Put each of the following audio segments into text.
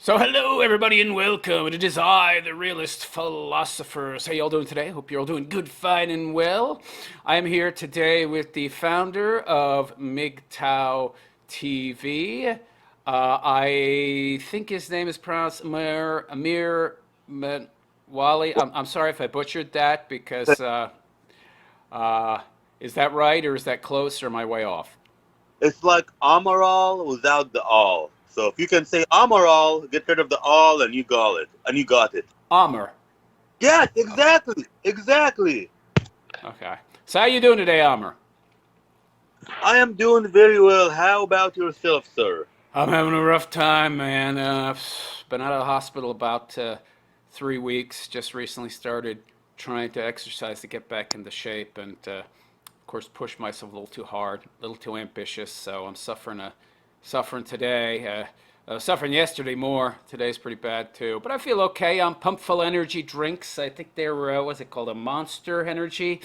So hello everybody and welcome. It is I, the Realist Philosophers. How y'all doing today? Hope you're all doing good, fine, and well. I am here today with the founder of MGTOW TV. I think his name is pronounced Amir Wali. I'm sorry if I butchered that because uh, is that right or is that close or am I way off? It's like Amaral without the all. So if you can say Amaral, get rid of the all, and you got it. And you got it. Amr. Yes, Okay. exactly, exactly. Okay. So how you doing today, Amr? I am doing very well. How about yourself, sir? I'm having a rough time, man. I've been out of the hospital about 3 weeks. Just recently started trying to exercise to get back into shape, and of course, pushed myself a little too hard, a little too ambitious. So I'm suffering today. Suffering yesterday more. Today's pretty bad too, but I feel okay. I'm pumped full of energy drinks. I think they're what's it called, a Monster Energy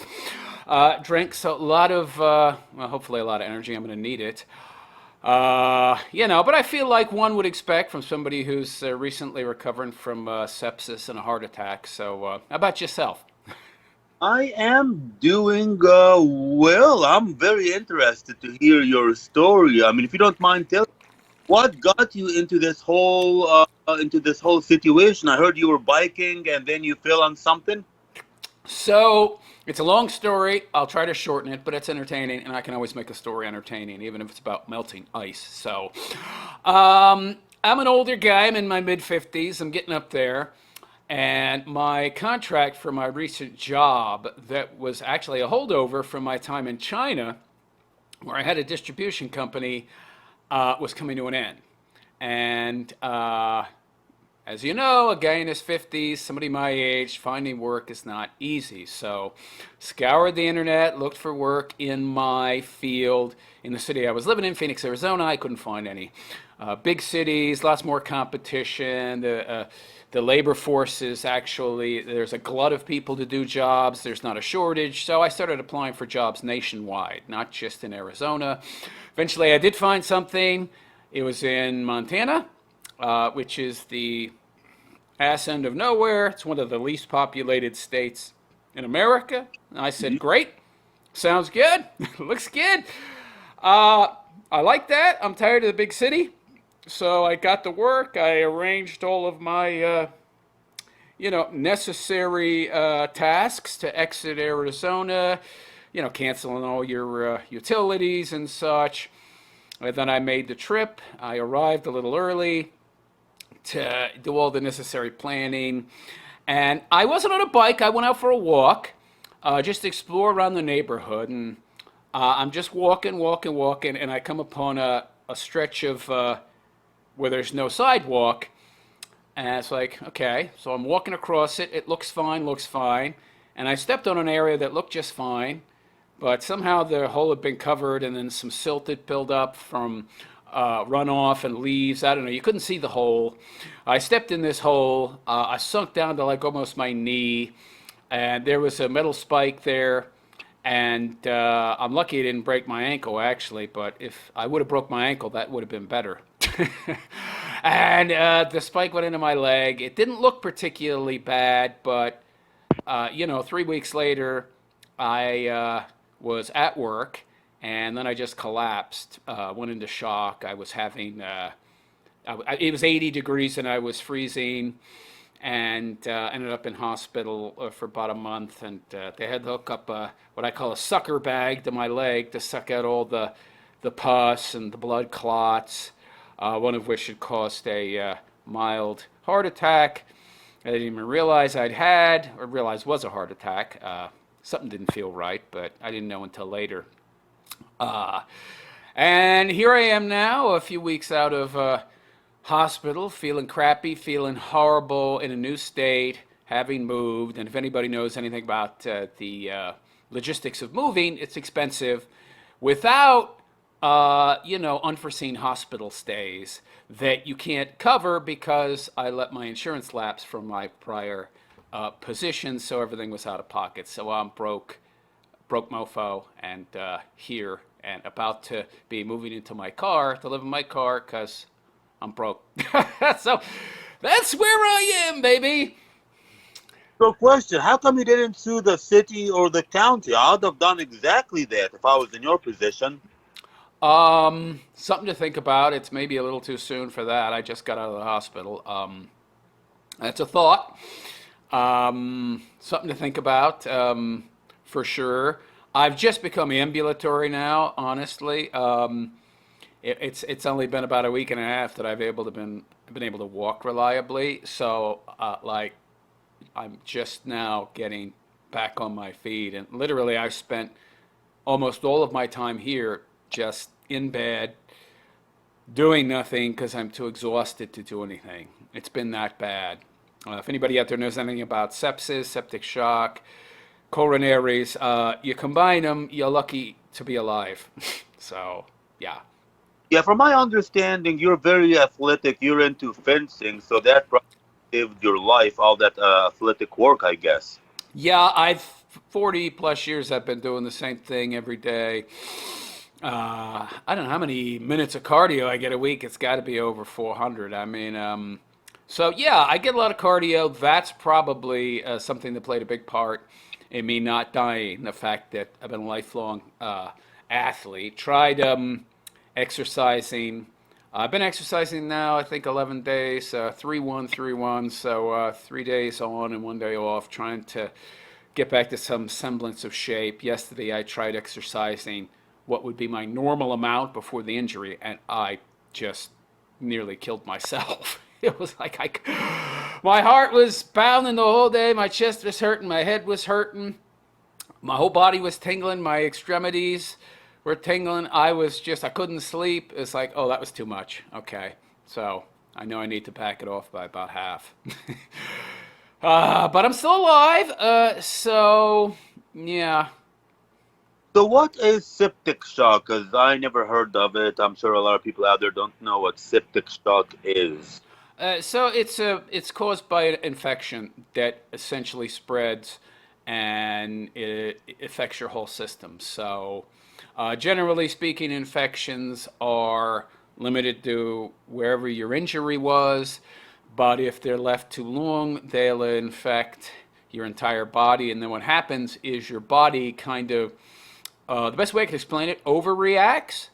drink. So a lot of well, hopefully a lot of energy. I'm going to need it. But I feel like one would expect from somebody who's recently recovering from sepsis and a heart attack. So, how about yourself? I am doing well. I'm very interested to hear your story. I mean, if you don't mind telling, what got you into this whole situation? I heard you were biking and then you fell on something. So, it's a long story. I'll try to shorten it, but it's entertaining, and I can always make a story entertaining, even if it's about melting ice. So, I'm an older guy. I'm in my mid 50s. I'm getting up there. And my contract for my recent job, that was actually a holdover from my time in China, where I had a distribution company, was coming to an end. And as you know, a guy in his 50s, somebody my age, finding work is not easy. So, scoured the internet, looked for work in my field in the city I was living in, Phoenix, Arizona. I couldn't find any. Big cities, lots more competition. The labor force is actually, there's a glut of people to do jobs. There's not a shortage. So I started applying for jobs nationwide, not just in Arizona. Eventually, I did find something. It was in Montana, which is the ass end of nowhere. It's one of the least populated states in America. And I said, great, sounds good, looks good. Uh, I like that. I'm tired of the big city. So I got to work. I arranged all of my, necessary tasks to exit Arizona, canceling all your utilities and such. And then I made the trip. I arrived a little early to do all the necessary planning. And I wasn't on a bike. I went out for a walk, just to explore around the neighborhood. And I'm just walking, and I come upon a stretch of where there's no sidewalk. And it's like, okay, so I'm walking across it. It looks fine, looks fine. And I stepped on an area that looked just fine, but somehow the hole had been covered and then some silt had built up from runoff and leaves. I don't know. You couldn't see the hole. I stepped in this hole. I sunk down to like almost my knee, and there was a metal spike there. And I'm lucky I didn't break my ankle actually, but if I would have broke my ankle, that would have been better. And the spike went into my leg. It didn't look particularly bad, but 3 weeks later, I was at work, and then I just collapsed, went into shock. I was having, it was 80 degrees and I was freezing, and ended up in hospital for about a month. And they had to hook up what I call a sucker bag to my leg to suck out all the pus and the blood clots, one of which had caused a mild heart attack. I didn't even realize I'd had, or realize was a heart attack. Something didn't feel right, but I didn't know until later. Uh, and here I am now, a few weeks out of hospital, feeling crappy, feeling horrible in a new state, having moved. And if anybody knows anything about the logistics of moving, it's expensive without, unforeseen hospital stays that you can't cover because I let my insurance lapse from my prior position, so everything was out of pocket. So I'm broke mofo, and here and about to be moving into my car to live in my car because I'm broke. So that's where I am, baby. So, question: how come you didn't sue the city or the county? I'd have done exactly that if I was in your position. Something to think about. It's maybe a little too soon for that. I just got out of the hospital. That's a thought. Something to think about, for sure. I've just become ambulatory now, honestly. It's only been about a week and a half that been able to walk reliably. So like I'm just now getting back on my feet, and literally I've spent almost all of my time here just in bed doing nothing because I'm too exhausted to do anything. It's been that bad. If anybody out there knows anything about sepsis, septic shock, coronaries, you combine them, you're lucky to be alive. So, yeah. Yeah, from my understanding, you're very athletic. You're into fencing, so that probably saved your life, all that athletic work, I guess. Yeah, I've 40 plus years I've been doing the same thing every day. I don't know how many minutes of cardio I get a week. It's got to be over 400. I mean, so yeah, I get a lot of cardio. That's probably something that played a big part in me not dying. The fact that I've been a lifelong athlete. Tried exercising. I've been exercising now, I think 11 days, 3-1, 3-1. So 3 days on and 1 day off, trying to get back to some semblance of shape. Yesterday I tried exercising what would be my normal amount before the injury, and I just nearly killed myself. It was like my heart was pounding the whole day, my chest was hurting, my head was hurting, my whole body was tingling, my extremities were tingling. I couldn't sleep. It's like, oh, that was too much. Okay, so I know I need to back it off by about half. But I'm still alive, so yeah. So, what is septic shock? Because I never heard of it. I'm sure a lot of people out there don't know what septic shock is. So it's caused by an infection that essentially spreads and it affects your whole system. So generally speaking, infections are limited to wherever your injury was, but if they're left too long, they'll infect your entire body. And then what happens is your body kind of, the best way I can explain it, overreacts,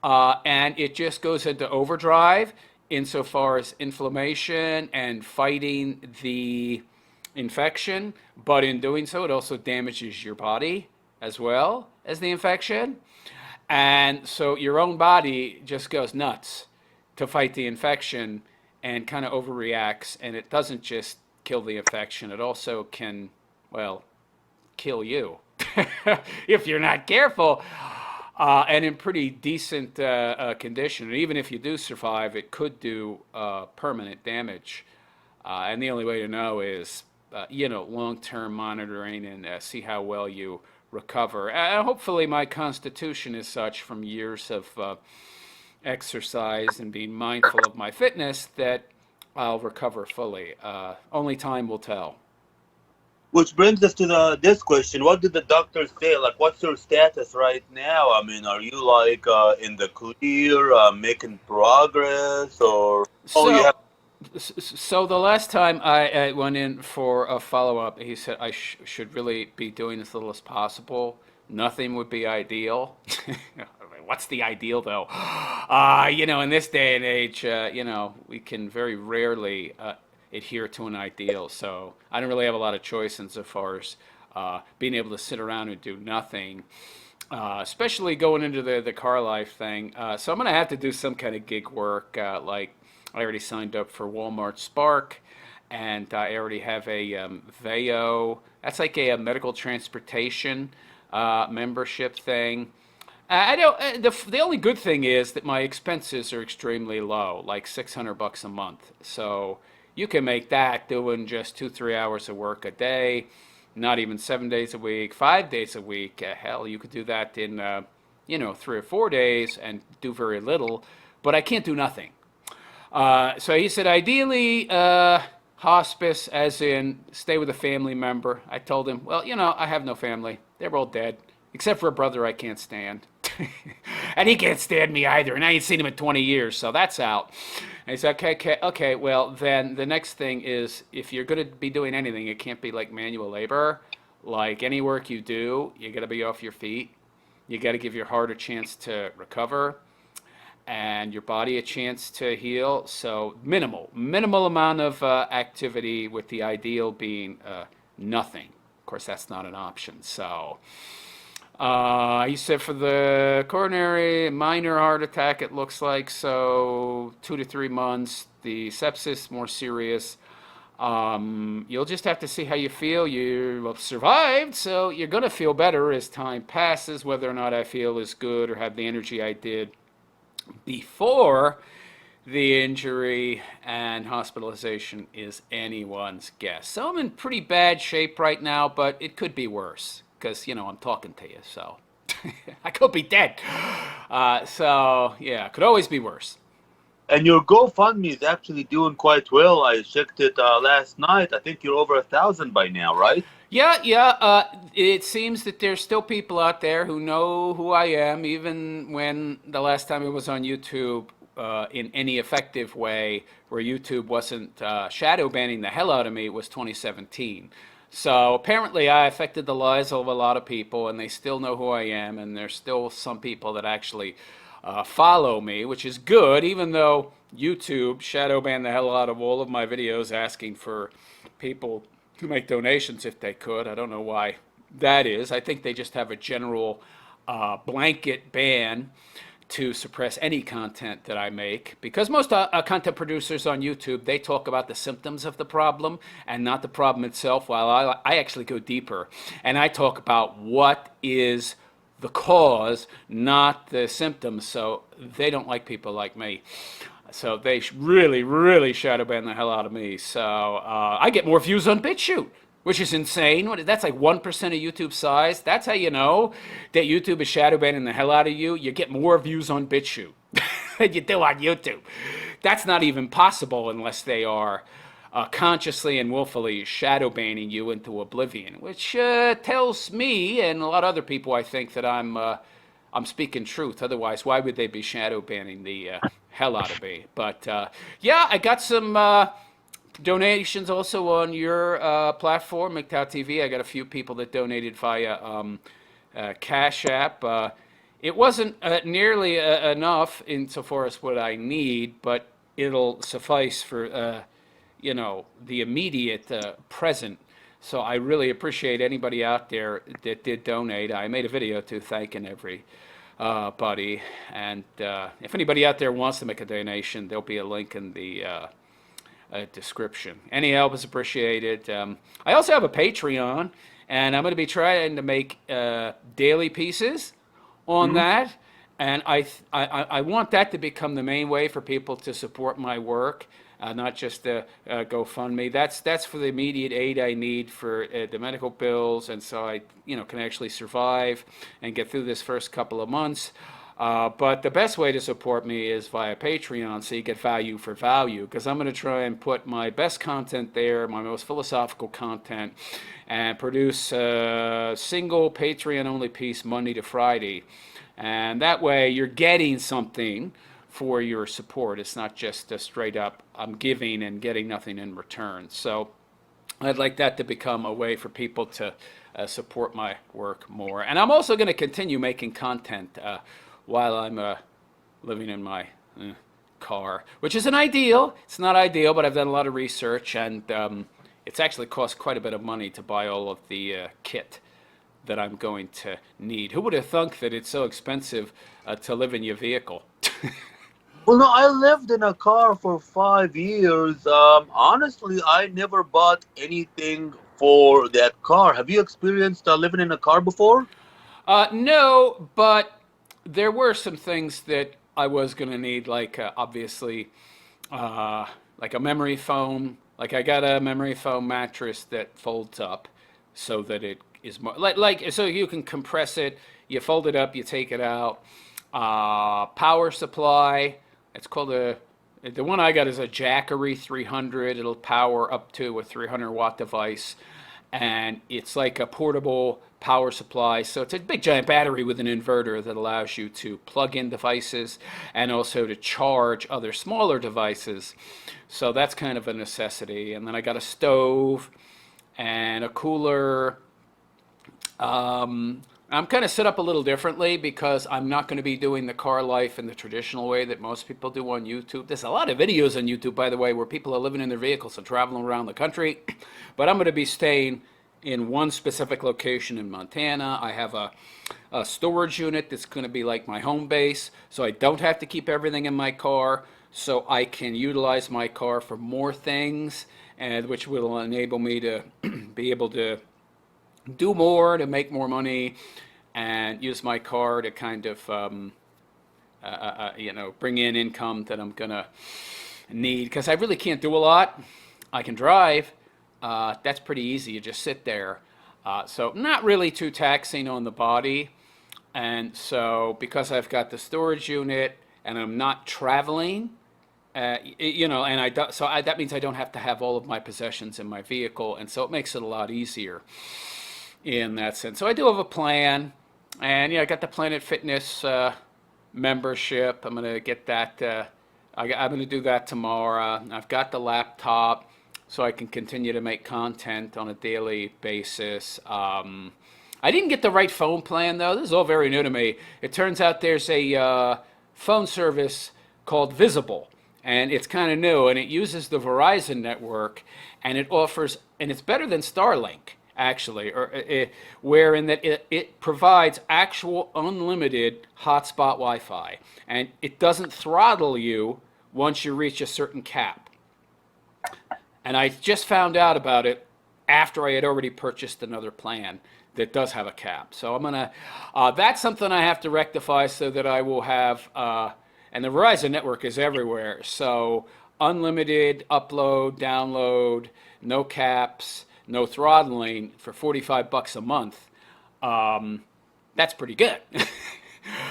and it just goes into overdrive insofar as inflammation and fighting the infection. But in doing so, it also damages your body as well as the infection. And so your own body just goes nuts to fight the infection and kind of overreacts. And it doesn't just kill the infection, it also can, well, kill you if you're not careful. And in pretty decent condition. And even if you do survive, it could do permanent damage. And the only way to know is, long-term monitoring and see how well you recover. And hopefully, my constitution is such from years of exercise and being mindful of my fitness that I'll recover fully. Only time will tell. Which brings us to this question: what did the doctors say? Like, what's your status right now? I mean, are you like in the clear, making progress, or oh, you have? So, so the last time I went in for a follow up, he said I should really be doing as little as possible. Nothing would be ideal. What's the ideal though? In this day and age, we can very rarely adhere to an ideal. So I don't really have a lot of choice insofar as being able to sit around and do nothing, especially going into the car life thing. So I'm going to have to do some kind of gig work, like I already signed up for Walmart Spark, and I already have a VEO. That's like a medical transportation membership thing. I don't. The only good thing is that my expenses are extremely low, like $600 a month. So you can make that doing just 2-3 hours of work a day, not even 7 days a week, 5 days a week. Hell, you could do that in 3 or 4 days and do very little. But I can't do nothing. So he said, ideally, hospice, as in stay with a family member. I told him, well, I have no family. They're all dead, except for a brother I can't stand. And he can't stand me either. And I ain't seen him in 20 years, so that's out. And he said, okay, well, then the next thing is if you're going to be doing anything, it can't be like manual labor. Like any work you do, you got to be off your feet. You got to give your heart a chance to recover and your body a chance to heal. So minimal amount of activity, with the ideal being nothing. Of course, that's not an option. So he said for the coronary minor heart attack, it looks like so 2 to 3 months. The sepsis more serious. You'll just have to see how you feel. You have survived, so you're gonna feel better as time passes. Whether or not I feel as good or have the energy I did before the injury and hospitalization is anyone's guess. So I'm in pretty bad shape right now, but it could be worse because, I'm talking to you, so I could be dead. So, yeah, it could always be worse. And your GoFundMe is actually doing quite well. I checked it last night. I think you're over 1,000 by now, right? Yeah. It seems that there's still people out there who know who I am, even when the last time it was on YouTube in any effective way, where YouTube wasn't shadow banning the hell out of me, was 2017. So apparently I affected the lives of a lot of people, and they still know who I am, and there's still some people that actually follow me, which is good, even though YouTube shadow banned the hell out of all of my videos asking for people to make donations if they could. I don't know why that is. I think they just have a general blanket ban to suppress any content that I make, because most content producers on YouTube, they talk about the symptoms of the problem and not the problem itself, while I actually go deeper and I talk about what is the cause, not the symptoms. So they don't like people like me. So they really shadow ban the hell out of me. So I get more views on BitChute, which is insane. That's like 1% of YouTube size. That's how you know that YouTube is shadow banning the hell out of you. You get more views on BitChute than you do on YouTube. That's not even possible unless they are consciously and willfully shadow banning you into oblivion, which tells me and a lot of other people, I think, that I'm speaking truth. Otherwise, why would they be shadow banning the hell out of me? But yeah, I got some donations also on your platform, MGTOW TV. I got a few people that donated via Cash App. It wasn't nearly enough insofar as what I need, but it'll suffice for the immediate present. So I really appreciate anybody out there that did donate. I made a video too thanking everybody. And if anybody out there wants to make a donation, there'll be a link in the description. Any help is appreciated. I also have a Patreon, and I'm going to be trying to make daily pieces on that. And I want that to become the main way for people to support my work. Not just the GoFundMe. That's for the immediate aid I need for the medical bills, and so I can actually survive and get through this first couple of months. But the best way to support me is via Patreon, so you get value for value, because I'm going to try and put my best content there, my most philosophical content, and produce a single Patreon-only piece Monday to Friday. And that way you're getting something for your support. It's not just a straight up, I'm giving and getting nothing in return. So I'd like that to become a way for people to support my work more. And I'm also going to continue making content while I'm living in my car, which isn't ideal. It's not ideal, but I've done a lot of research, and it's actually cost quite a bit of money to buy all of the kit that I'm going to need. Who would have thunk that it's so expensive to live in your vehicle? Well, no, I lived in a car for 5 years. Honestly, I never bought anything for that car. Have you experienced living in a car before? No, but there were some things that I was going to need, like obviously, like a memory foam. Like I got a memory foam mattress that folds up so that it is more like so you can compress it. You fold it up, you take it out. Power supply. It's called the one I got is a Jackery 300. It'll power up to a 300-watt device. and it's like a portable power supply. So it's a big giant battery with an inverter that allows you to plug in devices and also to charge other smaller devices. So that's kind of a necessity. And then I got a stove and a cooler. I'm kind of set up a little differently because I'm not going to be doing the car life in the traditional way that most people do on YouTube. There's a lot of videos on YouTube, by the way, where people are living in their vehicles and traveling around the country. But I'm going to be staying in one specific location in Montana. I have a storage unit that's going to be like my home base, so I don't have to keep everything in my car, so I can utilize my car for more things, and which will enable me to be able to do more, to make more money, and use my car to kind of bring in income that I'm gonna need, because I really can't do a lot. I can drive. That's pretty easy. You just sit there. So not really too taxing on the body. And so because I've got the storage unit and I'm not traveling, and I do, so I, that means I don't have to have all of my possessions in my vehicle, and so it makes it a lot easier in that sense. So I do have a plan, and I got the Planet Fitness membership. I'm gonna get that. I'm gonna do that tomorrow. I've got the laptop, so I can continue to make content on a daily basis. I didn't get the right phone plan though. This is all very new to me. It turns out there's a phone service called Visible, and it's kind of new, and it uses the Verizon network, and it offers, and it's better than Starlink actually, wherein that it provides actual unlimited hotspot Wi-Fi, and it doesn't throttle you once you reach a certain cap. And I just found out about it after I had already purchased another plan that does have a cap. So I'm gonna, that's something I have to rectify so that I will have, and the Verizon network is everywhere. So unlimited upload, download, no caps, no throttling for $45 a month. That's pretty good.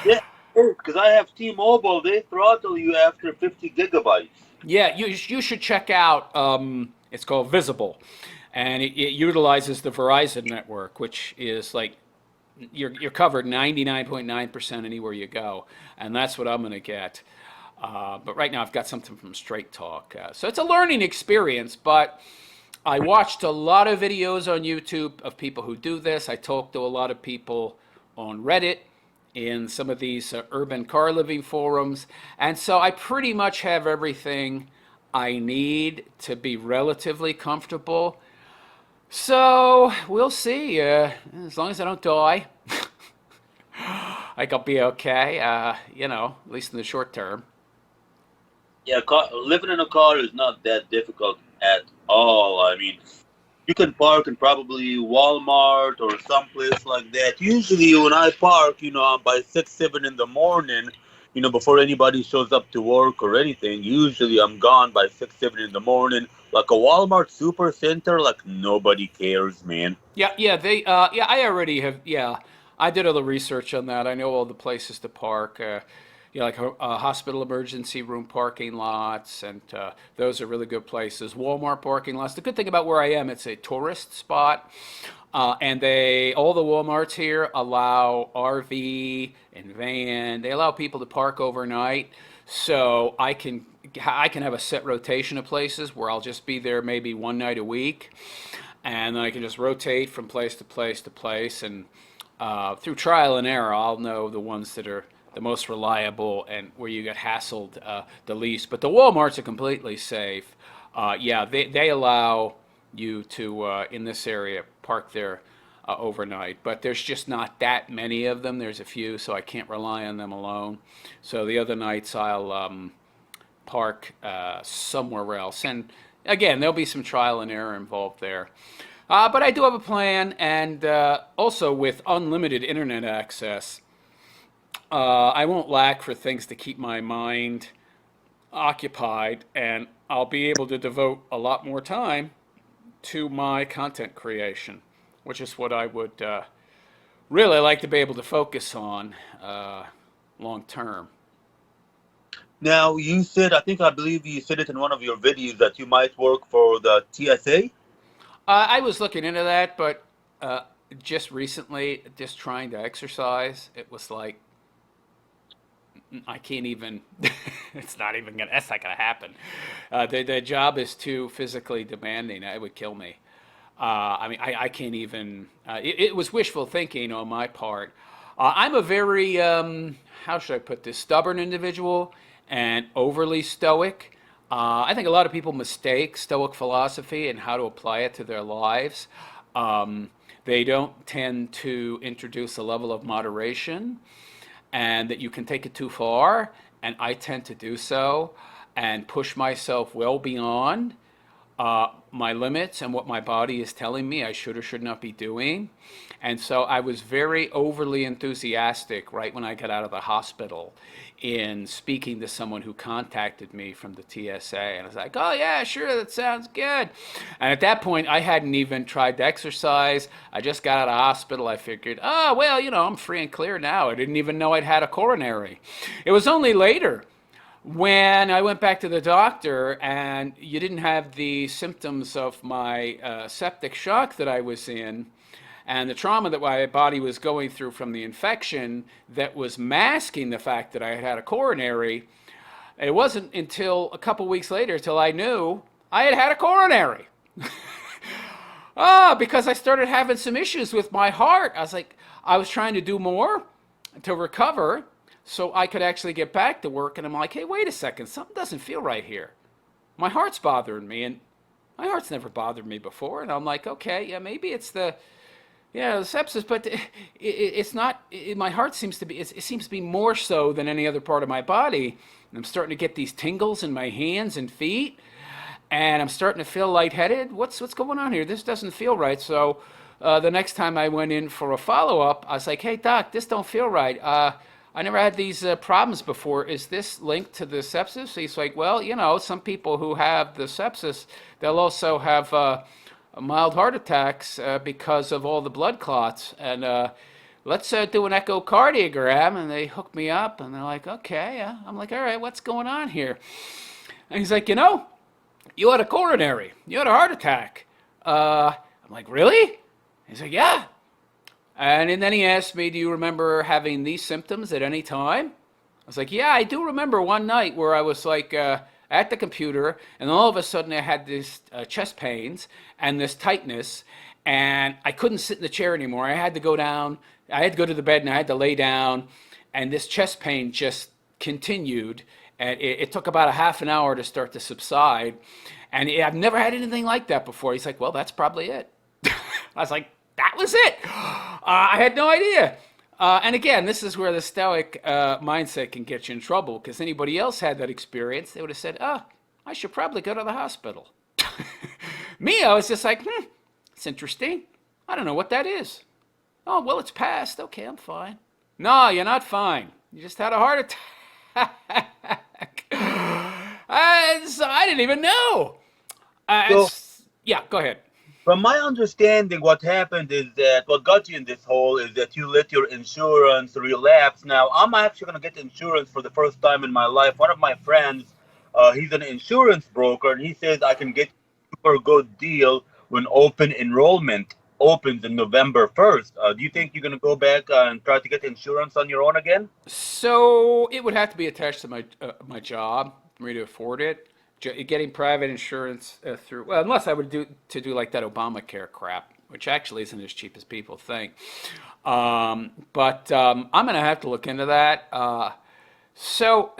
Yeah, because I have T-Mobile. They throttle you after 50 gigabytes. Yeah, you should check out. It's called Visible, and it utilizes the Verizon network, which is like you're covered 99.9% anywhere you go, and that's what I'm gonna get. But right now I've got something from Straight Talk, so it's a learning experience. But I watched a lot of videos on YouTube of people who do this. I talked to a lot of people on Reddit, in some of these urban car living forums. And so I pretty much have everything I need to be relatively comfortable. So we'll see. As long as I don't die, I think I'll be okay, at least in the short term. Yeah, living in a car is not that difficult at all. I mean, you can park in probably Walmart or someplace like that. Usually, when I park, I'm by 6, 7 in the morning. Before anybody shows up to work or anything. Usually, I'm gone by 6, 7 in the morning. Like a Walmart super center, like nobody cares, man. Yeah, I already have, yeah, I did all the research on that. I know all the places to park, like hospital emergency room parking lots, and those are really good places. Walmart parking lots. The good thing about where I am, it's a tourist spot, and all the Walmarts here allow RV and van. They allow people to park overnight, so I can have a set rotation of places where I'll just be there maybe one night a week, and then I can just rotate from place to place to place, and through trial and error, I'll know the ones that are the most reliable and where you get hassled the least. But the Walmarts are completely safe. Yeah, they allow you to, in this area, park there overnight. But there's just not that many of them. There's a few, so I can't rely on them alone. So the other nights I'll park somewhere else. And again, there'll be some trial and error involved there. But I do have a plan, and also with unlimited internet access, I won't lack for things to keep my mind occupied, and I'll be able to devote a lot more time to my content creation, which is what I would really like to be able to focus on long term. Now, I believe you said it in one of your videos that you might work for the TSA. I was looking into that, but uh, just recently, just trying to exercise, it was like I can't even. It's not even gonna. That's not gonna happen. The job is too physically demanding. It would kill me. I mean, I can't even. It was wishful thinking on my part. I'm a very how should I put this, stubborn individual and overly stoic. I think a lot of people mistake Stoic philosophy and how to apply it to their lives. Um, they don't tend to introduce a level of moderation and that you can take it too far. And I tend to do so and push myself well beyond my limits and what my body is telling me I should or should not be doing. And so I was very overly enthusiastic right when I got out of the hospital in speaking to someone who contacted me from the TSA. And I was like, oh, yeah, sure, that sounds good. And at that point, I hadn't even tried to exercise. I just got out of the hospital. I figured, oh, well, I'm free and clear now. I didn't even know I'd had a coronary. It was only later when I went back to the doctor and you didn't have the symptoms of my septic shock that I was in and the trauma that my body was going through from the infection that was masking the fact that I had had a coronary. It wasn't until a couple weeks later till I knew I had had a coronary. Because I started having some issues with my heart. I was trying to do more to recover so I could actually get back to work. And I'm like, hey, wait a second, something doesn't feel right here. My heart's bothering me, and my heart's never bothered me before. And I'm like, okay, yeah, maybe it's the sepsis, but it's not. My heart seems to be. It seems to be more so than any other part of my body. And I'm starting to get these tingles in my hands and feet, and I'm starting to feel lightheaded. What's going on here? This doesn't feel right. So the next time I went in for a follow up, I was like, hey doc, this don't feel right. I never had these problems before. Is this linked to the sepsis? He's like, well, some people who have the sepsis, they'll also have mild heart attacks because of all the blood clots. And let's do an echocardiogram. And they hook me up, and they're like, okay. I'm like, all right, what's going on here? And he's like, you had a coronary. You had a heart attack. I'm like, really? He's like, yeah. And then he asked me, do you remember having these symptoms at any time? I was like, yeah, I do remember one night where I was like at the computer, and all of a sudden I had this chest pains and this tightness, and I couldn't sit in the chair anymore. I had to go down. I had to go to the bed, and I had to lay down, and this chest pain just continued, and it took about a half an hour to start to subside. And I've never had anything like that before. He's like, well, that's probably it. I was like, that was it. I had no idea. And again, this is where the Stoic mindset can get you in trouble, because anybody else had that experience, they would have said, I should probably go to the hospital. Me, I was just like, it's interesting. I don't know what that is. Oh, well, it's past. Okay, I'm fine. No, you're not fine. You just had a heart attack. So I didn't even know. So, Yeah, go ahead. from my understanding, what happened is that what got you in this hole is that you let your insurance relapse. Now, I'm actually going to get insurance for the first time in my life. One of my friends, he's an insurance broker, and he says I can get a super good deal when open enrollment opens in November 1st. Do you think you're going to go back and try to get insurance on your own again? So it would have to be attached to my job for me to afford it. Getting private insurance through, well, unless I would do like that Obamacare crap, which actually isn't as cheap as people think. But I'm going to have to look into that. So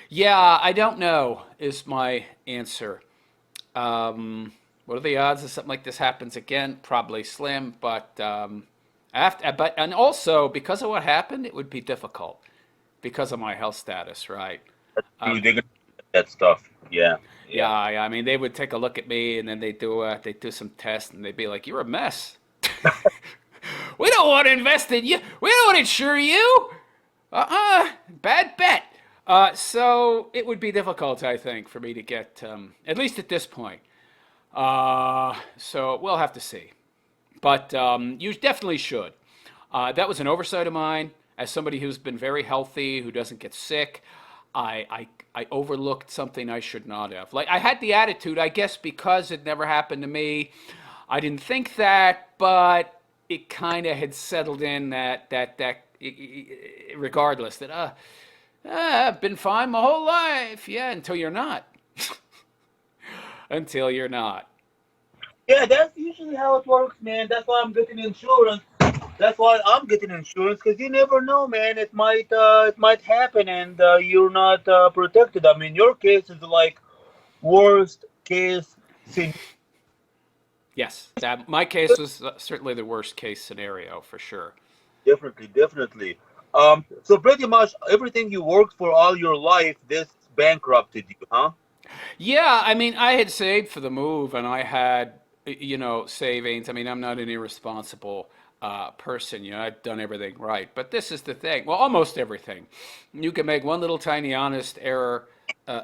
yeah, I don't know is my answer. What are the odds that something like this happens again? Probably slim, but and also because of what happened, it would be difficult because of my health status, right? Dude, they're going to that stuff. Yeah, Yeah, yeah. I mean, they would take a look at me and then they do some tests and they'd be like, "You're a mess. We don't want to invest in you. We don't want to insure you. Bad bet." So it would be difficult, I think, for me to get at least at this point. So we'll have to see. But you definitely should. That was an oversight of mine. As somebody who's been very healthy, who doesn't get sick, I overlooked something I should not have. Like I had the attitude, I guess, because it never happened to me. I didn't think that, but it kind of had settled in regardless that I've been fine my whole life. Yeah, until you're not. Until you're not. Yeah, that's usually how it works, man. That's why I'm getting insurance. That's why I'm getting insurance because you never know, man. It might happen, and you're not protected. I mean, your case is like worst case scenario. Yes, that my case was certainly the worst case scenario for sure. Definitely, definitely. So pretty much everything you worked for all your life, this bankrupted you, huh? Yeah, I mean, I had saved for the move, and I had, savings. I mean, I'm not an irresponsible person. I've done everything right. But this is the thing. Well, almost everything. You can make one little tiny honest error,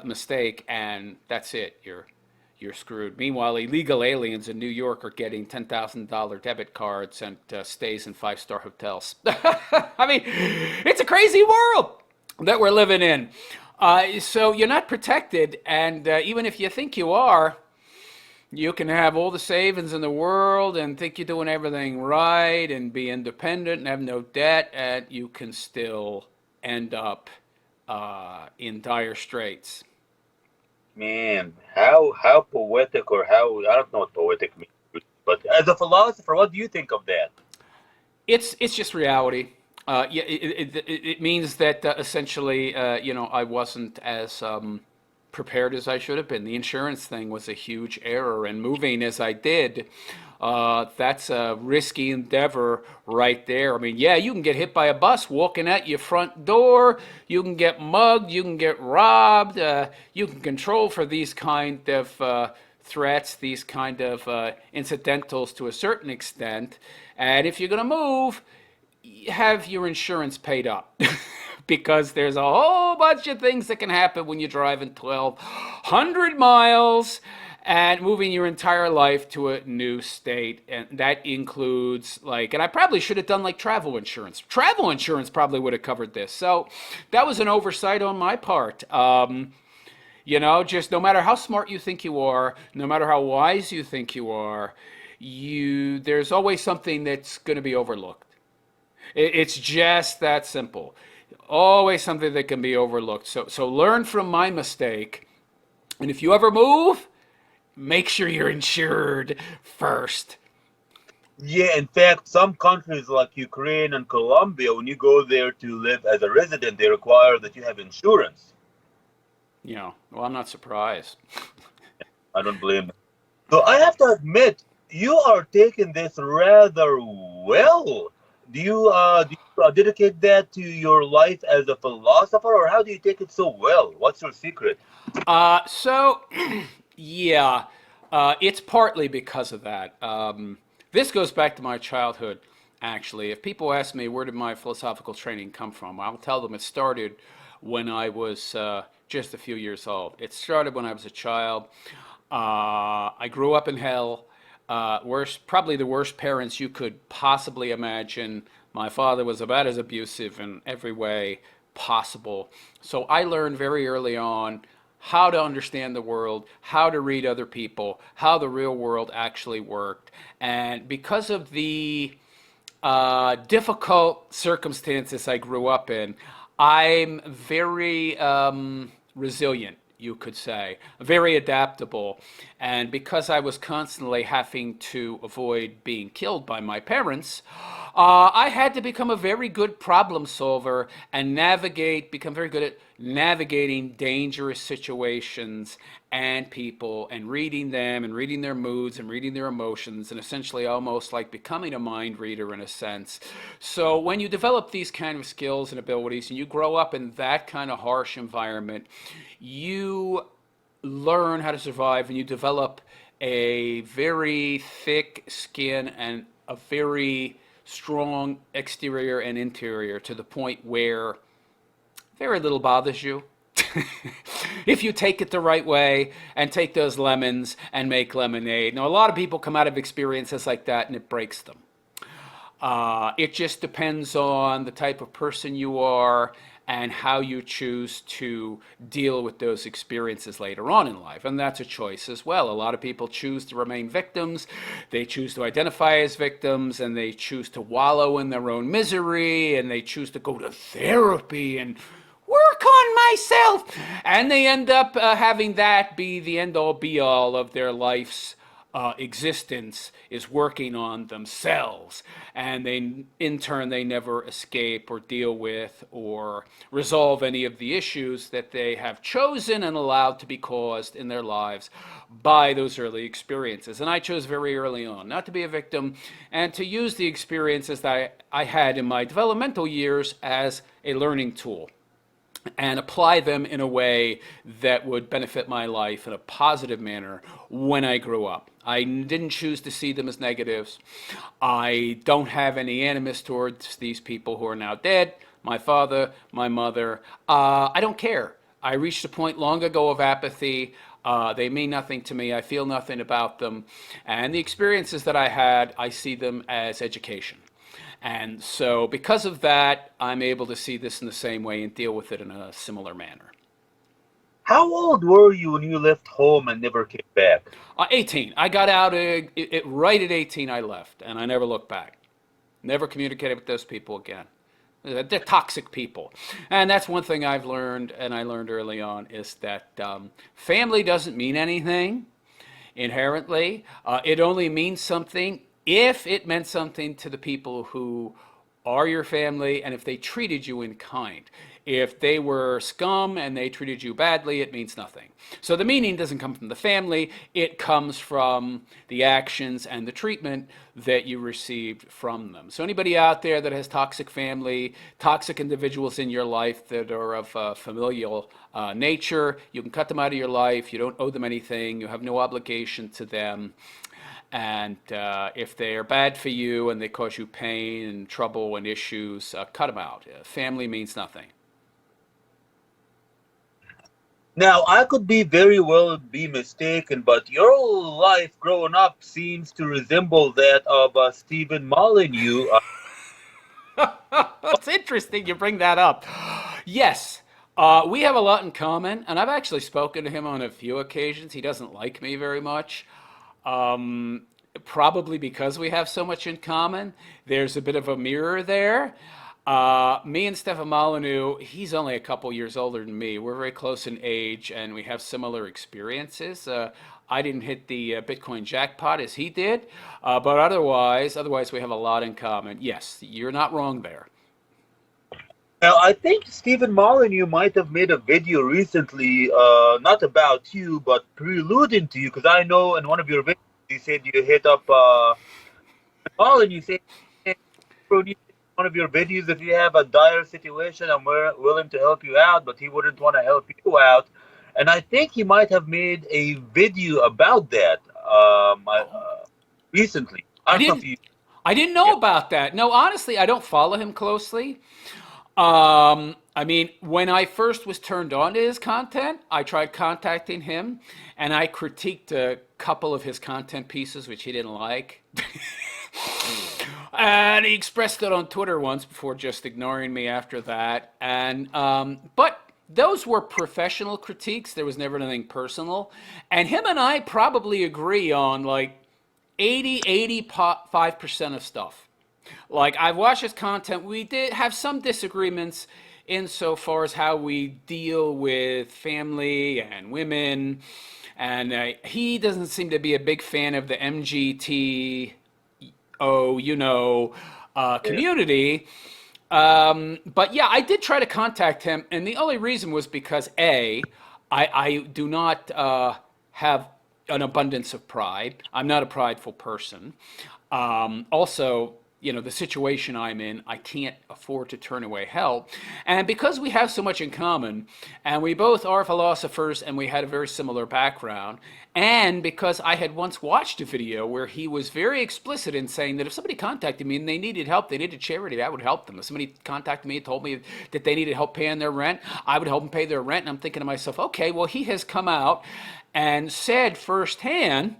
mistake, and that's it. You're screwed. Meanwhile, illegal aliens in New York are getting $10,000 debit cards and stays in five-star hotels. I mean, it's a crazy world that we're living in. So you're not protected, and even if you think you are, you can have all the savings in the world and think you're doing everything right and be independent and have no debt, and you can still end up in dire straits. Man, how poetic, or how, I don't know what poetic means, but as a philosopher, what do you think of that? It's just reality. Yeah, it means that essentially, I wasn't as prepared as I should have been. The insurance thing was a huge error, and moving as I did, that's a risky endeavor right there. I mean, yeah, you can get hit by a bus walking at your front door. You can get mugged. You can get robbed. You can control for these kind of threats, these kind of incidentals to a certain extent. And if you're going to move, have your insurance paid up. Because there's a whole bunch of things that can happen when you're driving 1,200 miles and moving your entire life to a new state. And that includes, like, and I probably should have done like travel insurance. Travel insurance probably would have covered this. So that was an oversight on my part. Just no matter how smart you think you are, no matter how wise you think you are, there's always something that's going to be overlooked. It's just that simple. Always something that can be overlooked. So learn from my mistake. And if you ever move, make sure you're insured first. Yeah, in fact, some countries like Ukraine and Colombia, when you go there to live as a resident, they require that you have insurance. Well, I'm not surprised. I don't blame them. So I have to admit, you are taking this rather well. Do you dedicate that to your life as a philosopher, or how do you take it so well? What's your secret? So, yeah, it's partly because of that. This goes back to my childhood, actually. If people ask me where did my philosophical training come from, I'll tell them it started when I was just a few years old. It started when I was a child. I grew up in hell. Probably the worst parents you could possibly imagine. My father was about as abusive in every way possible. So I learned very early on how to understand the world, how to read other people, how the real world actually worked. And because of the difficult circumstances I grew up in, I'm very resilient, you could say, very adaptable. And because I was constantly having to avoid being killed by my parents, I had to become a very good problem solver and become very good at navigating dangerous situations and people and reading them and reading their moods and reading their emotions and essentially almost like becoming a mind reader in a sense. So when you develop these kind of skills and abilities and you grow up in that kind of harsh environment, you learn how to survive and you develop a very thick skin and a very strong exterior and interior to the point where very little bothers you. If you take it the right way and take those lemons and make lemonade. Now, a lot of people come out of experiences like that and it breaks them. It just depends on the type of person you are and how you choose to deal with those experiences later on in life. And that's a choice as well. A lot of people choose to remain victims, they choose to identify as victims, and they choose to wallow in their own misery, and they choose to go to therapy and work on myself. And they end up having that be the end all be all of their life's existence, is working on themselves, and they in turn they never escape or deal with or resolve any of the issues that they have chosen and allowed to be caused in their lives by those early experiences. And I chose very early on not to be a victim and to use the experiences that I had in my developmental years as a learning tool and apply them in a way that would benefit my life in a positive manner when I grew up. I didn't choose to see them as negatives. I don't have any animus towards these people who are now dead, my father, my mother. I don't care. I reached a point long ago of apathy. They mean nothing to me. I feel nothing about them. And the experiences that I had, I see them as education. And so, because of that, I'm able to see this in the same way and deal with it in a similar manner. How old were you when you left home and never came back? 18. I got out right at 18. I left, and I never looked back. Never communicated with those people again. They're toxic people. And that's one thing I've learned, and I learned early on, is that family doesn't mean anything inherently. It only means something if it meant something to the people who are your family and if they treated you in kind. If they were scum and they treated you badly, it means nothing. So the meaning doesn't come from the family, it comes from the actions and the treatment that you received from them. So anybody out there that has toxic family, toxic individuals in your life that are of familial nature, you can cut them out of your life. You don't owe them anything. You have no obligation to them. And if they are bad for you and they cause you pain and trouble and issues, cut them out. Family means nothing. Now, I could be very well be mistaken, but your life growing up seems to resemble that of Stephen Molyneux. It's interesting you bring that up. Yes, we have a lot in common, and I've actually spoken to him on a few occasions. He doesn't like me very much. Probably because we have so much in common. There's a bit of a mirror there. Me and Stefan Molyneux, he's only a couple years older than me. We're very close in age, and we have similar experiences. I didn't hit the Bitcoin jackpot as he did, but otherwise we have a lot in common. Yes, you're not wrong there. Now, I think Stephen Molyneux might have made a video recently, not about you, but preluding to you, because I know in one of your videos you said you hit up Molyneux. You said "Hey, produce one of your videos if you have a dire situation. I'm willing to help you out," but he wouldn't want to help you out. And I think he might have made a video about that recently. I I don't know if didn't you. I didn't know Yeah. about that. No, honestly, I don't follow him closely. I mean, when I first was turned on to his content, I tried contacting him and I critiqued a couple of his content pieces, which he didn't like. And he expressed it on Twitter once before just ignoring me after that. But those were professional critiques. There was never anything personal. And him and I probably agree on like 85% of stuff. Like I've watched his content. We did have some disagreements insofar as how we deal with family and women. And he doesn't seem to be a big fan of the MGTO, Yeah. community. But yeah, I did try to contact him, and the only reason was because I do not have an abundance of pride. I'm not a prideful person. Also, the situation I'm in, I can't afford to turn away help. And because we have so much in common, and we both are philosophers, and we had a very similar background, and because I had once watched a video where he was very explicit in saying that if somebody contacted me and they needed help, they needed charity, I would help them. If somebody contacted me and told me that they needed help paying their rent, I would help them pay their rent. And I'm thinking to myself, okay, well, he has come out and said firsthand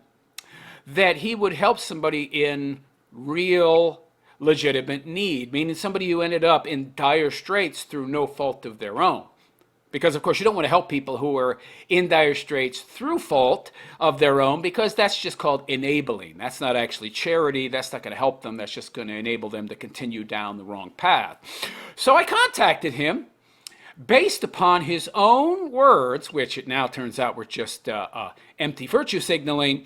that he would help somebody in real legitimate need, meaning somebody who ended up in dire straits through no fault of their own. Because, of course, you don't want to help people who are in dire straits through fault of their own, because that's just called enabling. That's not actually charity. That's not going to help them. That's just going to enable them to continue down the wrong path. So I contacted him based upon his own words, which it now turns out were just empty virtue signaling.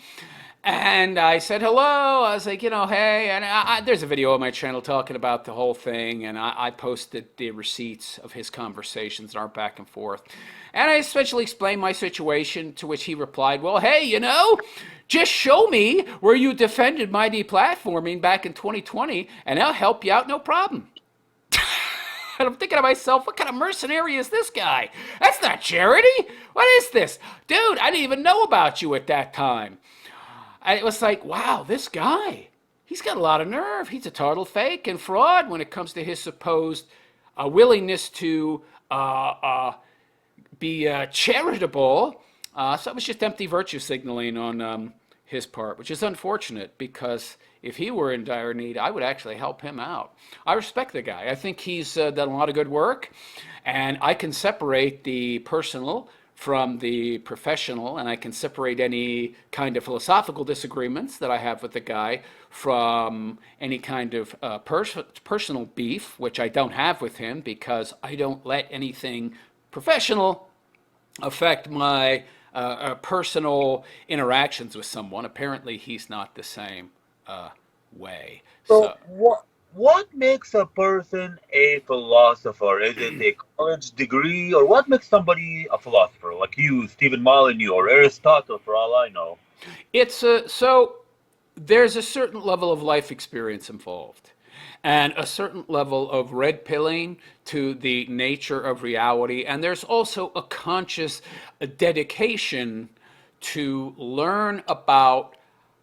And I said hello. I was like, hey, and there's a video on my channel talking about the whole thing, and I posted the receipts of his conversations and our back and forth. And I essentially explained my situation, to which he replied, well, hey, just show me where you defended my deplatforming back in 2020, and I'll help you out, no problem. And I'm thinking to myself, what kind of mercenary is this guy? That's not charity. What is this? Dude, I didn't even know about you at that time. It was like, wow, this guy, he's got a lot of nerve. He's a total fake and fraud when it comes to his supposed willingness to be charitable. So it was just empty virtue signaling on his part, which is unfortunate, because if he were in dire need, I would actually help him out. I respect the guy. I think he's done a lot of good work, and I can separate the personal from the professional, and I can separate any kind of philosophical disagreements that I have with the guy from any kind of personal beef, which I don't have with him, because I don't let anything professional affect my personal interactions with someone. Apparently, he's not the same way. So So, what makes a person a philosopher? Is it a college degree, or what makes somebody a philosopher? Like you, Stephen Molyneux, or Aristotle, for all I know. so there's a certain level of life experience involved, and a certain level of red pilling to the nature of reality, and there's also a conscious dedication to learn about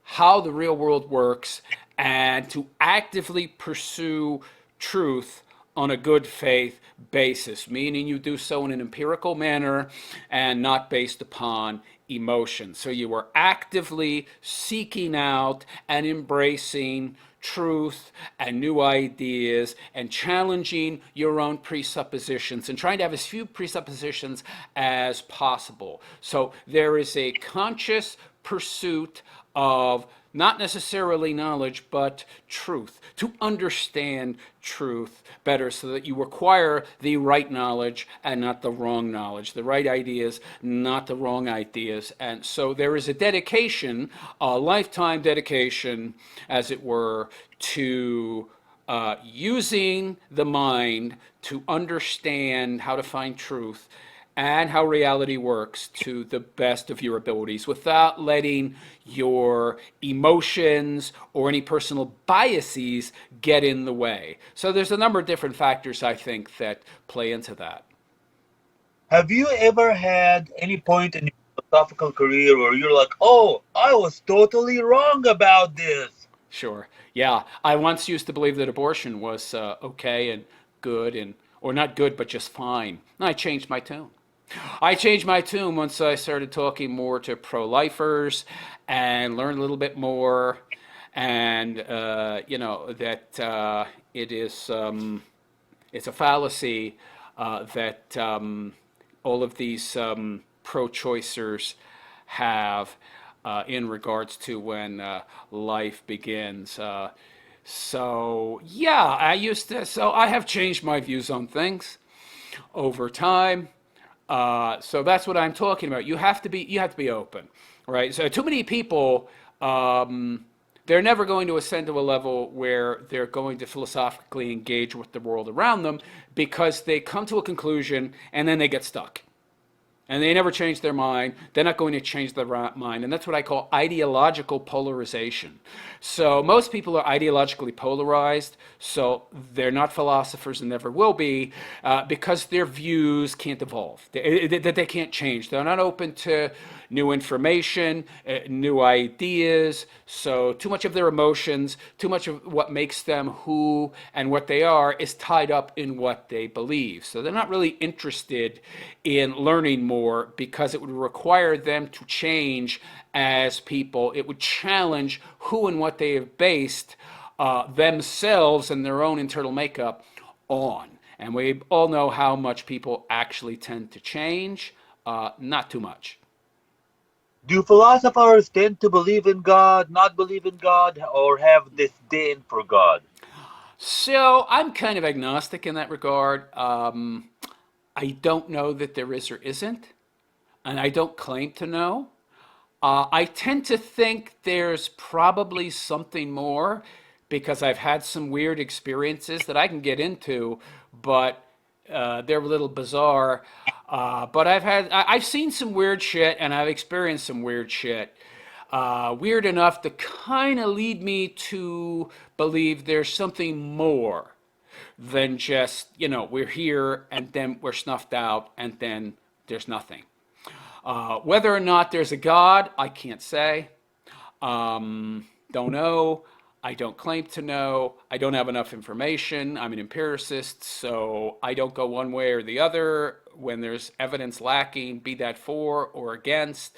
how the real world works and to actively pursue truth on a good faith basis, meaning you do so in an empirical manner and not based upon emotion. So you are actively seeking out and embracing truth and new ideas and challenging your own presuppositions and trying to have as few presuppositions as possible. So there is a conscious pursuit of not necessarily knowledge, but truth, to understand truth better, so that you acquire the right knowledge and not the wrong knowledge, the right ideas, not the wrong ideas. And so there is a dedication, a lifetime dedication, as it were, to using the mind to understand how to find truth and how reality works to the best of your abilities, without letting your emotions or any personal biases get in the way. So there's a number of different factors, I think, that play into that. Have you ever had any point in your philosophical career where you're like, oh, I was totally wrong about this? Sure. Yeah. I once used to believe that abortion was okay and good, and or not good, but just fine. And I changed my tune. I changed my tune once I started talking more to pro-lifers and learned a little bit more, and that it's a fallacy that all of these pro-choicers have in regards to when life begins. So yeah, So I have changed my views on things over time. So that's what I'm talking about. You have to be open, right? So too many people, they're never going to ascend to a level where they're going to philosophically engage with the world around them, because they come to a conclusion and then they get stuck. And they never change their mind. They're not going to change their mind. And that's what I call ideological polarization. So most people are ideologically polarized. So they're not philosophers and never will be, because their views can't evolve. They can't change. They're not open to new information, new ideas. So too much of their emotions, too much of what makes them who and what they are is tied up in what they believe. So they're not really interested in learning more, because it would require them to change as people. It would challenge who and what they have based themselves and their own internal makeup on. And we all know how much people actually tend to change. Not too much. Do philosophers tend to believe in God, not believe in God, or have disdain for God? So I'm kind of agnostic in that regard. I don't know that there is or isn't, and I don't claim to know. I tend to think there's probably something more because I've had some weird experiences that I can get into, but they're a little bizarre. But I've seen some weird shit and I've experienced some weird shit. Weird enough to kind of lead me to believe there's something more than just, we're here and then we're snuffed out and then there's nothing. Whether or not there's a God, I can't say. Don't know. I don't claim to know. I don't have enough information. I'm an empiricist, so I don't go one way or the other when there's evidence lacking, be that for or against.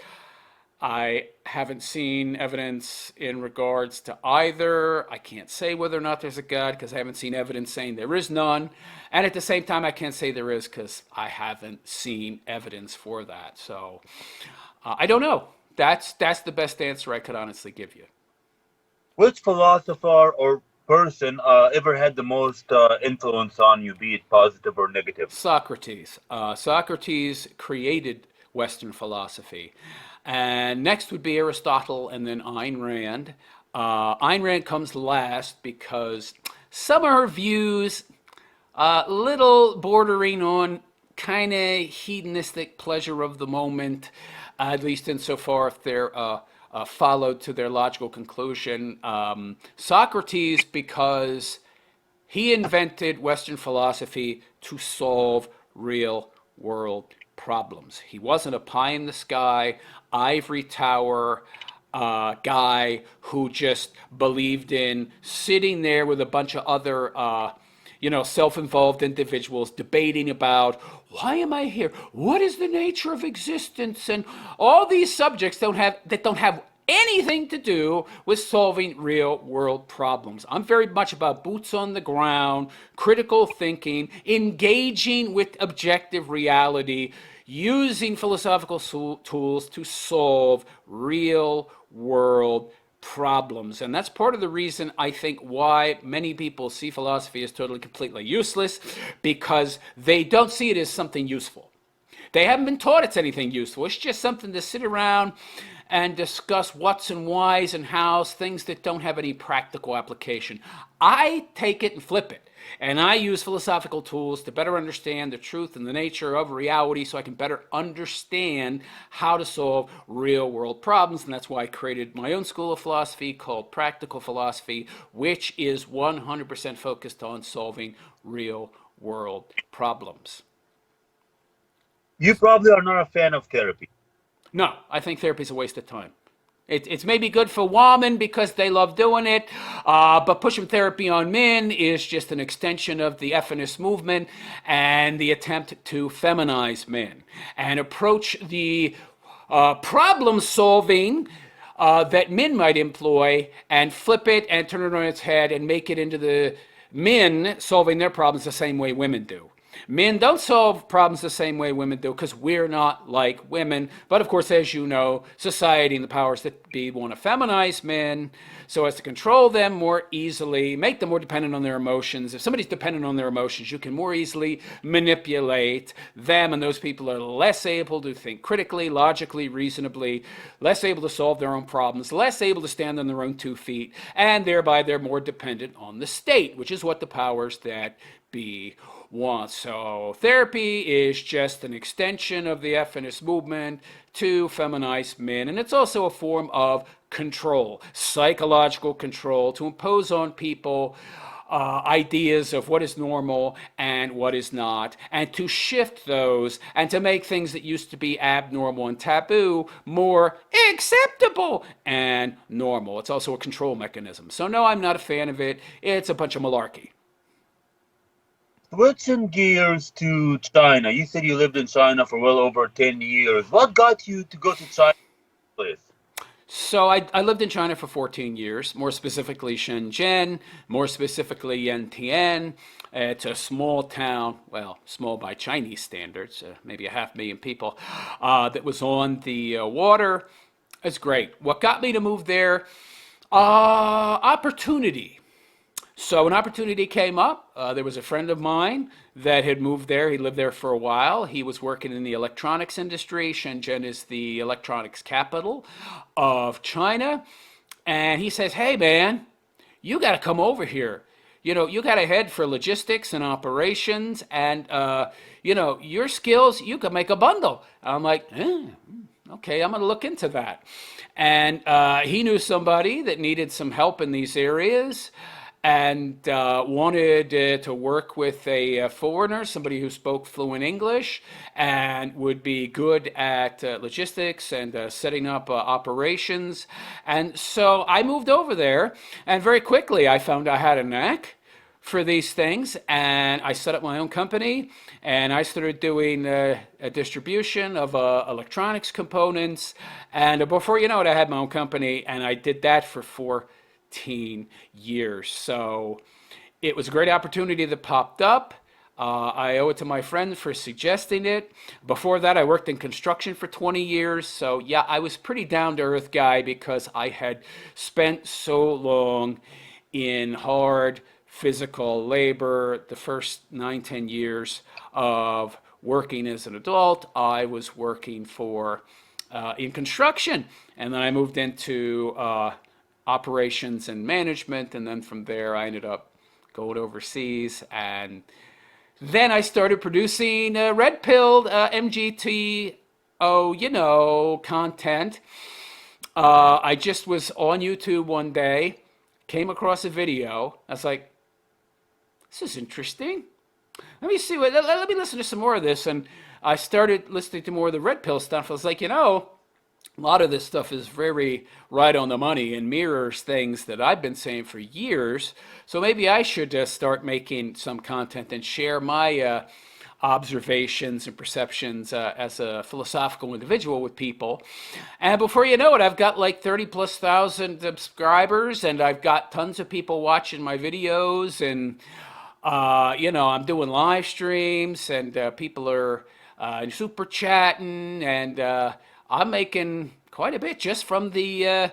I haven't seen evidence in regards to either. I can't say whether or not there's a God because I haven't seen evidence saying there is none. And at the same time, I can't say there is because I haven't seen evidence for that. So I don't know. That's the best answer I could honestly give you. Which philosopher or person ever had the most influence on you, be it positive or negative? Socrates. Socrates created Western philosophy. And next would be Aristotle and then Ayn Rand. Ayn Rand comes last because some of her views, little bordering on kind of hedonistic pleasure of the moment, at least insofar if they're followed to their logical conclusion. Socrates, because he invented Western philosophy to solve real world problems. He wasn't a pie in the sky, ivory tower guy who just believed in sitting there with a bunch of other self-involved individuals debating about why am I here? What is the nature of existence? And all these subjects don't have anything to do with solving real world problems. I'm very much about boots on the ground, critical thinking, engaging with objective reality, using philosophical tools to solve real world problems. And that's part of the reason I think why many people see philosophy as totally, completely useless, because they don't see it as something useful. They haven't been taught it's anything useful. It's just something to sit around and discuss what's and whys and hows, things that don't have any practical application. I take it and flip it. And I use philosophical tools to better understand the truth and the nature of reality so I can better understand how to solve real world problems. And that's why I created my own school of philosophy called Practical Philosophy, which is 100% focused on solving real world problems. You probably are not a fan of therapy. No, I think therapy is a waste of time. It's maybe good for women because they love doing it, but pushing therapy on men is just an extension of the feminist movement and the attempt to feminize men and approach the problem solving that men might employ and flip it and turn it on its head and make it into the men solving their problems the same way women do. Men don't solve problems the same way women do because we're not like women. But of course, as you know, society and the powers that be want to feminize men so as to control them more easily, make them more dependent on their emotions. If somebody's dependent on their emotions, you can more easily manipulate them, and those people are less able to think critically, logically, reasonably, less able to solve their own problems, less able to stand on their own 2 feet, and thereby they're more dependent on the state, which is what the powers that be want. So therapy is just an extension of the feminist movement to feminize men, and it's also a form of control, psychological control, to impose on people ideas of what is normal and what is not, and to shift those and to make things that used to be abnormal and taboo more acceptable and normal. It's also a control mechanism. So no, I'm not a fan of it. It's a bunch of malarkey. Switching gears to China. You said you lived in China for well over 10 years. What got you to go to China, please? So I lived in China for 14 years, more specifically Shenzhen, more specifically Yantian. It's a small town, well, small by Chinese standards, maybe a 500,000 people, that was on the water. It's great. What got me to move there? Opportunity. So an opportunity came up. There was a friend of mine that had moved there. He lived there for a while. He was working in the electronics industry. Shenzhen is the electronics capital of China. And he says, "Hey, man, you got to come over here. You got to head for logistics and operations. And, your skills, you could make a bundle." I'm like, okay, I'm going to look into that. And he knew somebody that needed some help in these areas and wanted to work with a foreigner, somebody who spoke fluent English and would be good at logistics and setting up operations. And so I moved over there, and very quickly I found I had a knack for these things, and I set up my own company, and I started doing a distribution of electronics components. And before you know it, I had my own company, and I did that for 14 years. So it was a great opportunity that popped up. I owe it to my friend for suggesting it. Before that, I worked in construction for 20 years. So yeah, I was pretty down to earth guy because I had spent so long in hard physical labor. The first 9, 10 years of working as an adult, I was working for in construction, and then I moved into operations and management, and then from there I ended up going overseas, and then I started producing red pilled MGTO, content. I just was on YouTube one day, came across a video. I was like, this is interesting. Let me see let me listen to some more of this. And I started listening to more of the red pill stuff. I was like, a lot of this stuff is very right on the money and mirrors things that I've been saying for years. So maybe I should start making some content and share my observations and perceptions as a philosophical individual with people. And before you know it, I've got like 30 plus thousand subscribers, and I've got tons of people watching my videos, and I'm doing live streams, and people are super chatting, and I'm making quite a bit just from the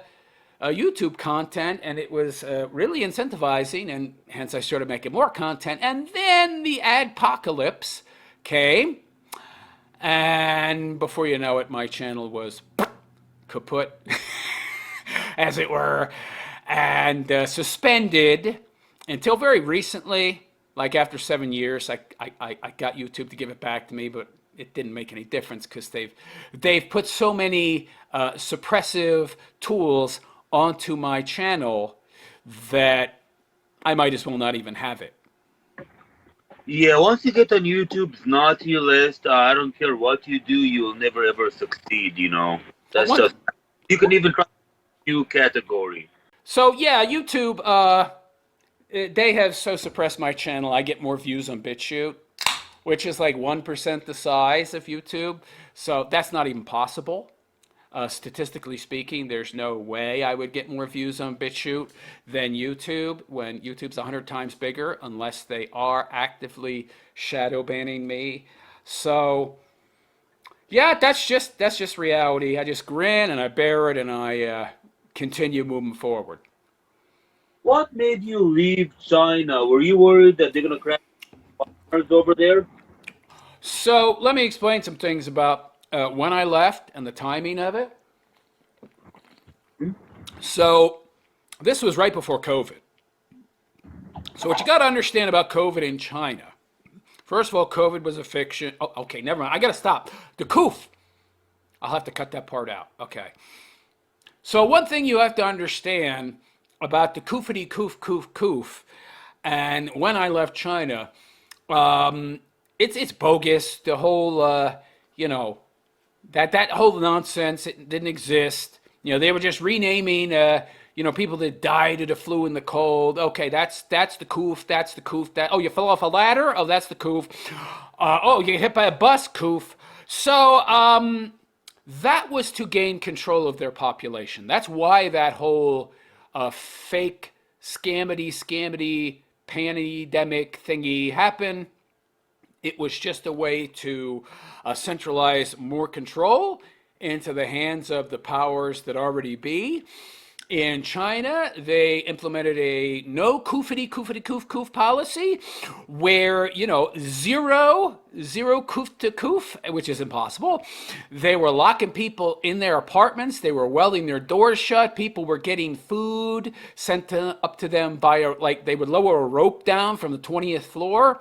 YouTube content, and it was really incentivizing, and hence I started making more content. And then the adpocalypse came, and before you know it, my channel was kaput, as it were, and suspended until very recently. Like after 7 years, I got YouTube to give it back to me, but it didn't make any difference because they've put so many suppressive tools onto my channel that I might as well not even have it. Yeah, once you get on YouTube's naughty list, I don't care what you do, you'll never ever succeed. That's just, you can even try a new category. So yeah, YouTube, they have so suppressed my channel. I get more views on BitChute, which is like 1% the size of YouTube. So that's not even possible. Statistically speaking, there's no way I would get more views on BitChute than YouTube, when YouTube's 100 times bigger, unless they are actively shadow banning me. So yeah, that's just reality. I just grin and I bear it, and I continue moving forward. What made you leave China? Were you worried that they're gonna crash farmers over there? So let me explain some things about when I left and the timing of it. So this was right before COVID. So what you got to understand about COVID in China, first of all, COVID was a fiction. Oh, okay, never mind. I got to stop. The coof. I'll have to cut that part out. Okay. So one thing you have to understand about the koofity koof koof koof, and when I left China, it's bogus. The whole that whole nonsense, it didn't exist. They were just renaming people that died of the flu and the cold. Okay, that's the coof. That's the coof. You fell off a ladder. Oh, that's the coof. You get hit by a bus. Coof. So That was to gain control of their population. That's why that whole fake scammy pandemic thingy happened. It was just a way to centralize more control into the hands of the powers that already be. In China, they implemented a no koofity koof koof policy where, zero koof to koof, which is impossible. They were locking people in their apartments. They were welding their doors shut. People were getting food sent up to them like they would lower a rope down from the 20th floor.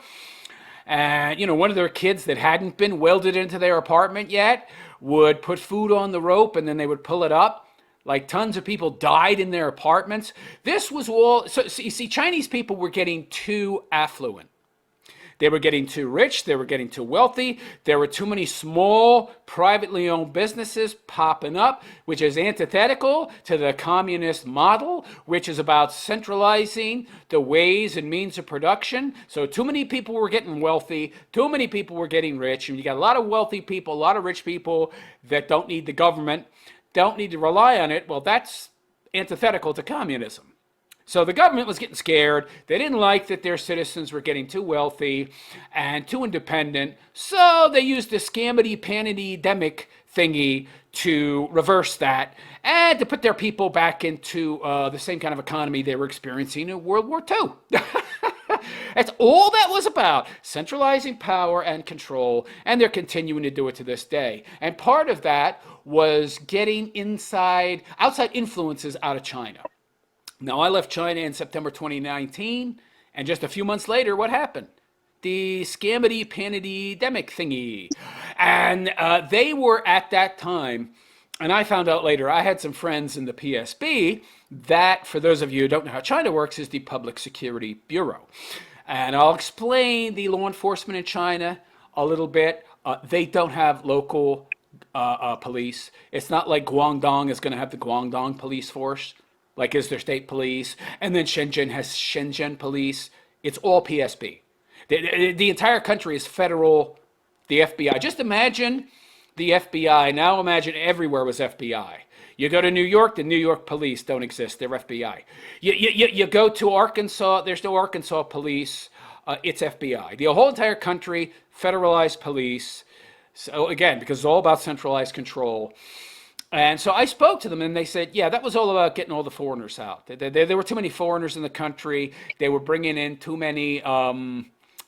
And, one of their kids that hadn't been welded into their apartment yet would put food on the rope and then they would pull it up. Like tons of people died in their apartments. This was all, so you see, Chinese people were getting too affluent. They were getting too rich. They were getting too wealthy. There were too many small, privately owned businesses popping up, which is antithetical to the communist model, which is about centralizing the ways and means of production. So too many people were getting wealthy. Too many people were getting rich. And you got a lot of wealthy people, a lot of rich people that don't need the government, don't need to rely on it. Well, that's antithetical to communism. So the government was getting scared. They didn't like that their citizens were getting too wealthy and too independent. So they used the scammy pandemic thingy to reverse that and to put their people back into the same kind of economy they were experiencing in World War II. That's all that was about, centralizing power and control, and they're continuing to do it to this day. And part of that was getting outside influences out of China. Now, I left China in September 2019, and just a few months later, what happened? The scammy pandemic thingy. And they were at that time, and I found out later, I had some friends in the PSB that, for those of you who don't know how China works, is the Public Security Bureau. And I'll explain the law enforcement in China a little bit. They don't have local police. It's not like Guangdong is going to have the Guangdong police force, like is their state police. And then Shenzhen has Shenzhen police. It's all PSB. The entire country is federal, the FBI. Just imagine the FBI. Now imagine everywhere was FBI. You go to New York, the New York police don't exist. They're FBI. You go to Arkansas, there's no Arkansas police. It's FBI. The whole entire country, federalized police. So again, because it's all about centralized control. And so I spoke to them and they said, yeah, that was all about getting all the foreigners out. There were too many foreigners in the country. They were bringing in too many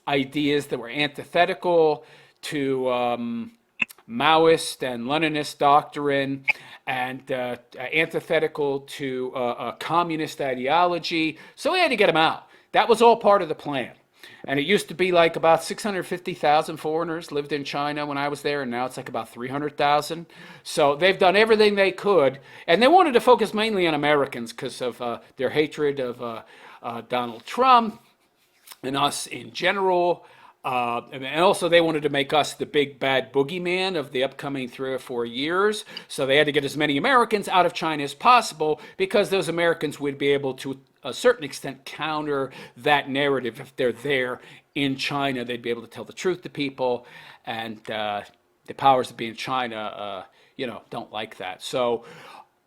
ideas that were antithetical to Maoist and Leninist doctrine and antithetical to communist ideology. So we had to get them out. That was all part of the plan. And it used to be like about 650,000 foreigners lived in China when I was there, and now it's like about 300,000. So they've done everything they could, and they wanted to focus mainly on Americans because of their hatred of Donald Trump and us in general. And also they wanted to make us the big bad boogeyman of the upcoming 3 or 4 years. So they had to get as many Americans out of China as possible because those Americans would be able to a certain extent counter that narrative. If they're there in China, they'd be able to tell the truth to people, and the powers that be in China, don't like that. So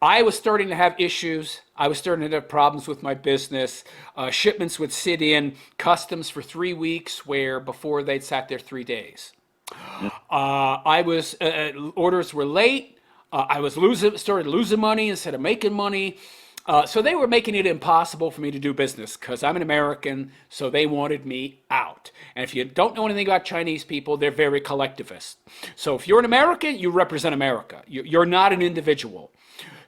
I was starting to have issues. I was starting to have problems with my business. Shipments would sit in customs for 3 weeks, where before they'd sat there 3 days. Orders were late. I was started losing money instead of making money. So they were making it impossible for me to do business because I'm an American, so they wanted me out. And if you don't know anything about Chinese people, they're very collectivist. So if you're an American, you represent America. You're not an individual.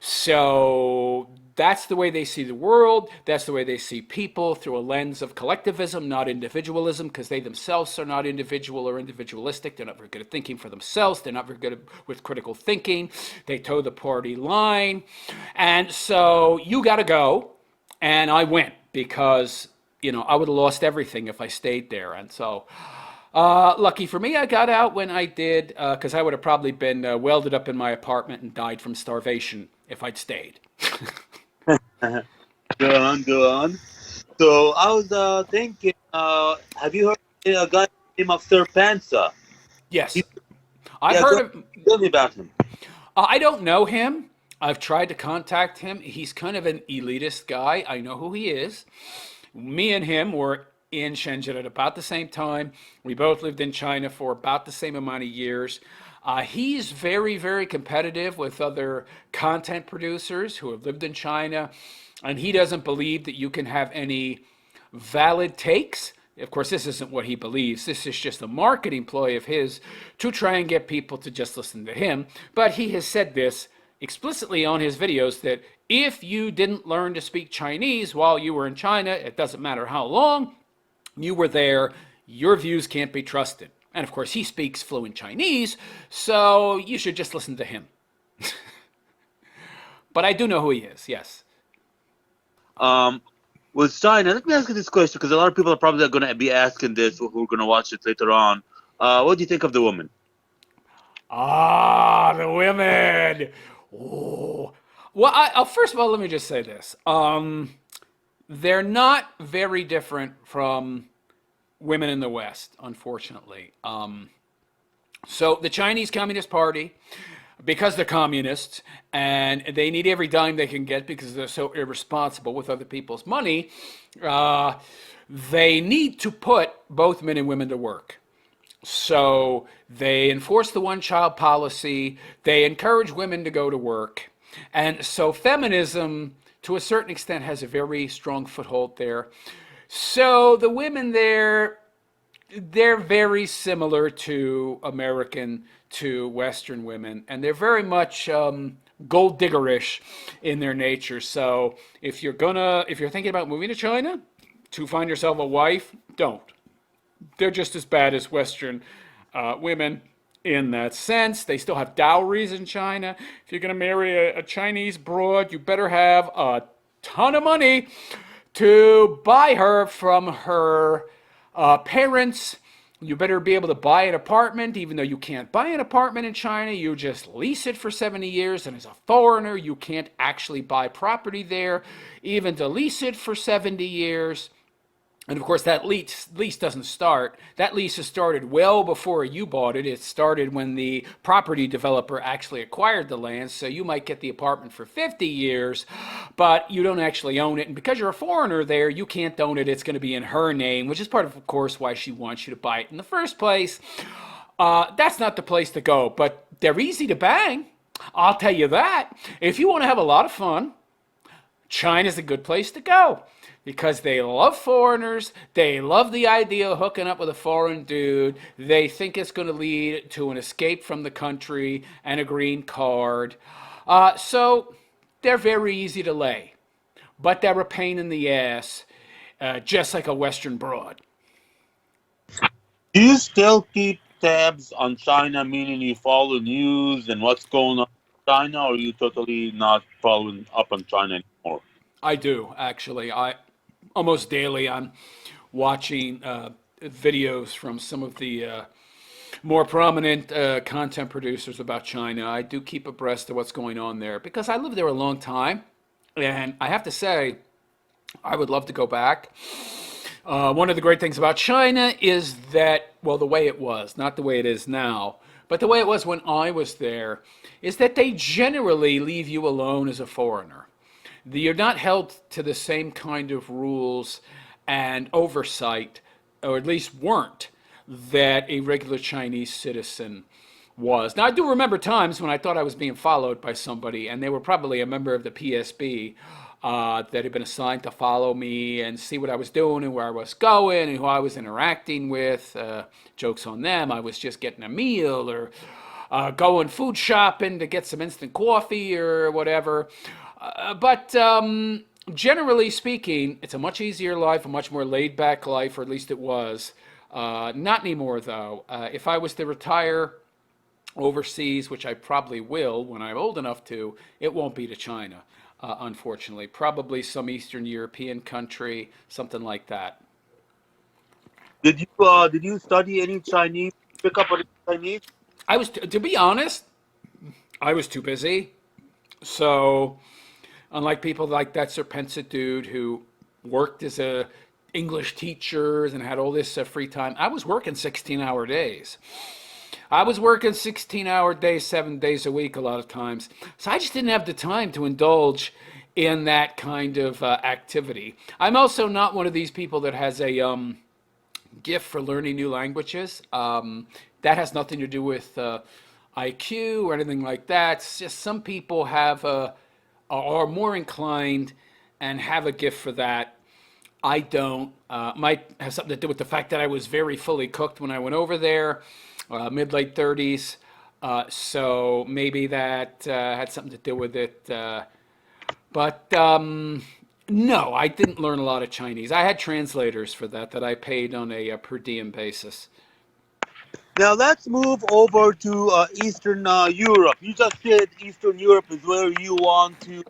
So that's the way they see the world. That's the way they see people, through a lens of collectivism, not individualism, because they themselves are not individual or individualistic. They're not very good at thinking for themselves. They're not very good with critical thinking. They toe the party line. And so you got to go. And I went because, I would have lost everything if I stayed there. And so lucky for me, I got out when I did, because I would have probably been welded up in my apartment and died from starvation if I'd stayed. Go on. So I was thinking, have you heard a guy named Sir Panza? Yes. I've heard of. Tell me about him. I don't know him. I've tried to contact him. He's kind of an elitist guy. I know who he is. Me and him were in Shenzhen at about the same time. We both lived in China for about the same amount of years. He's very, very competitive with other content producers who have lived in China, and he doesn't believe that you can have any valid takes. Of course, this isn't what he believes. This is just a marketing ploy of his to try and get people to just listen to him. But he has said this explicitly on his videos that if you didn't learn to speak Chinese while you were in China, it doesn't matter how long you were there, your views can't be trusted. And of course, he speaks fluent Chinese, so you should just listen to him. But I do know who he is, yes. Um, with China, let me ask you this question because a lot of people are probably going to be asking this who are going to watch it later on. What do you think of the woman? Ah, the women. Oh. Well, first of all, let me just say this. They're not very different from women in the West, unfortunately. So the Chinese Communist Party, because they're communists and they need every dime they can get because they're so irresponsible with other people's money, they need to put both men and women to work. So they enforce the one-child policy. They encourage women to go to work. And so feminism, to a certain extent, has a very strong foothold there. So the women there, they're very similar to American, to Western women, and they're very much gold diggerish in their nature. So if you're thinking about moving to China to find yourself a wife, don't. They're just as bad as Western women in that sense. They still have dowries in China. If you're going to marry a Chinese broad, you better have a ton of money to buy her from her parents. You better be able to buy an apartment, even though you can't buy an apartment in China. You just lease it for 70 years. And as a foreigner, you can't actually buy property there, even to lease it for 70 years. And of course, that lease doesn't start. That lease has started well before you bought it. It started when the property developer actually acquired the land. So you might get the apartment for 50 years, but you don't actually own it. And because you're a foreigner there, you can't own it. It's going to be in her name, which is part of course, why she wants you to buy it in the first place. That's not the place to go, but they're easy to bang. I'll tell you that. If you want to have a lot of fun, China's a good place to go. Because they love foreigners, they love the idea of hooking up with a foreign dude, they think it's going to lead to an escape from the country and a green card. So they're very easy to lay, but they're a pain in the ass, just like a Western broad. Do you still keep tabs on China, meaning you follow news and what's going on in China, or are you totally not following up on China anymore? I do, actually. Almost daily I'm watching videos from some of the more prominent content producers about China. I do keep abreast of what's going on there because I lived there a long time. And I have to say, I would love to go back. One of the great things about China is that, well, the way it was, not the way it is now, but the way it was when I was there, is that they generally leave you alone as a foreigner. You're not held to the same kind of rules and oversight, or at least weren't, that a regular Chinese citizen was. Now, I do remember times when I thought I was being followed by somebody, and they were probably a member of the PSB that had been assigned to follow me and see what I was doing and where I was going and who I was interacting with. Jokes on them. I was just getting a meal or going food shopping to get some instant coffee or whatever. But generally speaking, it's a much easier life, a much more laid-back life, or at least it was. Not anymore, though. If I was to retire overseas, which I probably will when I'm old enough to, it won't be to China, unfortunately. Probably some Eastern European country, something like that. Did you study any Chinese? Pick up any Chinese? To be honest, I was too busy. So, unlike people like that Serpensa dude who worked as a English teacher and had all this free time, I was working 16-hour days. I was working 16-hour days, 7 days a week a lot of times. So I just didn't have the time to indulge in that kind of activity. I'm also not one of these people that has a gift for learning new languages. That has nothing to do with IQ or anything like that. It's just some people are more inclined and have a gift for that. I don't. Might have something to do with the fact that I was very fully cooked when I went over there, mid late 30s. So maybe that had something to do with it. But no, I didn't learn a lot of Chinese. I had translators for that I paid on a per diem basis. Now let's move over to Eastern Europe. You just said Eastern Europe is where you want to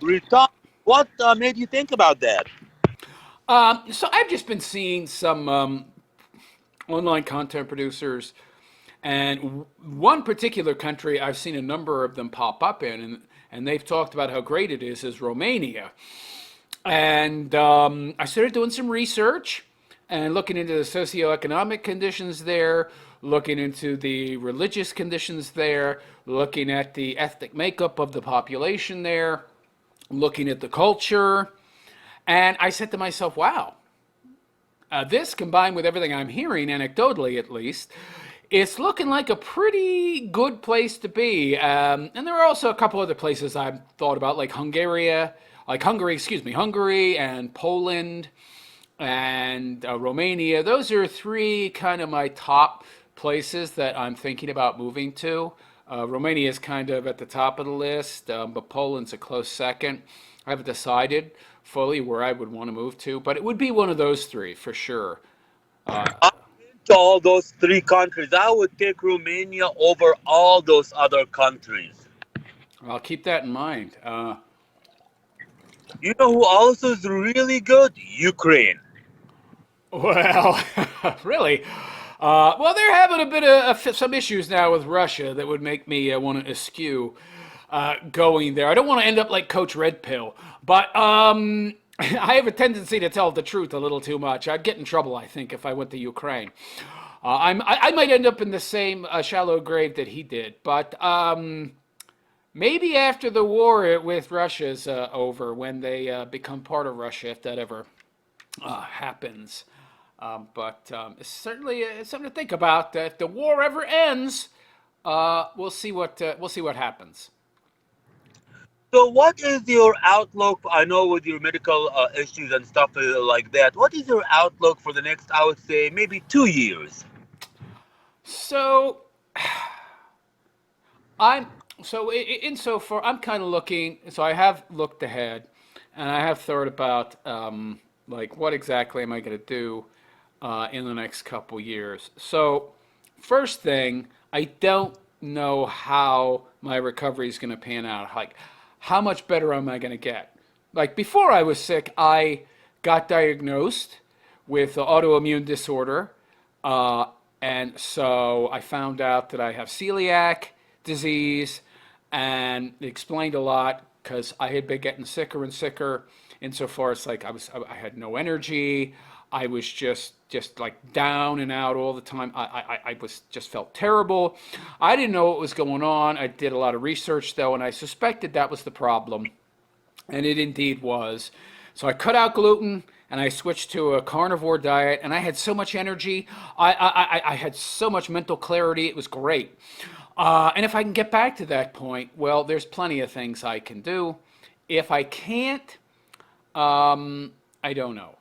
retire. What made you think about that? So I've just been seeing some online content producers, and one particular country I've seen a number of them pop up in, and they've talked about how great it is Romania. And I started doing some research and looking into the socioeconomic conditions there, looking into the religious conditions there, looking at the ethnic makeup of the population there, looking at the culture. And I said to myself, wow, this combined with everything I'm hearing, anecdotally at least, it's looking like a pretty good place to be. And there are also a couple other places I've thought about, Hungary and Poland and Romania. Those are three kind of my top places that I'm thinking about moving to. Romania is kind of at the top of the list, but Poland's a close second. I haven't decided fully where I would want to move to, but it would be one of those three for sure. I've been to all those three countries. I would take Romania over all those other countries. I'll keep that in mind. You know who also is really good? Ukraine. Well, really. Well, they're having a bit of some issues now with Russia that would make me want to eschew going there. I don't want to end up like Coach Red Pill, but I have a tendency to tell the truth a little too much. I'd get in trouble, I think, if I went to Ukraine. I might end up in the same shallow grave that he did, but maybe after the war with Russia's over, when they become part of Russia, if that ever happens. But it's something to think about. If the war ever ends, we'll see what happens. So, what is your outlook? I know with your medical issues and stuff like that. What is your outlook for the next, I would say, maybe 2 years? So I'm so insofar I'm kind of looking. So I have looked ahead, and I have thought about like what exactly am I going to do in the next couple years. So first thing, I don't know how my recovery is going to pan out. Like how much better am I going to get? Like before I was sick, I got diagnosed with autoimmune disorder. Uh, and so I found out that I have celiac disease, and it explained a lot because I had been getting sicker and sicker. Insofar as like I had no energy. I was just like down and out all the time. I was just felt terrible. I didn't know what was going on. I did a lot of research though, and I suspected that was the problem, and it indeed was. So I cut out gluten and I switched to a carnivore diet, and I had so much energy. I had so much mental clarity. It was great. And if I can get back to that point, well, there's plenty of things I can do. If I can't, I don't know.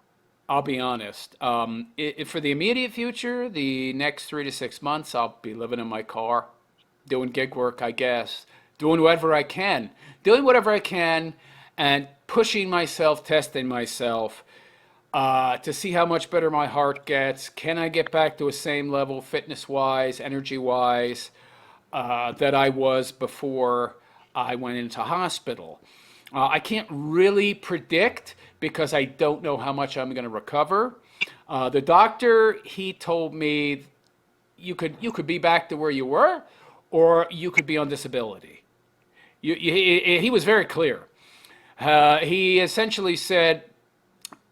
I'll be honest. For the immediate future, the next 3 to 6 months, I'll be living in my car, doing gig work, I guess, doing whatever I can, and pushing myself, testing myself to see how much better my heart gets. Can I get back to a same level, fitness-wise, energy-wise, that I was before I went into hospital? I can't really predict because I don't know how much I'm going to recover. The doctor, he told me you could be back to where you were, or you could be on disability. He was very clear. He essentially said,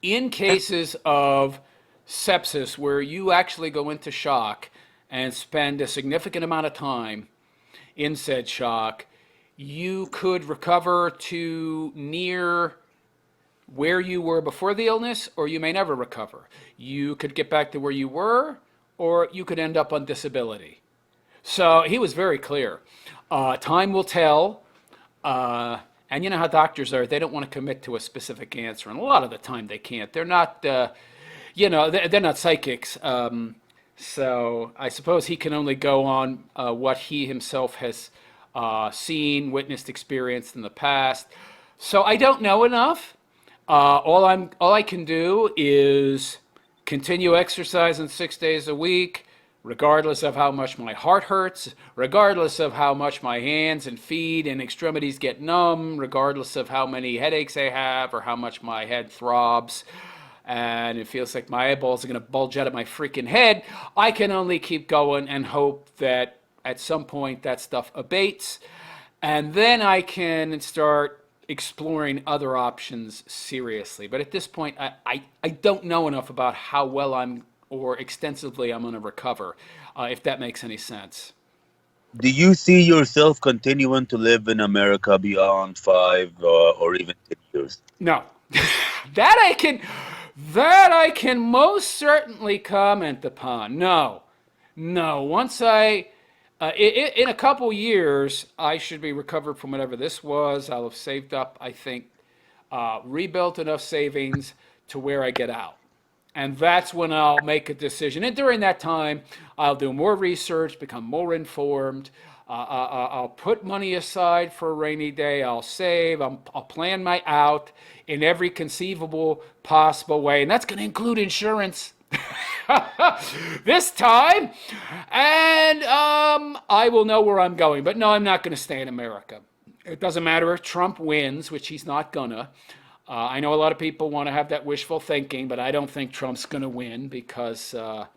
in cases of sepsis where you actually go into shock and spend a significant amount of time in said shock, you could recover to near where you were before the illness, or you may never recover. You could get back to where you were, or you could end up on disability. So he was very clear. Time will tell. And you know how doctors are, they don't want to commit to a specific answer. And a lot of the time they can't. They're not, they're not psychics. So I suppose he can only go on what he himself has seen, witnessed, experienced in the past. So I don't know enough. All I can do is continue exercising 6 days a week, regardless of how much my heart hurts, regardless of how much my hands and feet and extremities get numb, regardless of how many headaches I have or how much my head throbs and it feels like my eyeballs are going to bulge out of my freaking head. I can only keep going and hope that at some point that stuff abates, and then I can start exploring other options seriously. But at this point, I don't know enough about how well I'm or extensively I'm going to recover, if that makes any sense. Do you see yourself continuing to live in America beyond 5 or even 10 years? No, that I can, that I can most certainly comment upon. No, no. Once in a couple years, I should be recovered from whatever this was. I'll have saved up, I think, rebuilt enough savings to where I get out. And that's when I'll make a decision. And during that time, I'll do more research, become more informed. I'll put money aside for a rainy day. I'll save. I'll plan my out in every conceivable possible way. And that's going to include insurance this time. And I will know where I'm going. But no, I'm not going to stay in America. It doesn't matter if Trump wins, which he's not gonna. I know a lot of people want to have that wishful thinking, but I don't think Trump's going to win because the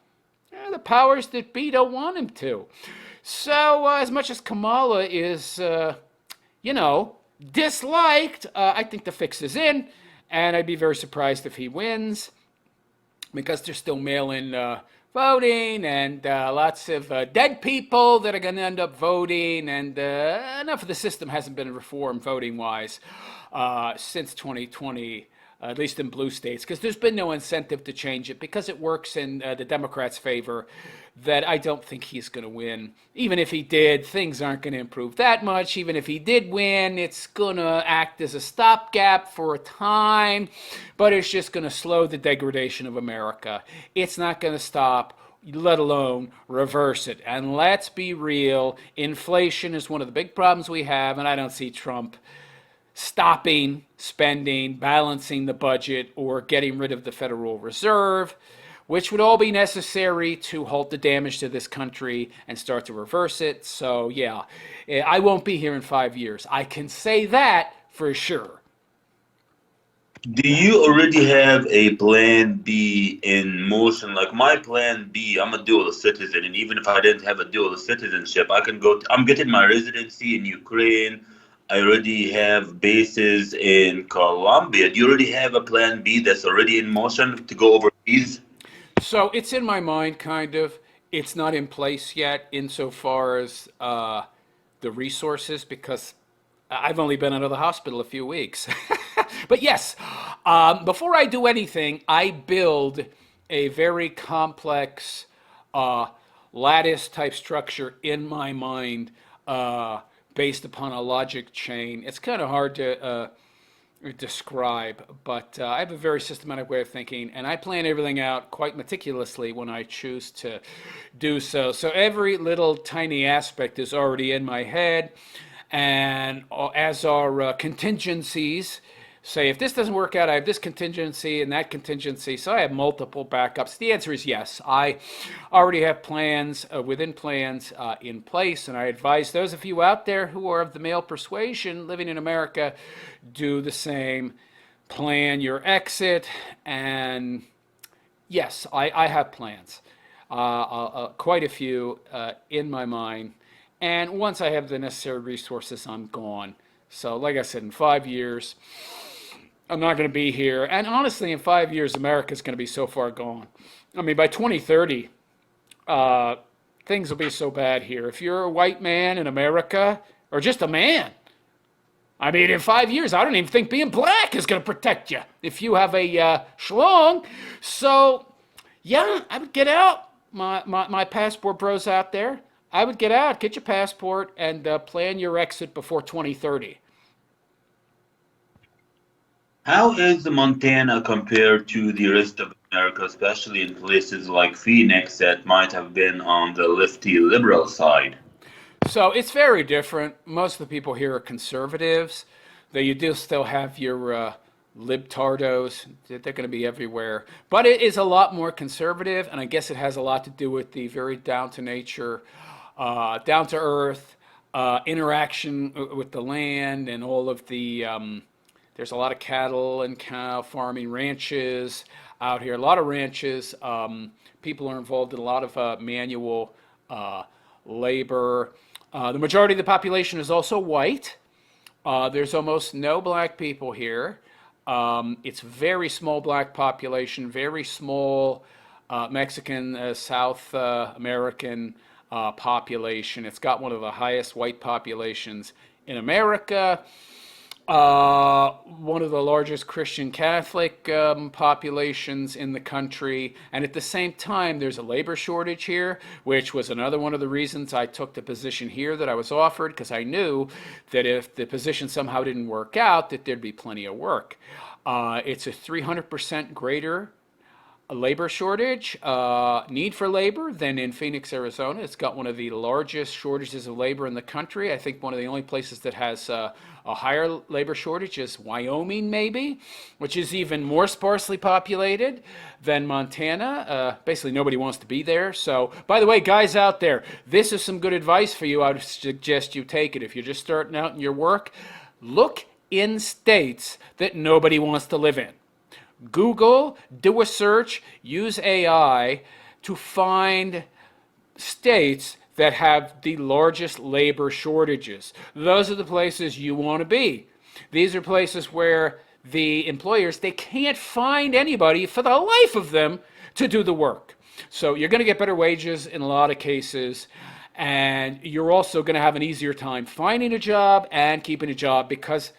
powers that be don't want him to. So as much as Kamala is, disliked, I think the fix is in, and I'd be very surprised if he wins because there's still mail-in voting and lots of dead people that are going to end up voting, and enough of the system hasn't been reformed voting-wise since 2020, at least in blue states, because there's been no incentive to change it because it works in the Democrats' favor, that I don't think he's going to win. Even if he did, things aren't going to improve that much. Even if he did win, it's going to act as a stopgap for a time, but it's just going to slow the degradation of America. It's not going to stop, let alone reverse it. And let's be real, inflation is one of the big problems we have, and I don't see Trump stopping spending, balancing the budget, or getting rid of the Federal Reserve, which would all be necessary to halt the damage to this country and start to reverse it. So yeah, I won't be here in 5 years. I can say that for sure. Do you already have a plan B in motion? Like my plan B, I'm a dual citizen, and even if I didn't have a dual citizenship, I can go. I'm getting my residency in Ukraine. I already have bases in Colombia. Do you already have a plan B that's already in motion to go overseas? So it's in my mind, kind of. It's not in place yet insofar as the resources, because I've only been out of the hospital a few weeks. But yes, before I do anything, I build a very complex lattice type structure in my mind based upon a logic chain. It's kind of hard to describe, but I have a very systematic way of thinking, and I plan everything out quite meticulously when I choose to do so. So every little tiny aspect is already in my head, and as are contingencies. Say, if this doesn't work out, I have this contingency and that contingency. So I have multiple backups. The answer is yes. I already have plans within plans in place, and I advise those of you out there who are of the male persuasion living in America, do the same. Plan your exit, and yes, I have plans, quite a few in my mind. And once I have the necessary resources, I'm gone. So like I said, in 5 years, I'm not going to be here. And honestly, in 5 years, America's going to be so far gone. I mean, by 2030, things will be so bad here. If you're a white man in America, or just a man, I mean, in 5 years, I don't even think being black is going to protect you if you have a schlong. So, yeah, I would get out. My passport bros out there, I would get out, get your passport, and plan your exit before 2030. How is Montana compared to the rest of America, especially in places like Phoenix that might have been on the lefty liberal side? So it's very different. Most of the people here are conservatives. Though you do still have your libtardos. They're going to be everywhere. But it is a lot more conservative, and I guess it has a lot to do with the very down to nature, down to earth interaction with the land and all of the. There's a lot of cattle and cow farming ranches out here. A lot of ranches. People are involved in a lot of manual uh, labor. The majority of the population is also white. There's almost no black people here. It's very small black population, very small Mexican, South American population. It's got one of the highest white populations in America. One of the largest Christian Catholic populations in the country. And at the same time, there's a labor shortage here, which was another one of the reasons I took the position here that I was offered, because I knew that if the position somehow didn't work out, that there'd be plenty of work. It's a 300% greater labor shortage, need for labor than in Phoenix, Arizona. It's got one of the largest shortages of labor in the country. I think one of the only places that has a higher labor shortage is Wyoming, maybe, which is even more sparsely populated than Montana. Basically, nobody wants to be there. So, by the way, guys out there, this is some good advice for you. I would suggest you take it. If you're just starting out in your work, look in states that nobody wants to live in. Google, do a search, use AI to find states that have the largest labor shortages. Those are the places you want to be. These are places where the employers, they can't find anybody for the life of them to do the work. So you're going to get better wages in a lot of cases, and you're also going to have an easier time finding a job and keeping a job because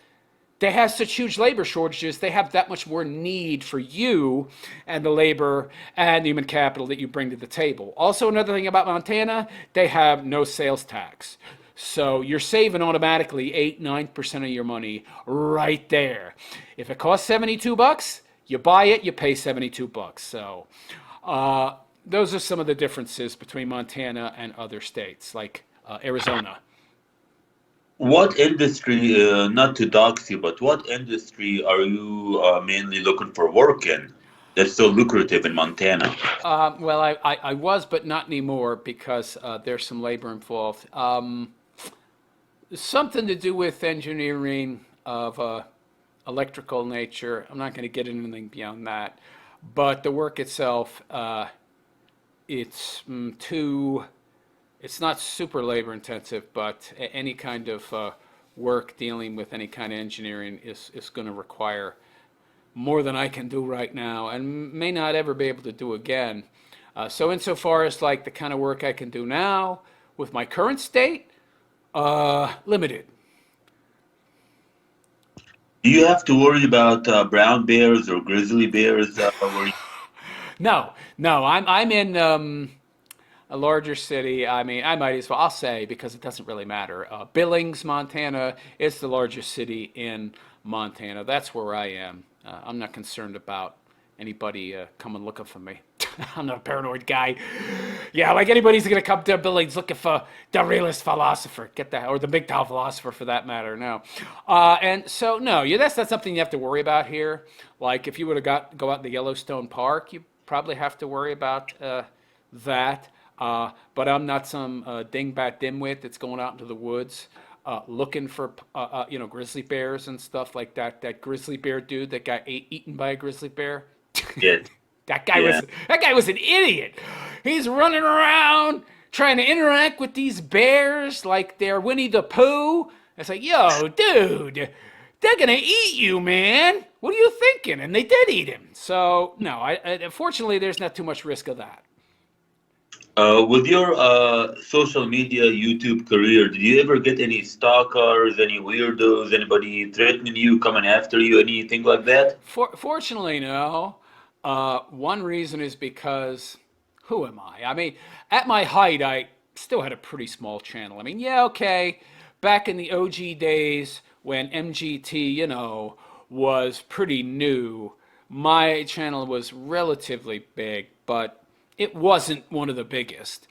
they have such huge labor shortages. They have that much more need for you and the labor and the human capital that you bring to the table. Also, another thing about Montana, they have no sales tax. So you're saving automatically 8-9% of your money right there. If it costs $72, you buy it, you pay $72. So those are some of the differences between Montana and other states like Arizona. What industry, not to dox you, but what industry are you mainly looking for work in that's so lucrative in Montana? Well, I was, but not anymore because there's some labor involved. Something to do with engineering of electrical nature. I'm not going to get into anything beyond that. But the work itself, it's too, it's not super labor intensive, but any kind of work dealing with any kind of engineering is going to require more than I can do right now and may not ever be able to do again. So insofar as like the kind of work I can do now with my current state, limited. Do you have to worry about brown bears or grizzly bears where you? No, no, I'm in a larger city. I mean, I might as well. I'll say because it doesn't really matter. Billings, Montana, is the largest city in Montana. That's where I am. I'm not concerned about anybody coming looking for me. I'm not a paranoid guy. Yeah, like anybody's gonna come to Billings looking for the realist philosopher. Get that, or the MGTOW philosopher for that matter. No, and so no, yeah, that's not something you have to worry about here. Like if you would have go out in the Yellowstone Park, you probably have to worry about that. But I'm not some dingbat dimwit that's going out into the woods looking for grizzly bears and stuff like that. That grizzly bear dude that got eaten by a grizzly bear. Yeah, That guy yeah. was that guy was an idiot. He's running around trying to interact with these bears like they're Winnie the Pooh. It's like, yo, dude, they're gonna eat you, man. What are you thinking? And they did eat him. So no, fortunately, there's not too much risk of that. With your social media YouTube career, did you ever get any stalkers, any weirdos, anybody threatening you, coming after you, anything like that? Fortunately, no. One reason is because who am I? I mean, at my height, I still had a pretty small channel. I mean, yeah, okay. Back in the OG days when MGT, was pretty new, my channel was relatively big, but it wasn't one of the biggest.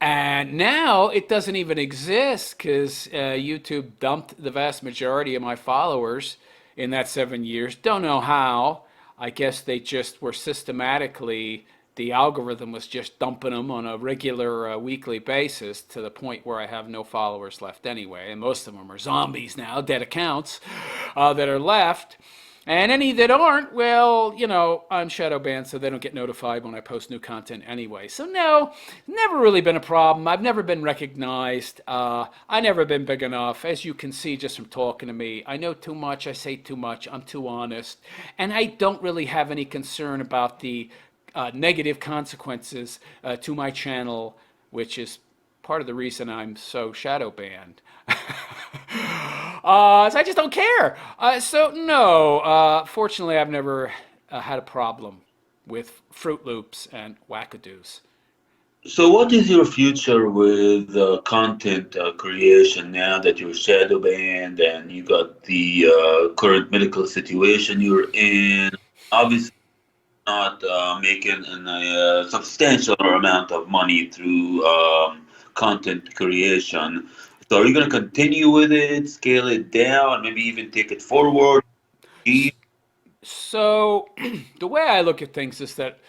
And now it doesn't even exist because YouTube dumped the vast majority of my followers in that 7 years. Don't know how. I guess they just were systematically, the algorithm was just dumping them on a regular weekly basis to the point where I have no followers left anyway. And most of them are zombies now, dead accounts that are left. And any that aren't, well, I'm shadow banned, so they don't get notified when I post new content anyway. So no, never really been a problem. I've never been recognized. I never been big enough. As you can see just from talking to me, I know too much. I say too much. I'm too honest, and I don't really have any concern about the negative consequences to my channel, which is part of the reason I'm so shadow banned. So I just don't care. So no, fortunately, I've never had a problem with Fruit Loops and wackadoos. So, what is your future with content creation now that you're shadow banned and you got the current medical situation you're in? Obviously, not making a substantial amount of money through content creation. So, are you going to continue with it, scale it down, maybe even take it forward? So, the way I look at things is that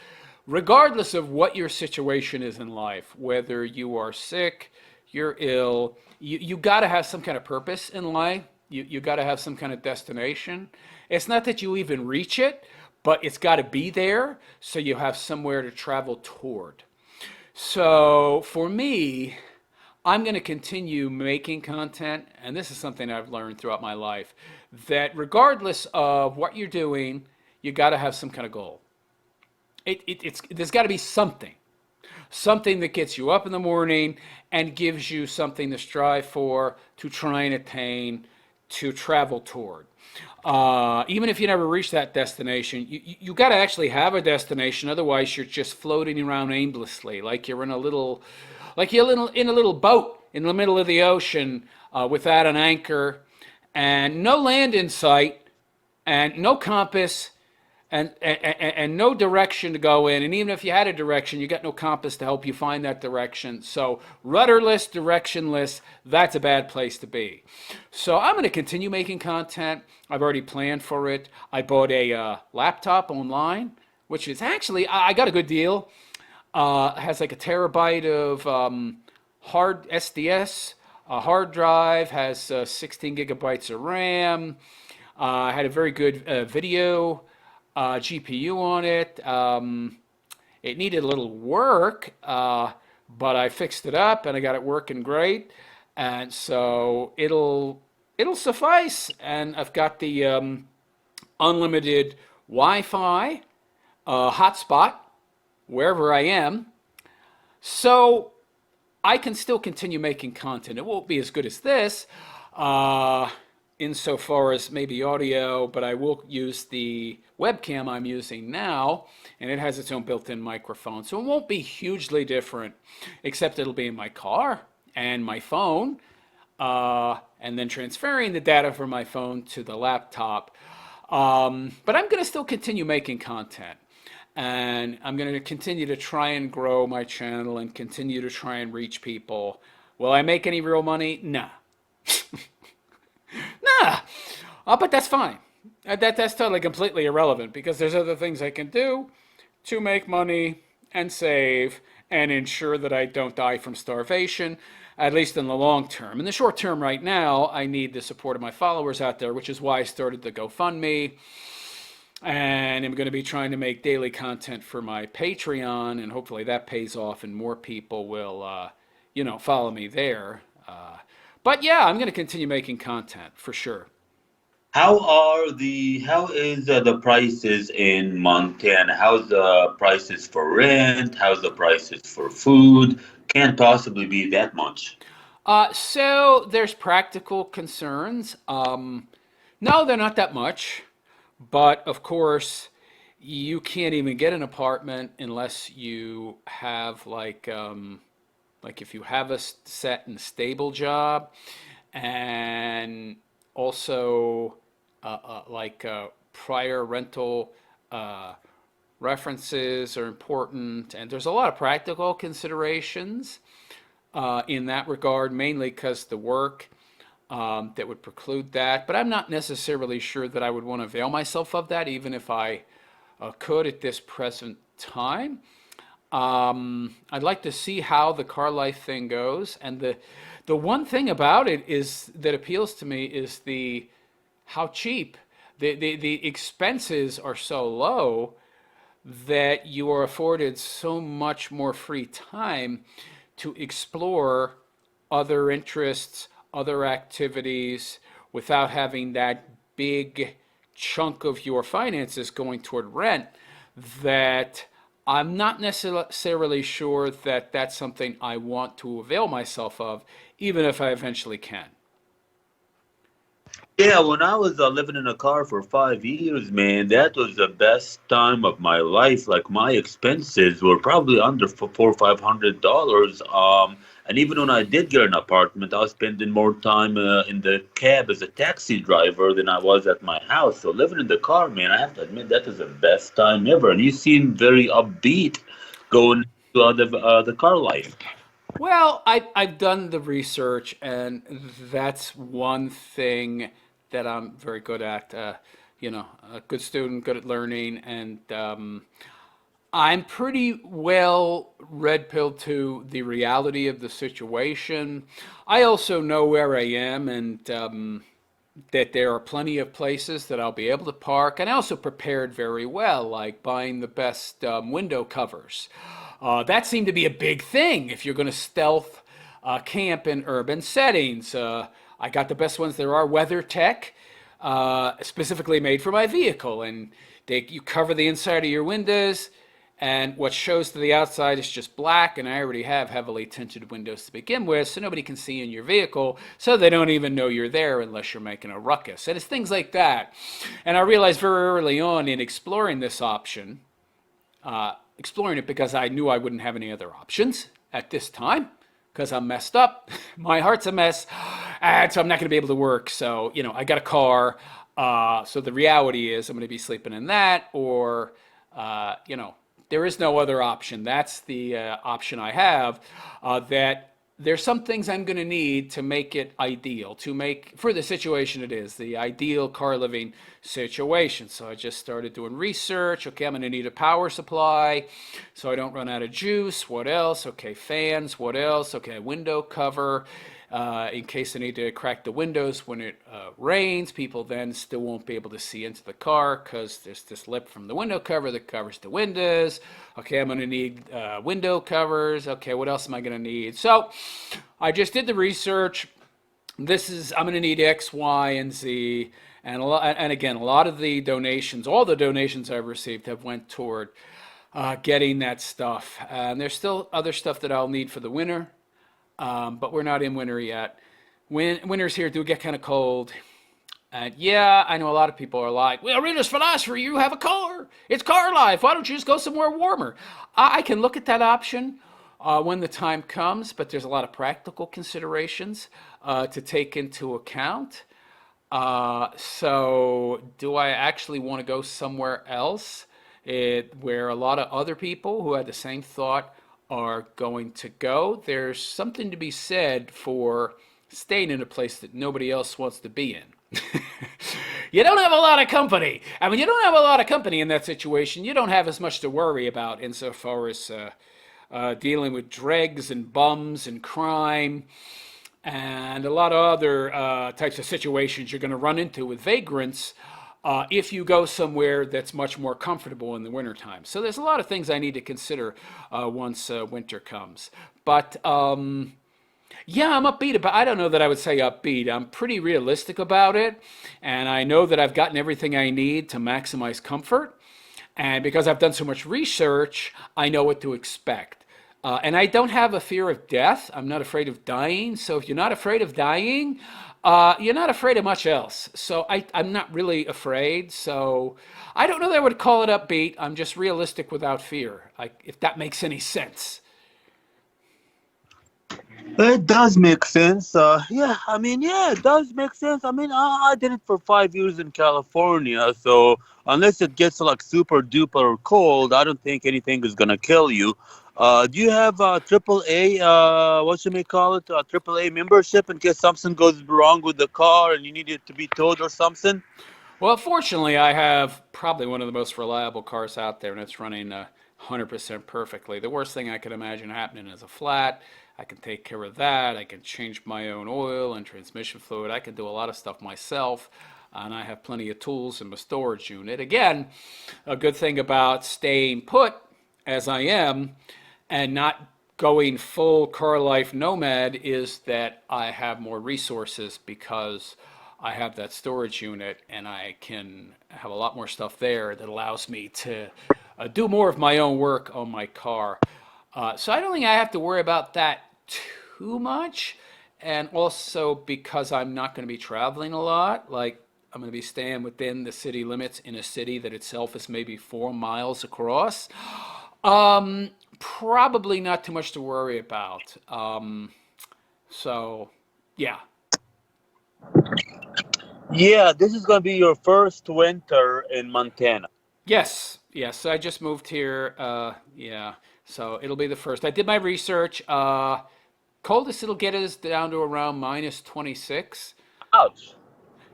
regardless of what your situation is in life, whether you are sick, you're ill, you got to have some kind of purpose in life. You got to have some kind of destination. It's not that you even reach it, but it's got to be there so you have somewhere to travel toward. So, for me, I'm going to continue making content, and this is something I've learned throughout my life that regardless of what you're doing, you got to have some kind of goal. There's got to be something that gets you up in the morning and gives you something to strive for, to try and attain, to travel toward. Even if you never reach that destination, you got to actually have a destination. Otherwise, you're just floating around aimlessly, like you're in a little, in a little boat in the middle of the ocean without an anchor, and no land in sight, and no compass, and no direction to go in. And even if you had a direction, you got no compass to help you find that direction. So rudderless, directionless, that's a bad place to be. So I'm going to continue making content. I've already planned for it. I bought a laptop online, which is actually, I got a good deal. It has like a terabyte of hard SDS, a hard drive, has 16 gigabytes of RAM. Had a very good video GPU on it. It needed a little work, but I fixed it up and I got it working great. And so it'll suffice. And I've got the unlimited Wi-Fi hotspot wherever I am. So I can still continue making content. It won't be as good as this, insofar as maybe audio, but I will use the webcam I'm using now, and it has its own built-in microphone. So it won't be hugely different, except it'll be in my car and my phone, and then transferring the data from my phone to the laptop. But I'm going to still continue making content. And I'm going to continue to try and grow my channel and continue to try and reach people. Will I make any real money? Nah. Nah. But that's fine. That's totally completely irrelevant because there's other things I can do to make money and save and ensure that I don't die from starvation, at least in the long term. In the short term right now, I need the support of my followers out there, which is why I started the GoFundMe. And I'm going to be trying to make daily content for my Patreon, and hopefully that pays off and more people will, follow me there. But yeah, I'm going to continue making content for sure. how is the prices in Montana? How's the prices for rent? How's the prices for food? Can't possibly be that much. So there's practical concerns. No, they're not that much, but of course, you can't even get an apartment unless you have like if you have a set and stable job, and also prior rental uh, references are important, and there's a lot of practical considerations in that regard, mainly because the work that would preclude that. But I'm not necessarily sure that I would want to avail myself of that, even if I could at this present time. I'd like to see how the car life thing goes, and the one thing about it is that appeals to me is the how cheap the expenses are so low that you are afforded so much more free time to explore other interests, other activities without having that big chunk of your finances going toward rent, that I'm not necessarily sure that that's something I want to avail myself of, even if I eventually can. Yeah, when I was living in a car for 5 years, man, that was the best time of my life. Like my expenses were probably under four or $500. And even when I did get an apartment, I was spending more time in the cab as a taxi driver than I was at my house. So living in the car, man, I have to admit that was the best time ever. And you seem very upbeat going to the car life. Well, I've done the research, and that's one thing that I'm very good at. A good student, good at learning, and I'm pretty well red pilled to the reality of the situation. I also know where I am, and that there are plenty of places that I'll be able to park, and I also prepared very well, like buying the best window covers. That seemed to be a big thing if you're going to stealth camp in urban settings. I got the best ones there are, WeatherTech, specifically made for my vehicle, and you cover the inside of your windows, and what shows to the outside is just black, and I already have heavily tinted windows to begin with, so nobody can see in your vehicle, so they don't even know you're there unless you're making a ruckus. And it's things like that. And I realized very early on in exploring this option, exploring it because I knew I wouldn't have any other options at this time, because I'm messed up. My heart's a mess, and so I'm not going to be able to work. So, I got a car. So the reality is I'm going to be sleeping in that, or, there is no other option. That's the option I have. That there's some things I'm going to need to make it ideal, to make, for the situation it is, the ideal car living situation. So I just started doing research. Okay, I'm going to need a power supply so I don't run out of juice. What else? Okay, fans. What else? Okay, window cover. In case I need to crack the windows when it rains, people then still won't be able to see into the car because there's this lip from the window cover that covers the windows. Okay, I'm going to need window covers. Okay, what else am I going to need? So I just did the research. I'm going to need X, Y, and Z. And again, a lot of the donations, all the donations I've received have went toward getting that stuff. And there's still other stuff that I'll need for the winter. But we're not in winter yet. Winter's here do get kind of cold. And yeah, I know a lot of people are like, well, Realist philosophy, you have a car. It's car life. Why don't you just go somewhere warmer? I can look at that option when the time comes, but there's a lot of practical considerations to take into account. So, do I actually want to go somewhere else where a lot of other people who had the same thought are going to go? There's something to be said for staying in a place that nobody else wants to be in. You don't have a lot of company. And when you don't have a lot of company in that situation, you don't have as much to worry about insofar as dealing with dregs and bums and crime and a lot of other types of situations you're going to run into with vagrants if you go somewhere that's much more comfortable in the wintertime. So there's a lot of things I need to consider once winter comes. But Yeah, I'm upbeat about. I don't know that I would say upbeat. I'm pretty realistic about it, and I know that I've gotten everything I need to maximize comfort. And because I've done so much research, I know what to expect. And I don't have a fear of death. I'm not afraid of dying. So if you're not afraid of dying, you're not afraid of much else. So I'm not really afraid. So I don't know that I would call it upbeat. I'm just realistic without fear, like, if that makes any sense. It does make sense. Yeah, I mean, yeah, it does make sense. I mean, I did it for 5 years in California, so unless it gets like super duper cold, I don't think anything is gonna kill you. Do you have triple A? What you may call it? Triple A membership in case something goes wrong with the car and you need it to be towed or something? Well, fortunately, I have probably one of the most reliable cars out there, and it's running 100% perfectly. The worst thing I could imagine happening is a flat. I can take care of that. I can change my own oil and transmission fluid. I can do a lot of stuff myself, and I have plenty of tools in my storage unit. Again, a good thing about staying put as I am and not going full car life nomad is that I have more resources because I have that storage unit and I can have a lot more stuff there that allows me to do more of my own work on my car. So I don't think I have to worry about that too much. And also because I'm not going to be traveling a lot, like I'm going to be staying within the city limits in a city that itself is maybe 4 miles across. Um, Probably not too much to worry about. So, yeah. Yeah, this is gonna be your first winter in Montana. Yes, yes. I just moved here. Yeah. So it'll be the first. I did my research. Coldest it'll get is down to around minus 26. Ouch.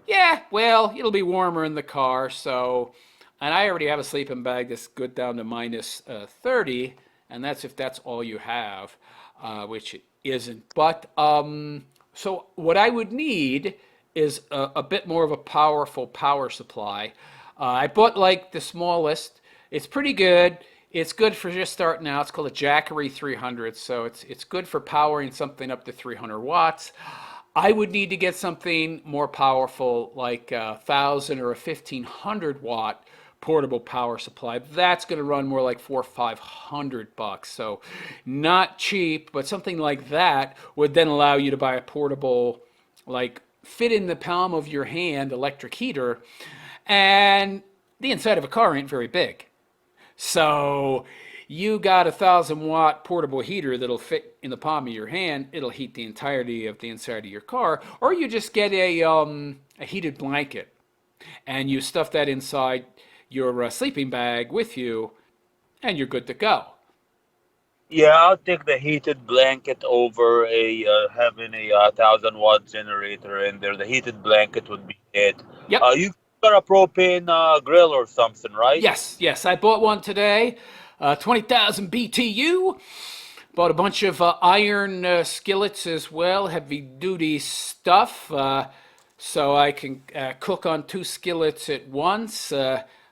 Yeah, well, it'll be warmer in the car. So, and I already have a sleeping bag that's good down to minus 30, and that's if that's all you have, which it isn't. But so what I would need is a bit more of a powerful power supply. I bought like the smallest. It's pretty good. It's good for just starting out. It's called a Jackery 300, so it's good for powering something up to 300 watts. I would need to get something more powerful, like a 1,000 or a 1,500 watt portable power supply. That's going to run more like 400 or 500 bucks. So not cheap, but something like that would then allow you to buy a portable, like fit in the palm of your hand electric heater. And the inside of a car ain't very big. So you got 1,000 watt portable heater that'll fit in the palm of your hand. It'll heat the entirety of the inside of your car, or you just get a heated blanket and you stuff that inside your sleeping bag with you, and you're good to go. Yeah, I'll take the heated blanket over a having a 1,000 watt generator in there. The heated blanket would be it. Yep. You got a propane grill or something, right? Yes, yes. I bought one today, 20,000 BTU. Bought a bunch of iron skillets as well, heavy duty stuff, so I can cook on two skillets at once.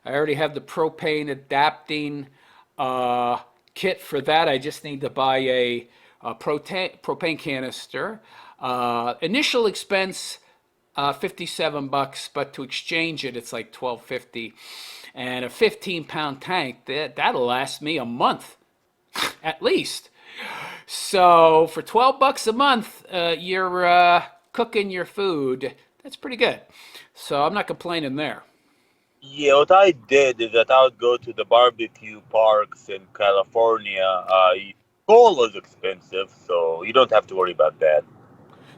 I already have the propane adapting uh, kit for that. I just need to buy a propane canister. Initial expense 57 bucks, but to exchange it, it's like 12.50. And a 15-pound tank that'll last me a month at least. So for 12 bucks a month, you're cooking your food. That's pretty good. So I'm not complaining there. Yeah, what I did is that I would go to the barbecue parks in California. Coal is expensive, so you don't have to worry about that.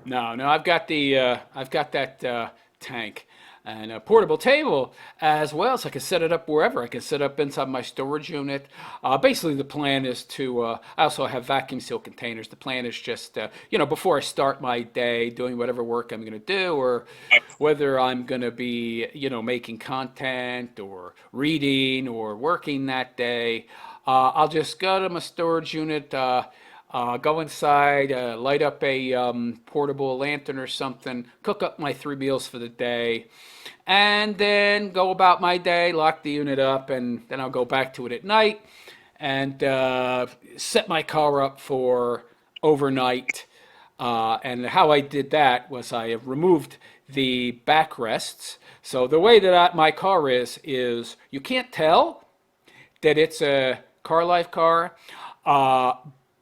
No, no, I've got that tank and a portable table as well, so I can set it up wherever. I can set it up inside my storage unit. Basically, the plan is to. I also have vacuum seal containers. The plan is just, before I start my day, doing whatever work I'm going to do, or whether I'm going to be, making content or reading or working that day. I'll just go to my storage unit. Go inside, light up a portable lantern or something, cook up my 3 meals for the day, and then go about my day, lock the unit up, and then I'll go back to it at night and set my car up for overnight. And how I did that was I have removed the backrests. So the way that my car is you can't tell that it's a car life car, uh,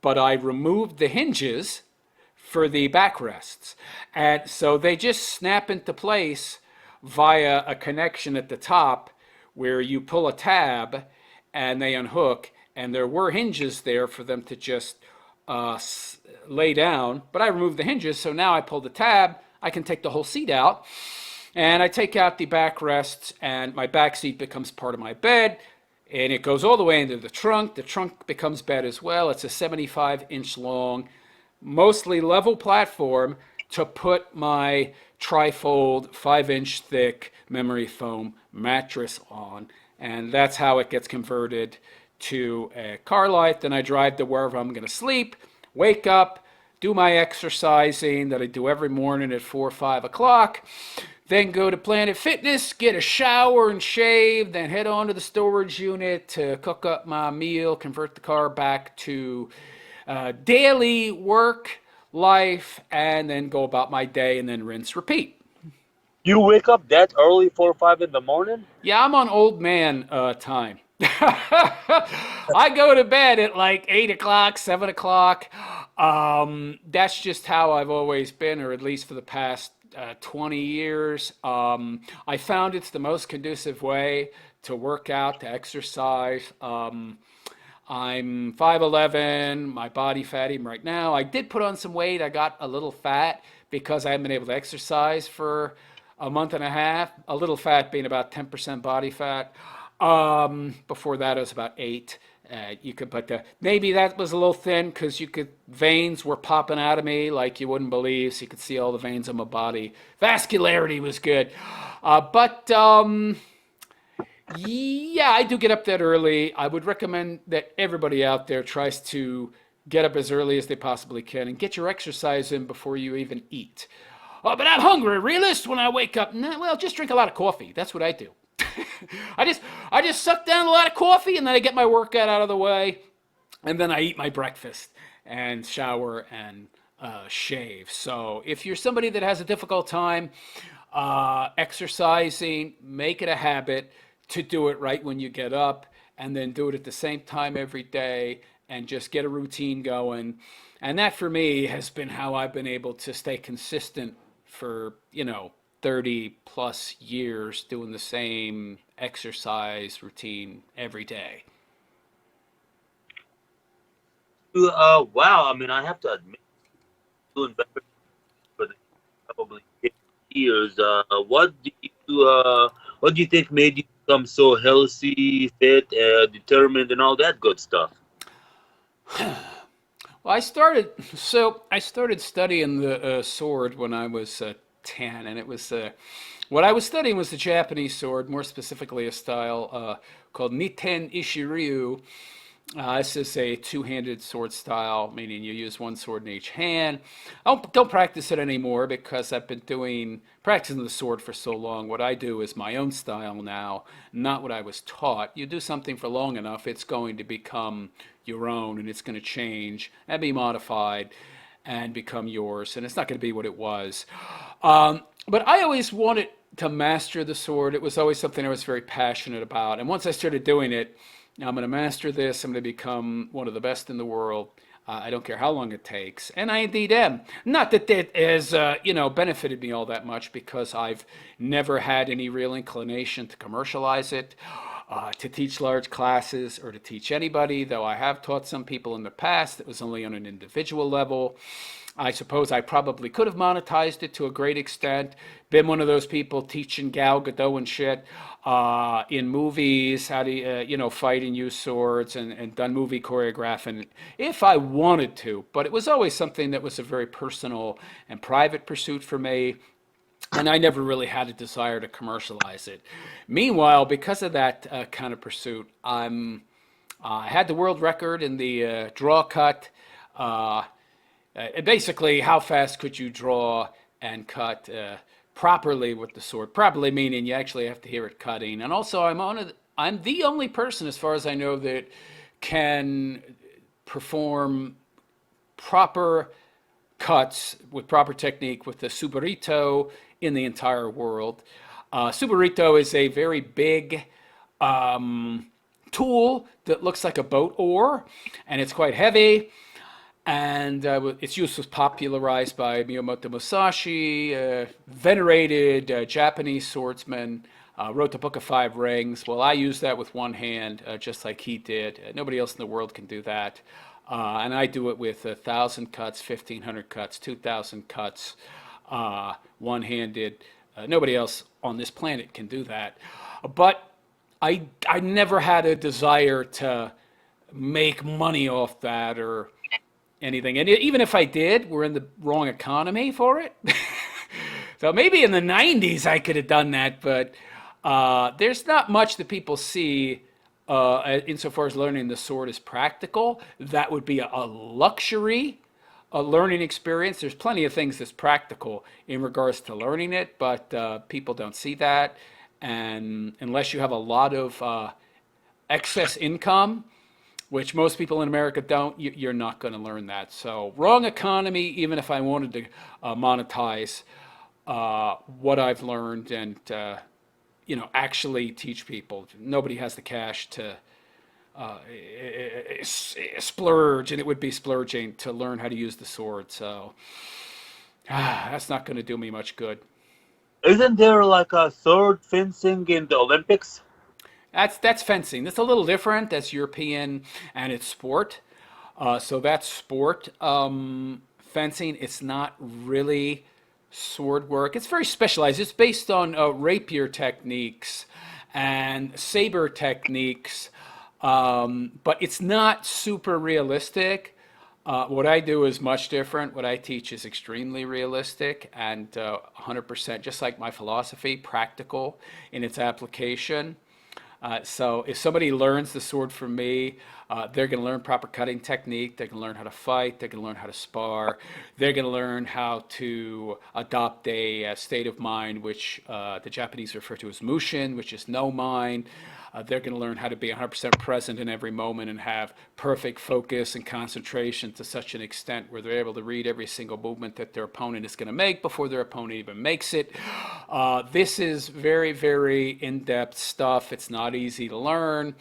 but I removed the hinges for the backrests. And so they just snap into place via a connection at the top where you pull a tab and they unhook. And there were hinges there for them to just uh, lay down, but I removed the hinges. So now I pull the tab, I can take the whole seat out, and I take out the backrests, and my back seat becomes part of my bed. And it goes all the way into the trunk. The trunk becomes bed as well. It's a 75-inch long, mostly level platform to put my trifold 5-inch thick memory foam mattress on. And that's how it gets converted to a car light. Then I drive to wherever I'm going to sleep, wake up, do my exercising that I do every morning at 4 or 5 o'clock. Then go to Planet Fitness, get a shower and shave, then head on to the storage unit to cook up my meal, convert the car back to daily work life, and then go about my day and then rinse, repeat. You wake up that early, 4 or 5 in the morning? Yeah, I'm on old man time. I go to bed at like 8 o'clock, 7 o'clock. That's just how I've always been, or at least for the past 20 years. I found it's the most conducive way to work out, to exercise. I'm 5'11", my body fat even right now. I did put on some weight. I got a little fat because I haven't been able to exercise for a month and a half. A little fat being about 10% body fat. Before that, it was about 8. But maybe that was a little thin because veins were popping out of me like you wouldn't believe. So you could see all the veins on my body. Vascularity was good. But yeah, I do get up that early. I would recommend that everybody out there tries to get up as early as they possibly can and get your exercise in before you even eat. Oh, but I'm hungry, realist, when I wake up. Nah, well, just drink a lot of coffee. That's what I do. I just suck down a lot of coffee and then I get my workout out of the way and then I eat my breakfast and shower and shave. So if you're somebody that has a difficult time exercising, make it a habit to do it right when you get up and then do it at the same time every day and just get a routine going. And that for me has been how I've been able to stay consistent for, 30 plus years doing the same exercise routine every day. Wow. I mean, I have to admit, doing better for the probably 50 years. What do you think made you become so healthy, fit, determined, and all that good stuff? Well, I started studying the sword when I was 10, and it was what I was studying was the Japanese sword, more specifically a style called Niten Ishiryu. This is a two-handed sword style, meaning you use one sword in each hand. I don't practice it anymore because I've been practicing the sword for so long. What I do is my own style now, not what I was taught. You do something for long enough, it's going to become your own, and it's going to change and be modified and become yours, and it's not going to be what it was. But I always wanted to master the sword. It was always something I was very passionate about, and once I started doing it, now I'm going to master this. I'm going to become one of the best in the world. I don't care how long it takes, and I indeed am. Not that that has, benefited me all that much because I've never had any real inclination to commercialize it, to teach large classes, or to teach anybody. Though I have taught some people in the past. It was only on an individual level. I suppose I probably could have monetized it to a great extent. Been one of those people teaching Gal Gadot and shit in movies, how to fight and use swords, and done movie choreographing if I wanted to. But it was always something that was a very personal and private pursuit for me. And I never really had a desire to commercialize it. Meanwhile, because of that kind of pursuit, I had the world record in the draw cut. Uh, Basically, how fast could you draw and cut properly with the sword? Properly meaning you actually have to hear it cutting. And also, I'm the only person, as far as I know, that can perform proper cuts with proper technique with the Suburito in the entire world. Suburito is a very big tool that looks like a boat oar, and it's quite heavy. And its use was popularized by Miyamoto Musashi, venerated Japanese swordsman. Wrote the Book of Five Rings. Well, I use that with one hand, just like he did. Nobody else in the world can do that. And I do it with 1,000 cuts, 1,500 cuts, 2,000 cuts, one-handed. Nobody else on this planet can do that. But I never had a desire to make money off that or anything. And even if I did, we're in the wrong economy for it. So maybe in the 90s I could have done that, but there's not much that people see insofar as learning the sword is practical. That would be a luxury, a learning experience. There's plenty of things that's practical in regards to learning it, but people don't see that. And unless you have a lot of excess income, which most people in America don't, you're not going to learn that. So wrong economy, even if I wanted to monetize what I've learned and actually teach people. Nobody has the cash to splurge, and it would be splurging to learn how to use the sword. So that's not going to do me much good. Isn't there like a sword fencing in the Olympics? That's fencing. That's a little different. That's European, and it's sport. So that's sport fencing. It's not really sword work. It's very specialized. It's based on rapier techniques and saber techniques, but it's not super realistic. What I do is much different. What I teach is extremely realistic and 100%, just like my philosophy, practical in its application. So if somebody learns the sword from me, they're going to learn proper cutting technique. They're going to learn how to fight. They're going to learn how to spar. They're going to learn how to adopt a state of mind, which the Japanese refer to as mushin, which is no mind. They're going to learn how to be 100% present in every moment and have perfect focus and concentration to such an extent where they're able to read every single movement that their opponent is going to make before their opponent even makes it. This is very, very in-depth stuff. It's not easy to learn.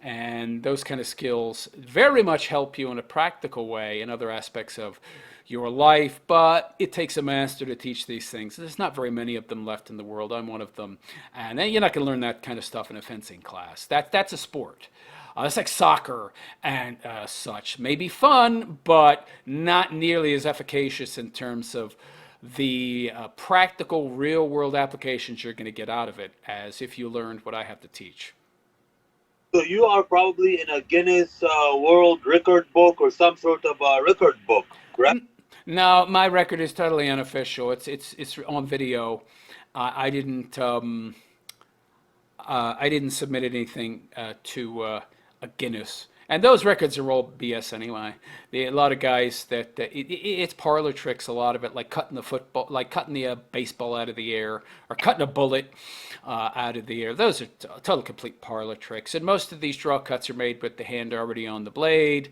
And those kind of skills very much help you in a practical way in other aspects of your life, but it takes a master to teach these things. There's not very many of them left in the world. I'm one of them. And then you're not going to learn that kind of stuff in a fencing class. That's a sport. It's like soccer and such. Maybe fun, but not nearly as efficacious in terms of the practical, real-world applications you're going to get out of it as if you learned what I have to teach. So you are probably in a Guinness World Record book or some sort of record book, correct? No, my record is totally unofficial. It's on video. I didn't submit anything to a Guinness, and those records are all BS anyway. A lot of guys it's parlor tricks. A lot of it, like cutting the football, like cutting the baseball out of the air, or cutting a bullet out of the air. Those are total complete parlor tricks. And most of these draw cuts are made with the hand already on the blade.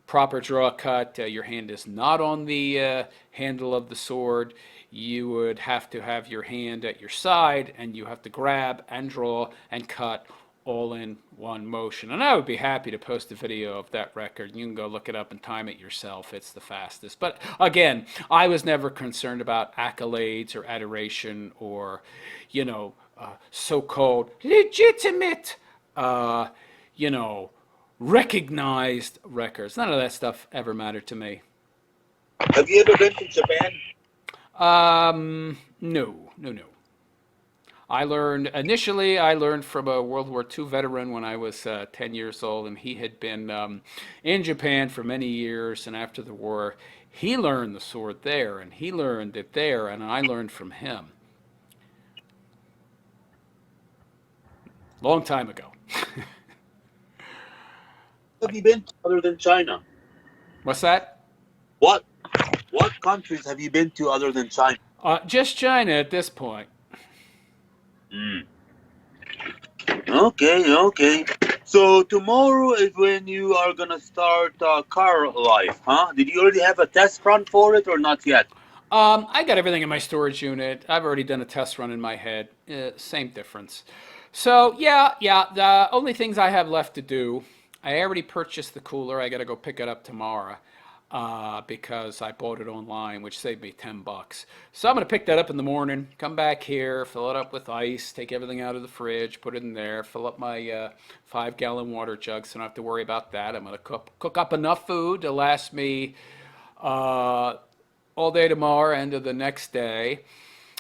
Proper draw cut, your hand is not on the handle of the sword. You would have to have your hand at your side, and you have to grab and draw and cut all in one motion. And I would be happy to post a video of that record. You can go look it up and time it yourself. It's the fastest. But again, I was never concerned about accolades or adoration or, so-called legitimate, recognized records. None of that stuff ever mattered to me. Have you ever been to Japan? No. I learned from a World War II veteran when I was 10 years old, and he had been in Japan for many years, and after the war, he learned the sword there, and he learned it there, and I learned from him. Long time ago. Have you been to other than China? What's that? What countries have you been to other than China? Just China at this point. Okay. So tomorrow is when you are gonna start car life, huh? Did you already have a test run for it or not yet? I got everything in my storage unit. I've already done a test run in my head. Same difference. So yeah. The only things I have left to do, I already purchased the cooler. I got to go pick it up tomorrow because I bought it online, which saved me $10. So I'm gonna pick that up in the morning. Come back here, fill it up with ice, take everything out of the fridge, put it in there, fill up my 5-gallon water jug, so I don't have to worry about that. I'm gonna cook up enough food to last me. Uh, all day tomorrow and to the next day.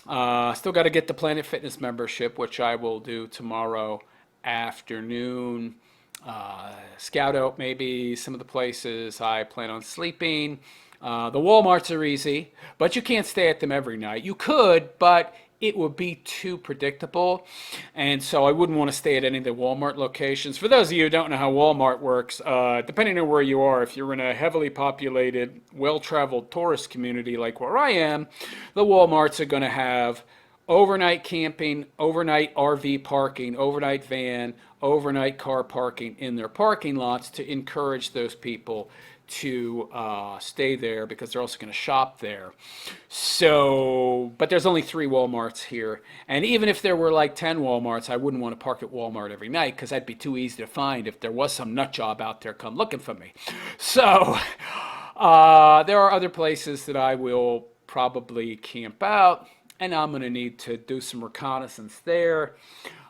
Still got to get the Planet Fitness membership, which I will do tomorrow afternoon. Scout out maybe some of the places I plan on sleeping. The Walmarts are easy, but you can't stay at them every night. You could, but it would be too predictable. And so I wouldn't want to stay at any of the Walmart locations. For those of you who don't know how Walmart works, depending on where you are, if you're in a heavily populated, well-traveled tourist community like where I am, the Walmarts are going to have overnight camping, overnight RV parking, overnight van, overnight car parking in their parking lots to encourage those people to stay there because they're also going to shop there. So, but there's only 3 Walmarts here. And even if there were like 10 Walmarts, I wouldn't want to park at Walmart every night because that'd be too easy to find if there was some nut job out there come looking for me. So, there are other places that I will probably camp out, and I'm going to need to do some reconnaissance there.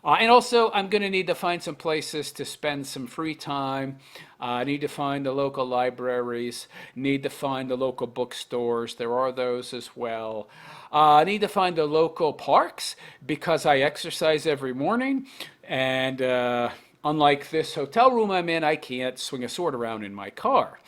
And also, I'm going to need to find some places to spend some free time. I need to find the local libraries, need to find the local bookstores. There are those as well. I need to find the local parks because I exercise every morning. And unlike this hotel room I'm in, I can't swing a sword around in my car.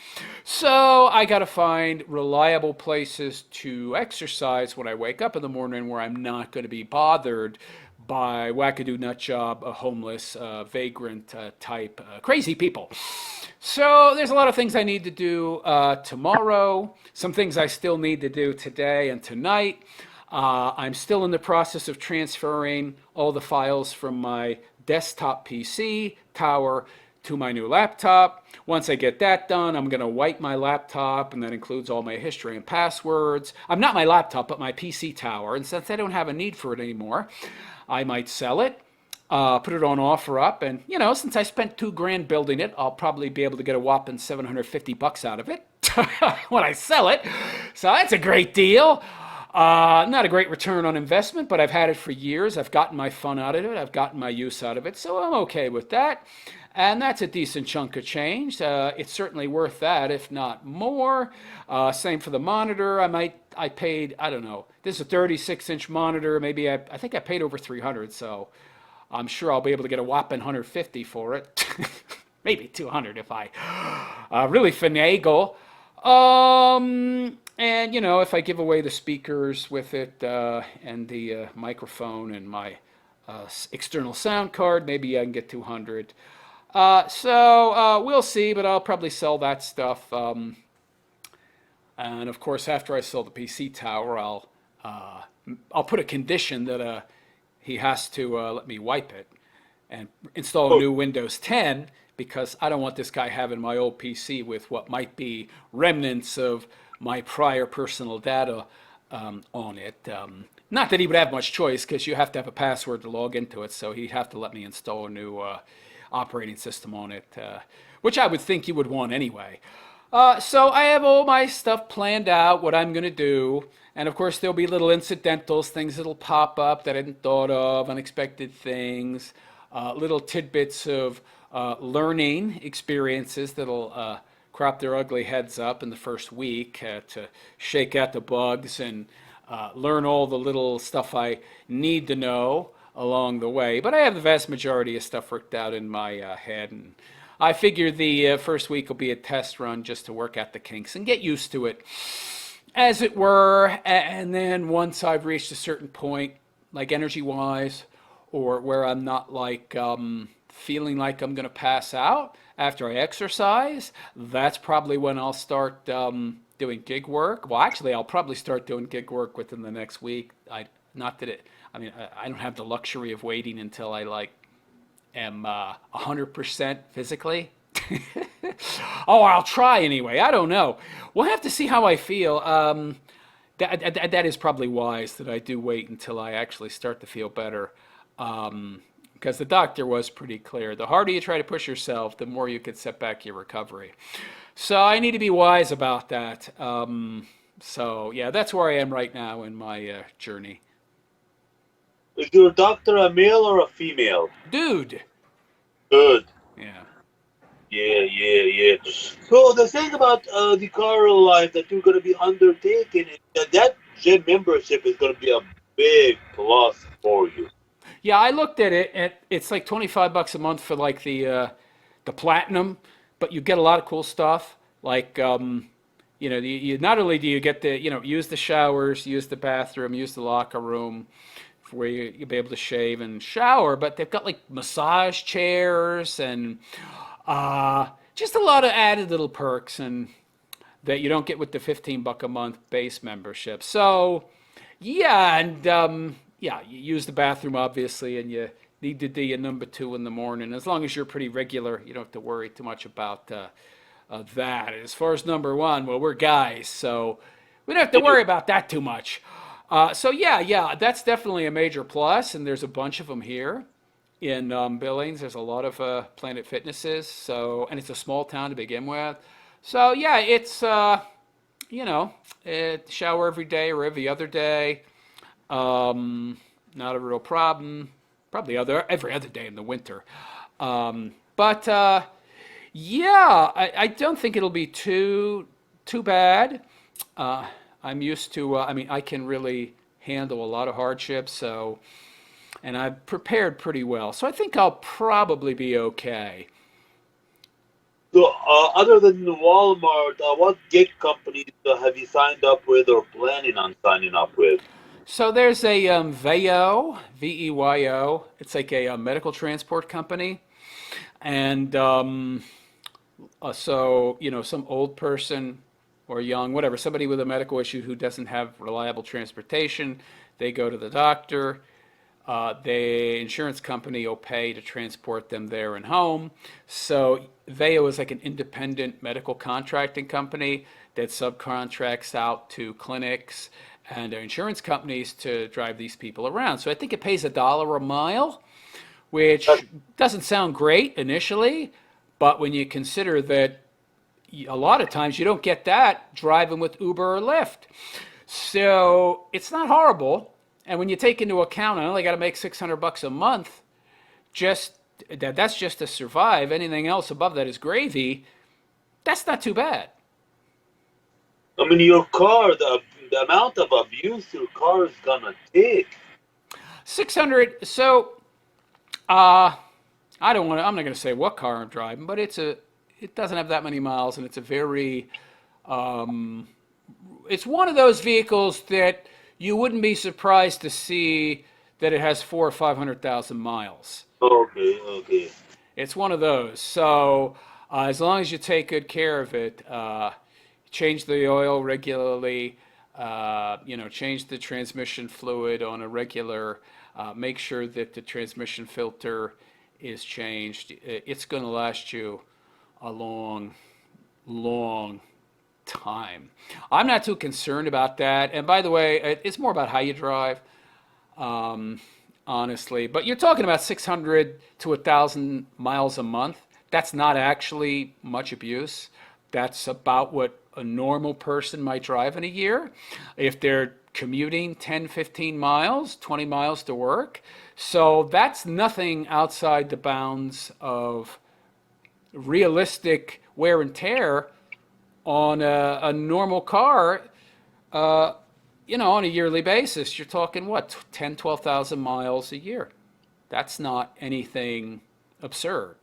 So I got to find reliable places to exercise when I wake up in the morning where I'm not going to be bothered by wackadoo nutjob, homeless, vagrant type crazy people. So there's a lot of things I need to do tomorrow, some things I still need to do today and tonight. I'm still in the process of transferring all the files from my desktop PC tower to my new laptop. Once I get that done, I'm going to wipe my laptop, and that includes all my history and passwords. I'm not my laptop, but my PC tower. And since I don't have a need for it anymore, I might sell it, put it on OfferUp, and since I spent $2,000 building it, I'll probably be able to get a whopping $750 out of it when I sell it. So that's a great deal. Not a great return on investment, but I've had it for years. I've gotten my fun out of it. I've gotten my use out of it, so I'm okay with that. And that's a decent chunk of change. It's certainly worth that, if not more. Same for the monitor. I paid, I don't know. This is a 36-inch monitor. Maybe I think I paid over 300, so I'm sure I'll be able to get a whopping 150 for it. Maybe 200 if I really finagle. And if I give away the speakers with it and the microphone and my external sound card, maybe I can get 200. So we'll see, but I'll probably sell that stuff. And of course, after I sell the PC tower, I'll put a condition that he has to let me wipe it and install a Oh, new Windows 10 because I don't want this guy having my old PC with what might be remnants of my prior personal data on it. Not that he would have much choice because you have to have a password to log into it, so he'd have to let me install a new operating system on it, which I would think you would want anyway. So I have all my stuff planned out, what I'm going to do. And of course, there'll be little incidentals, things that'll pop up that I hadn't thought of, unexpected things, little tidbits of learning experiences that'll crop their ugly heads up in the first week to shake out the bugs and learn all the little stuff I need to know along the way. But I have the vast majority of stuff worked out in my head. And I figure the first week will be a test run just to work out the kinks and get used to it, as it were. And then once I've reached a certain point, like energy wise, or where I'm not like feeling like I'm going to pass out after I exercise, that's probably when I'll start doing gig work. Well, actually, I'll probably start doing gig work within the next week. Not that it, I mean, I don't have the luxury of waiting until I like am 100% physically. Oh, I'll try anyway. I don't know. We'll have to see how I feel. That is probably wise that I do wait until I actually start to feel better. Because the doctor was pretty clear. The harder you try to push yourself, the more you could set back your recovery. So I need to be wise about that. So yeah, that's where I am right now in my journey. Is your doctor a male or a female? Dude. Good. Yeah. Yeah, yeah, yeah. So the thing about the car life that you're going to be undertaking is that gym membership is going to be a big plus for you. Yeah, I looked at it, and it's like $25 a month for like the platinum, but you get a lot of cool stuff. Like, you not only do you get the, use the showers, use the bathroom, use the locker room, where you'll be able to shave and shower, but they've got like massage chairs and just a lot of added little perks and that you don't get with the $15 a month base membership. So yeah, and yeah, you use the bathroom obviously, and you need to do your number two in the morning. As long as you're pretty regular, you don't have to worry too much about that. As far as number one, well, we're guys, so we don't have to Yeah. worry about that too much. So yeah, yeah, that's definitely a major plus, and there's a bunch of them here in Billings. There's a lot of Planet Fitnesses, so and it's a small town to begin with. So yeah, it's shower every day or every other day. Not a real problem. Probably every other day in the winter. But yeah, I don't think it'll be too bad. Uh, I'm used to. I mean, I can really handle a lot of hardships. So, and I've prepared pretty well. So I think I'll probably be okay. So other than Walmart, what gig companies have you signed up with or planning on signing up with? So there's a VEYO, VEYO. It's like a medical transport company, and so some old person or young, whatever, somebody with a medical issue who doesn't have reliable transportation, they go to the doctor. The insurance company will pay to transport them there and home. So VEYO is like an independent medical contracting company that subcontracts out to clinics and insurance companies to drive these people around. So I think it pays $1 a mile, That's which doesn't sound great initially, but when you consider that a lot of times you don't get that driving with Uber or Lyft. So it's not horrible. And when you take into account, I only got to make $600 a month, just that's just to survive. Anything else above that is gravy. That's not too bad. I mean, your car, the amount of abuse your car is gonna take. 600. So uh, I don't want to. I'm not going to say what car I'm driving, but it doesn't have that many miles, and it's a very it's one of those vehicles that you wouldn't be surprised to see that it has 400,000 or 500,000 miles. Okay, okay. It's one of those. So as long as you take good care of it, change the oil regularly, change the transmission fluid on a regular, make sure that the transmission filter is changed. It's going to last you a long, long time. I'm not too concerned about that. And by the way, it's more about how you drive, um, honestly. But you're talking about 600 to 1,000 miles a month. That's not actually much abuse. That's about what a normal person might drive in a year. If they're commuting 10, 15 miles, 20 miles to work. So that's nothing outside the bounds of realistic wear and tear on a normal car, uh, on a yearly basis. You're talking what, 10, 12,000 miles a year. That's not anything absurd.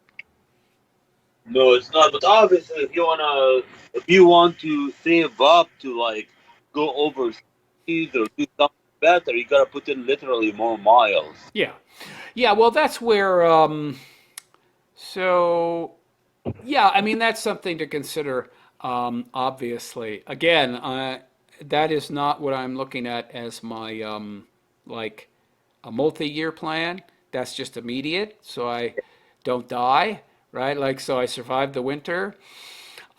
No, it's not. But obviously, if you want to save up to like go overseas or do something better, you gotta put in literally more miles. Yeah. Yeah, well, that's where, so, yeah, I mean, that's something to consider, obviously. Again, that is not what I'm looking at as my, like, a multi-year plan. That's just immediate. So don't die, right? Like, so I survived the winter.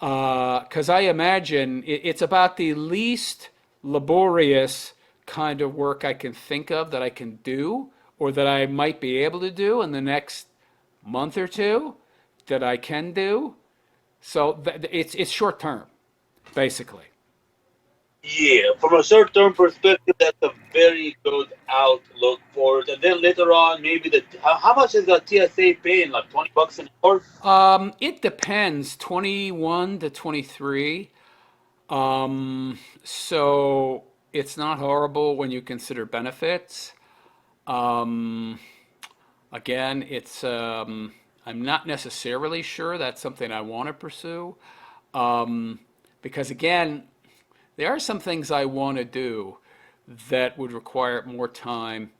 Because I imagine it's about the least laborious kind of work I can think of that I can do or that I might be able to do in the next month or two that I can do. So it's short term, basically. Yeah, from a short-term perspective, that's a very good outlook for it. And then later on, maybe how much is the TSA paying? Like $20 an hour? It depends, 21 to 23. So it's not horrible when you consider benefits. Um, Again, I'm not necessarily sure that's something I want to pursue. Um, because again, there are some things I want to do that would require more time.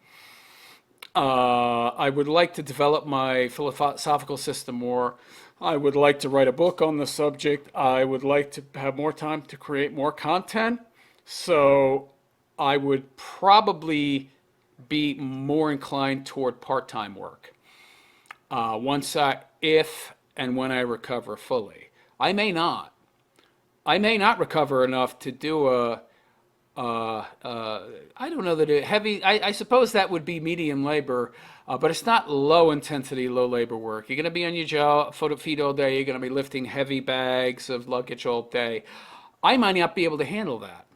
I would like to develop my philosophical system more. I would like to write a book on the subject. I would like to have more time to create more content. So I would probably be more inclined toward part time work. If and when I recover fully. I may not. I may not recover enough to do I don't know that it heavy. I suppose that would be medium labor, but it's not low intensity, low labor work. You're going to be on your feet all day. You're going to be lifting heavy bags of luggage all day. I might not be able to handle that.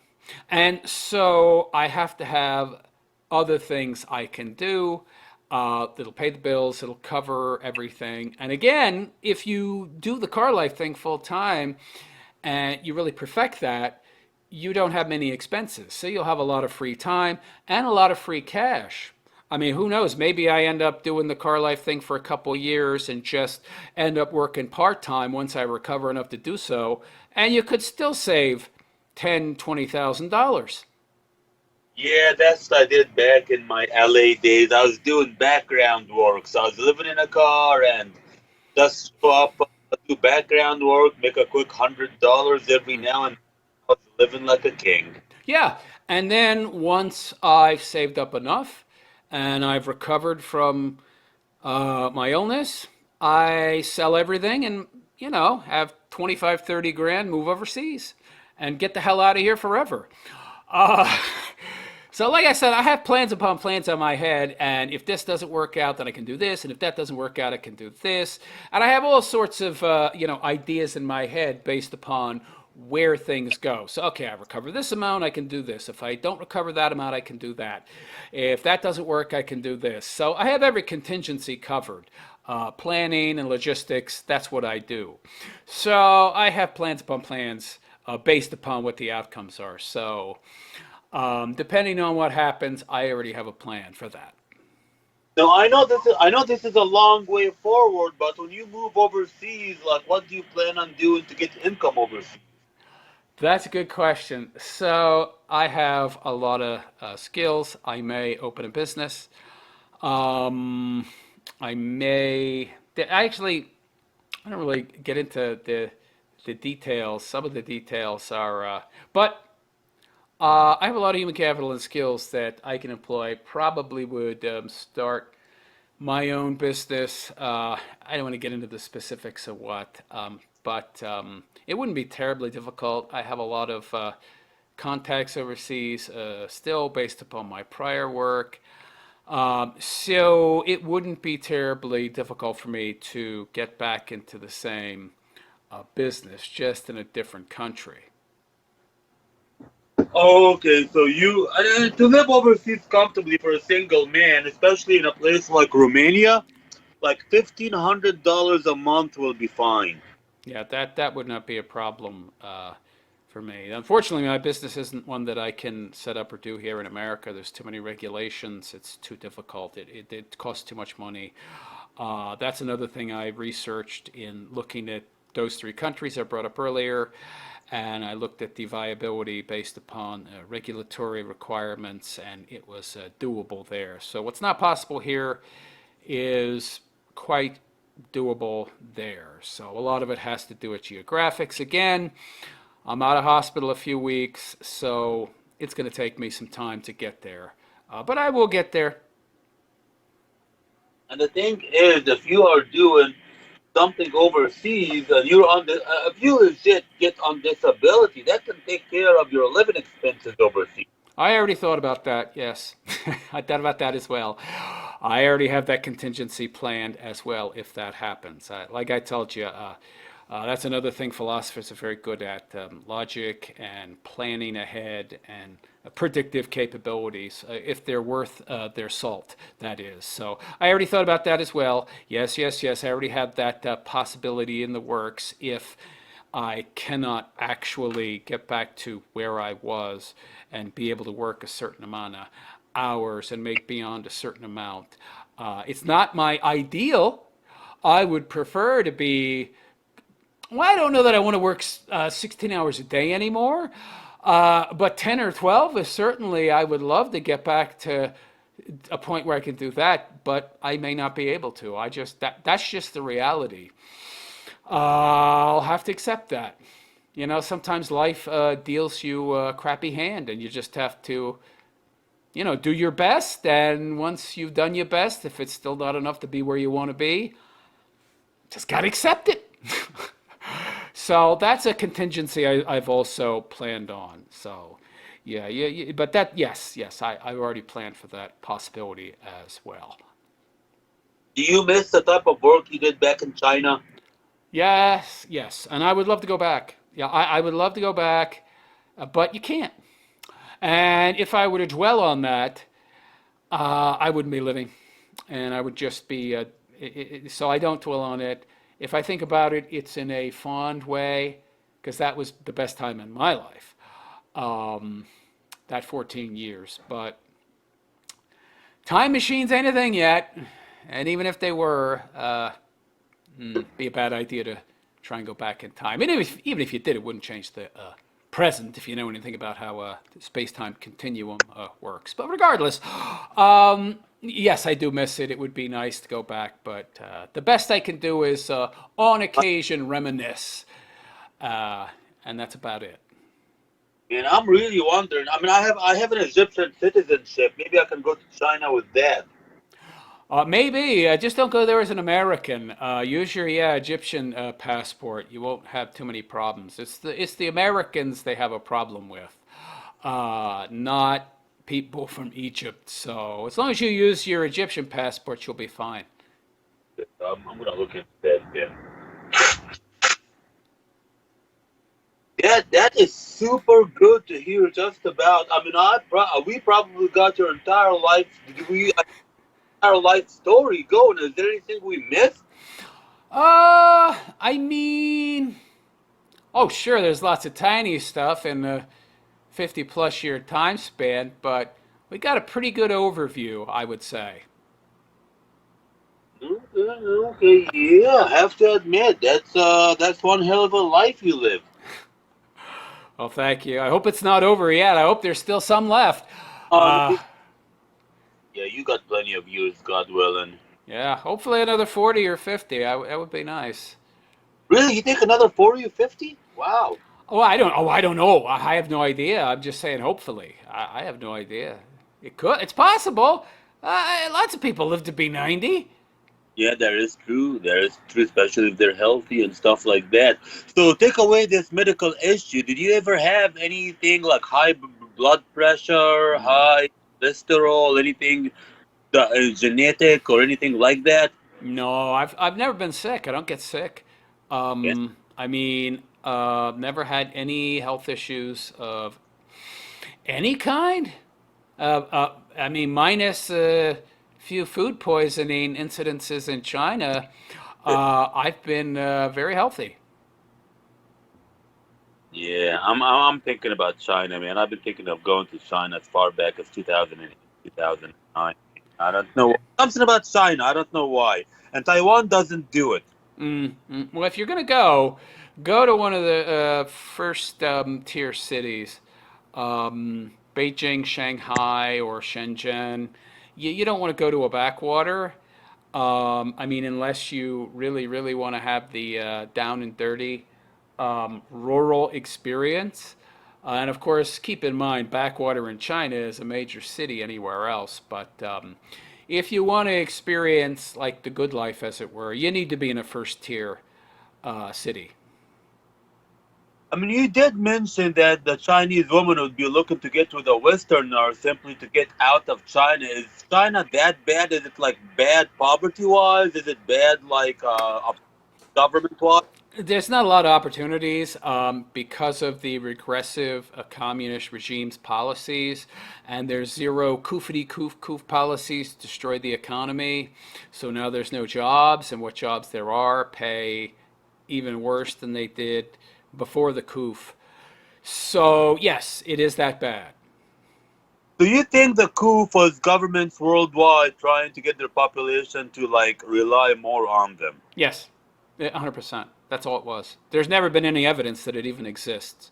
And so I have to have other things I can do that'll pay the bills, it'll cover everything. And again, if you do the car life thing full time and you really perfect that, you don't have many expenses. So you'll have a lot of free time and a lot of free cash. I mean, who knows? Maybe I end up doing the car life thing for a couple years and just end up working part time once I recover enough to do so. And you could still save $10,000, $20,000. Yeah, that's what I did back in my LA days. I was doing background work. So I was living in a car and just show up, do background work, make a quick $100 every now and then. I was living like a king. Yeah. And then once I've saved up enough and I've recovered from my illness, I sell everything and, have 25, 30 grand, move overseas and get the hell out of here forever. Uh, so, like I said, I have plans upon plans on my head, and if this doesn't work out, then I can do this, and if that doesn't work out, I can do this, and I have all sorts of ideas in my head based upon where things go. So, okay, I recover this amount, I can do this. If I don't recover that amount, I can do that. If that doesn't work, I can do this. So, I have every contingency covered. Planning and logistics, that's what I do. So, I have plans upon plans based upon what the outcomes are. So, depending on what happens, I already have a plan for that. Now I know this is a long way forward, but when you move overseas, like what do you plan on doing to get income overseas? That's a good question. So, I have a lot of skills. I may open a business. Um, I may. Actually, I don't really get into the details. Some of the details are, but I have a lot of human capital and skills that I can employ. Probably would start my own business. I don't want to get into the specifics of what, but it wouldn't be terribly difficult. I have a lot of contacts overseas still based upon my prior work. So it wouldn't be terribly difficult for me to get back into the same business, just in a different country. Okay, so to live overseas comfortably for a single man, especially in a place like Romania, like $1,500 a month will be fine. Yeah, that would not be a problem for me. Unfortunately, my business isn't one that I can set up or do here in America. There's too many regulations. It's too difficult. It costs too much money. That's another thing I researched in looking at those three countries I brought up earlier, and I looked at the viability based upon regulatory requirements, and it was doable there. So what's not possible here is quite doable there. So a lot of it has to do with geographics. Again, I'm out of hospital a few weeks, so it's going to take me some time to get there. But I will get there. And the thing is, if you are doing something overseas and you're on the, if you legit get on disability, that can take care of your living expenses overseas. I already thought about that. Yes, I thought about that as well. I already have that contingency planned as well if that happens. Like I told you, that's another thing philosophers are very good at: logic and planning ahead and predictive capabilities, if they're worth their salt. That is. So I already thought about that as well. Yes, yes, yes. I already have that possibility in the works if I cannot actually get back to where I was and be able to work a certain amount of hours and make beyond a certain amount. It's not my ideal. I would prefer to be, well, I don't know that I want to work 16 hours a day anymore, but 10 or 12 is certainly, I would love to get back to a point where I can do that, but I may not be able to. That's just the reality. I'll have to accept that. You know, sometimes life deals you a crappy hand, and you just have to, do your best. And once you've done your best, if it's still not enough to be where you want to be, just got to accept it. So that's a contingency I've also planned on. So, yeah, yeah, yeah, but that, yes, yes, I've already planned for that possibility as well. Do you miss the type of work you did back in China? Yes, yes, and I would love to go back. Yeah, I would love to go back, but you can't. And if I were to dwell on that, I wouldn't be living, and I would just be. So I don't dwell on it. If I think about it, it's in a fond way, because that was the best time in my life. Um, that 14 years, but time machines ain't a thing yet, and even if they were, be a bad idea to try and go back in time. And even if you did, it wouldn't change the present if you know anything about how the space-time continuum works. But regardless, yes, I do miss it. It would be nice to go back, but the best I can do is on occasion reminisce, uh, and that's about it. And I'm really wondering. I mean, I have an Egyptian citizenship. Maybe I can go to China with that. Maybe just don't go there as an American. Use your Egyptian passport. You won't have too many problems. It's the Americans they have a problem with, not people from Egypt. So as long as you use your Egyptian passport, you'll be fine. I'm gonna look into that. Yeah. That is super good to hear. Just about. I mean, we probably got your entire life. Did we entire life story going? Is there anything we missed? I mean, oh sure, there's lots of tiny stuff in the 50 plus year time span, but we got a pretty good overview, I would say. Okay, yeah, I have to admit that's one hell of a life you live. Well, thank you. I hope it's not over yet. I hope there's still some left. No, Uh, yeah, you got plenty of years, God willing. yeah, hopefully another 40 or 50. That would be nice. Really, you think another 40 or 50? Wow. I don't know. I have no idea. I'm just saying hopefully. I have no idea. It could. It's possible. Lots of people live to be 90. Yeah, that is true. That is true, especially if they're healthy and stuff like that. So, take away this medical issue. Did you ever have anything like high blood pressure, high cholesterol, anything that is genetic or anything like that? No, I've never been sick. I don't get sick. Yeah. I mean, never had any health issues of any kind. I mean, minus a few food poisoning incidences in China, I've been very healthy. Yeah, I'm thinking about China, man. I've been thinking of going to China as far back as 2008, 2009. I don't know something about China. I don't know why, and Taiwan doesn't do it. Well, if you're going to go to one of the first tier cities, Beijing, Shanghai, or Shenzhen. You don't want to go to a backwater. I mean, unless you really, really want to have the down and dirty rural experience. And of course, keep in mind, backwater in China is a major city anywhere else. But if you want to experience like the good life, as it were, you need to be in a first tier city. I mean, you did mention that the Chinese woman would be looking to get with a Westerner simply to get out of China. Is China that bad? Is it like bad poverty wise? Is it bad like government wise? There's not a lot of opportunities because of the regressive communist regime's policies, and there's zero koofity koof koof policies to destroy the economy. So now there's no jobs, and what jobs there are pay even worse than they did before the koof. So yes, it is that bad. Do you think the coup was governments worldwide trying to get their population to like rely more on them? Yes, 100%. That's all it was. There's never been any evidence that it even exists.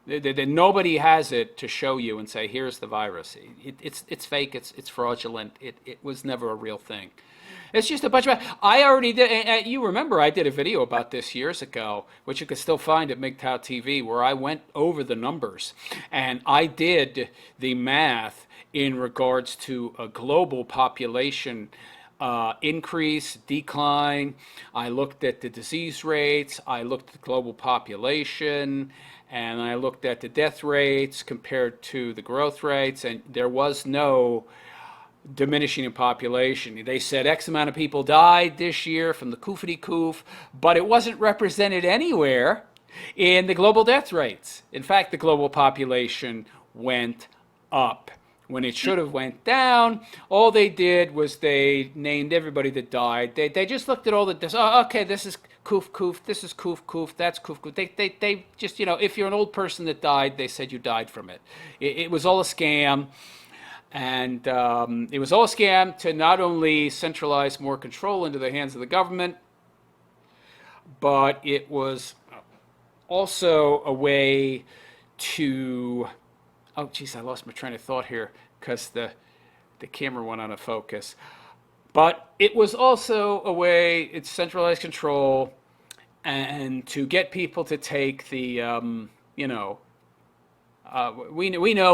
Nobody has it to show you and say, here's the virus. It's fake, it's fraudulent, it was never a real thing. It's just a bunch of. I already did. You remember I did a video about this years ago, which you can still find at MGTOW TV, where I went over the numbers and I did the math in regards to a global population increase, decline. I looked at the disease rates. I looked at the global population, and I looked at the death rates compared to the growth rates, and there was no diminishing in population. They said X amount of people died this year from the koofity koof, but it wasn't represented anywhere in the global death rates. In fact, the global population went up when it should have went down. All they did was they named everybody that died. They just looked at all the, oh, okay, this is koof koof, this is koof koof, that's koof koof. They just, if you're an old person that died, they said you died from it. It was all a scam. And it was all a scam to not only centralize more control into the hands of the government, but it was also a way to. Oh, geez, I lost my train of thought here because the camera went out of focus. But it was also a way, it's centralized control and to get people to take the, we know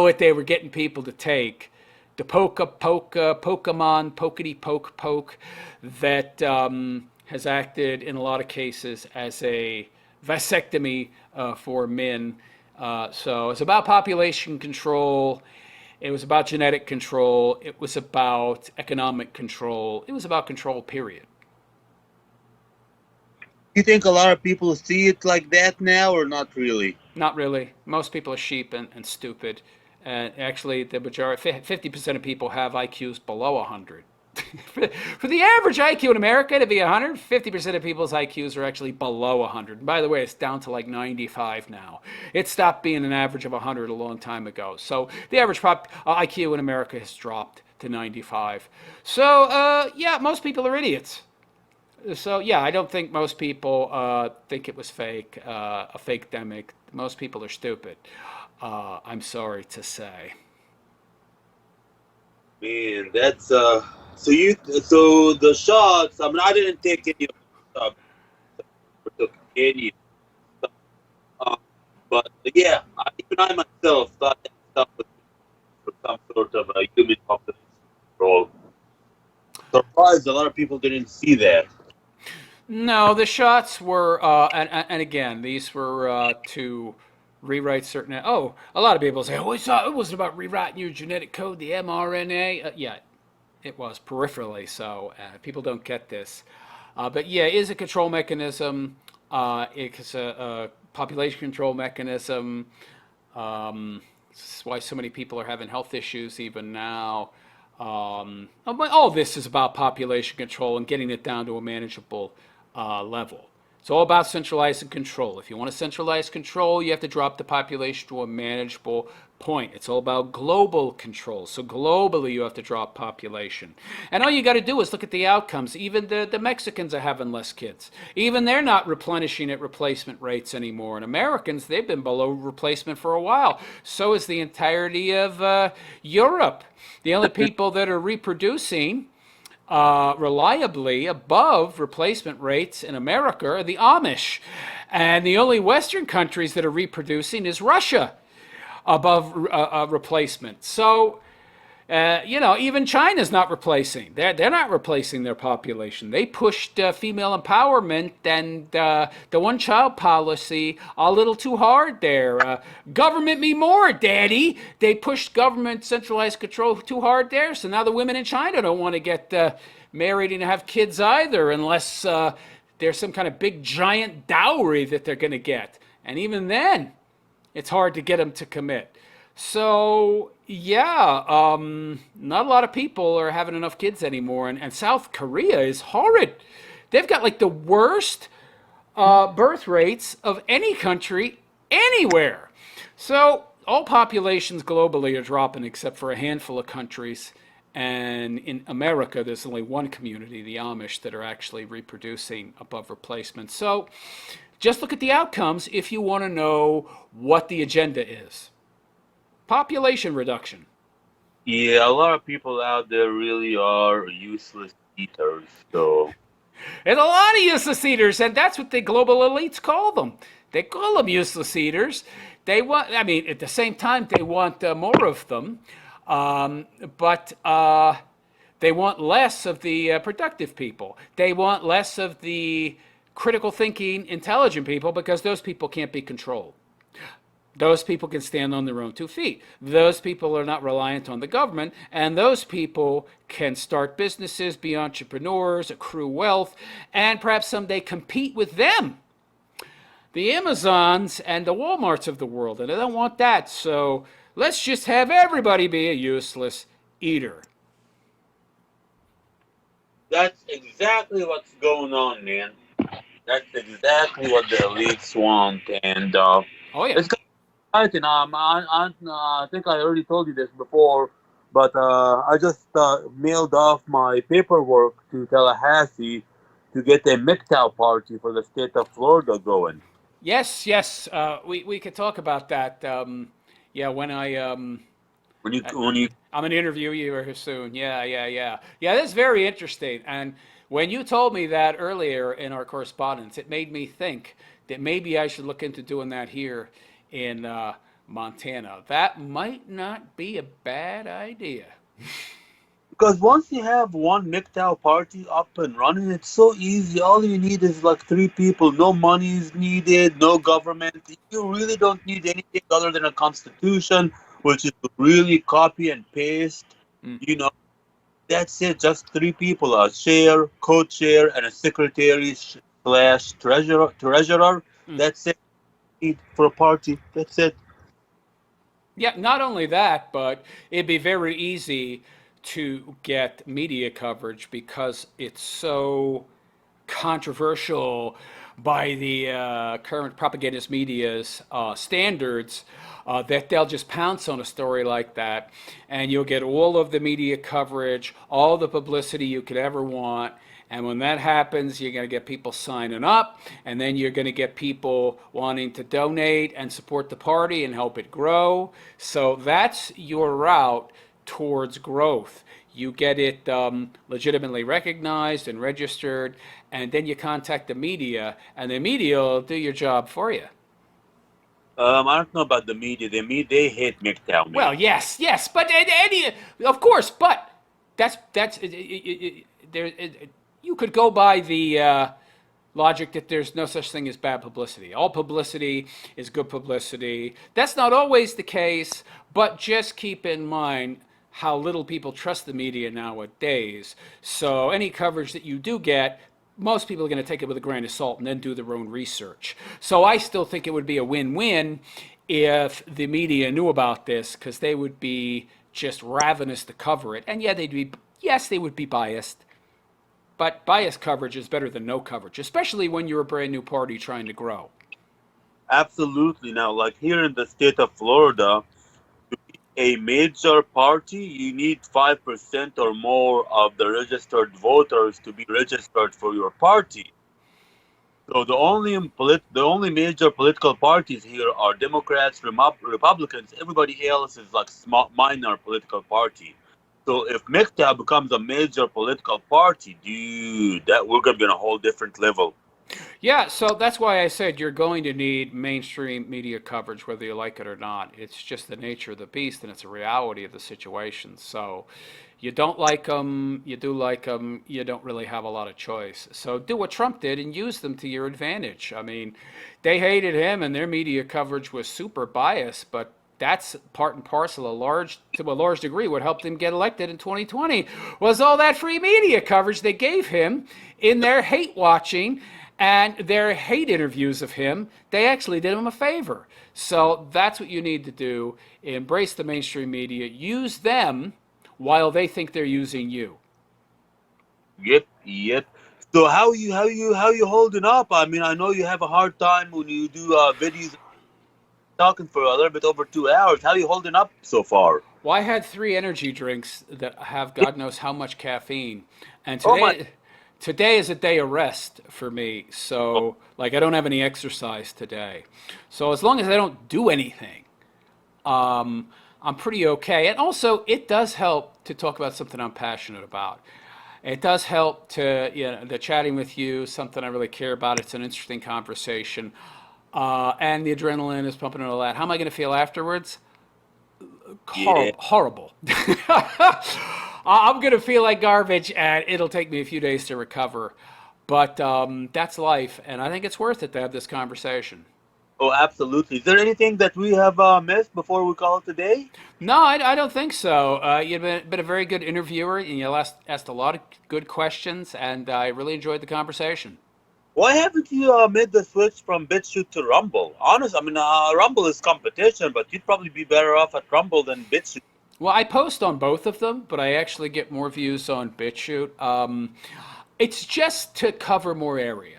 what they were getting people to take. The Pokemon, pokety poke poke, that has acted in a lot of cases as a vasectomy for men. So it's about population control. It was about genetic control. It was about economic control. It was about control, period. You think a lot of people see it like that now, or not really? Not really. Most people are sheep and stupid. And actually, the majority, 50% of people have IQs below 100. For the average IQ in America to be 100, 50% of people's IQs are actually below 100. And by the way, it's down to like 95 now. It stopped being an average of 100 a long time ago. So the average IQ in America has dropped to 95. So, yeah, most people are idiots. So, yeah, I don't think most people think it was fake, a fake demic. Most people are stupid. I'm sorry to say. Man, that's so the shots. I mean, I didn't take any of the stuff. Or took any stuff. But yeah, even I myself thought that stuff was for some sort of a human population control. Surprised a lot of people didn't see that. No, the shots were, and again, these were to rewrite certain. Oh, a lot of people say, "Oh, it wasn't about rewriting your genetic code, the mRNA." Yeah, it was peripherally so. People don't get this, but yeah, it is a control mechanism. It's a population control mechanism. This is why so many people are having health issues even now. All this is about population control and getting it down to a manageable level. It's all about centralizing control. If you want to centralize control, you have to drop the population to a manageable point. It's all about global control. So globally, you have to drop population. And all you got to do is look at the outcomes. Even the Mexicans are having less kids. Even they're not replenishing at replacement rates anymore. And Americans, they've been below replacement for a while. So is the entirety of Europe. The only people that are reproducing reliably above replacement rates in America are the Amish. And the only Western countries that are reproducing is Russia above replacement. So Even China's not replacing. They're not replacing their population. They pushed female empowerment and the one-child policy a little too hard there. Government me more, Daddy. They pushed government centralized control too hard there. So now the women in China don't want to get married and have kids either, unless there's some kind of big giant dowry that they're going to get. And even then, it's hard to get them to commit. So yeah, not a lot of people are having enough kids anymore, and South Korea is horrid. They've got like the worst birth rates of any country anywhere. So all populations globally are dropping except for a handful of countries. And in America, there's only one community, the Amish, that are actually reproducing above replacement. So just look at the outcomes if you want to know what the agenda is. Population reduction. Yeah, a lot of people out there really are useless eaters. So There's a lot of useless eaters, and that's what the global elites call them. They call them useless eaters. They want, I mean, at the same time, they want more of them, but they want less of the productive people. They want less of the critical thinking, intelligent people because those people can't be controlled. Those people can stand on their own 2 feet. Those people are not reliant on the government, and those people can start businesses, be entrepreneurs, accrue wealth, and perhaps someday compete with them, the Amazons and the Walmarts of the world. And I don't want that, so let's just have everybody be a useless eater. that's exactly what's going on, man. That's exactly what the elites want, and Oh, yeah. it's exciting. I think I already told you this before, but I just mailed off my paperwork to Tallahassee to get a MGTOW party for the state of Florida going. Yes, yes. We could talk about that. Yeah, when When you I'm going to interview you here soon. Yeah, yeah, yeah. Yeah, that's very interesting. And when you told me that earlier in our correspondence, it made me think that maybe I should look into doing that here in Montana. That might not be a bad idea. Because once you have one MGTOW party up and running, it's so easy. All you need is like 3 people. No money is needed, no government. You really don't need anything other than a constitution, which is to really copy and paste. Mm, You know, that's it. Just 3 people: a chair, co-chair, and a secretary slash treasurer. mm. That's it. Need for a party. That's it. Yeah, not only that, but it'd be very easy to get media coverage because it's so controversial by the current propagandist media's standards that they'll just pounce on a story like that, and you'll get all of the media coverage, all the publicity you could ever want. And when that happens, you're going to get people signing up, and then you're going to get people wanting to donate and support the party and help it grow. So that's your route towards growth. You get it legitimately recognized and registered, and then you contact the media, and the media will do your job for you. I don't know about the media. They hate MGTOW, Well, man. yes, yes, but any, of course, but that's there. You could go by the logic that there's no such thing as bad publicity. All publicity is good publicity. That's not always the case, but just keep in mind how little people trust the media nowadays. So any coverage that you do get, most people are going to take it with a grain of salt and then do their own research. So I still think it would be a win-win if the media knew about this, because they would be just ravenous to cover it. And yeah, they would be biased. But biased coverage is better than no coverage, especially when you're a brand new party trying to grow. Absolutely. Now, like here in the state of Florida, a major party, you need 5% or more of the registered voters to be registered for your party. So the only major political parties here are Democrats, Republicans. Everybody else is like small, minor political party. So if MGTOW becomes a major political party, dude, that we're gonna be on a whole different level. Yeah, so that's why I said you're going to need mainstream media coverage, whether you like it or not. It's just the nature of the beast, and it's a reality of the situation. So you don't like them, you do like them, you don't really have a lot of choice. So do what Trump did and use them to your advantage. I mean, they hated him, and their media coverage was super biased, but that's part and parcel, to a large degree, what helped him get elected in 2020 was all that free media coverage they gave him in their hate watching and their hate interviews of him. They actually did him a favor. So that's what you need to do. Embrace the mainstream media. Use them while they think they're using you. Yep, yep. So how you holding up? I mean, I know you have a hard time when you do videos talking for a little bit over 2 hours. How you holding up so far? Well, I had three energy drinks that have God knows how much caffeine, and Oh my! today is a day of rest for me. So like I don't have any exercise today. So as long as I don't do anything, I'm pretty okay. And also, it does help to talk about something I'm passionate about. It does help to, the chatting with you, something I really care about. It's an interesting conversation. And the adrenaline is pumping and all that. How am I going to feel afterwards? Yeah. Horrible. Horrible. I'm going to feel like garbage, and it'll take me a few days to recover. But that's life, and I think it's worth it to have this conversation. Oh, absolutely. Is there anything that we have missed before we call it today? No, I don't think so. You've been a very good interviewer, and you asked a lot of good questions, and I really enjoyed the conversation. Why haven't you made the switch from BitChute to Rumble? Honest, I mean, Rumble is competition, but you'd probably be better off at Rumble than BitChute. Well, I post on both of them, but I actually get more views on BitChute. It's just to cover more area.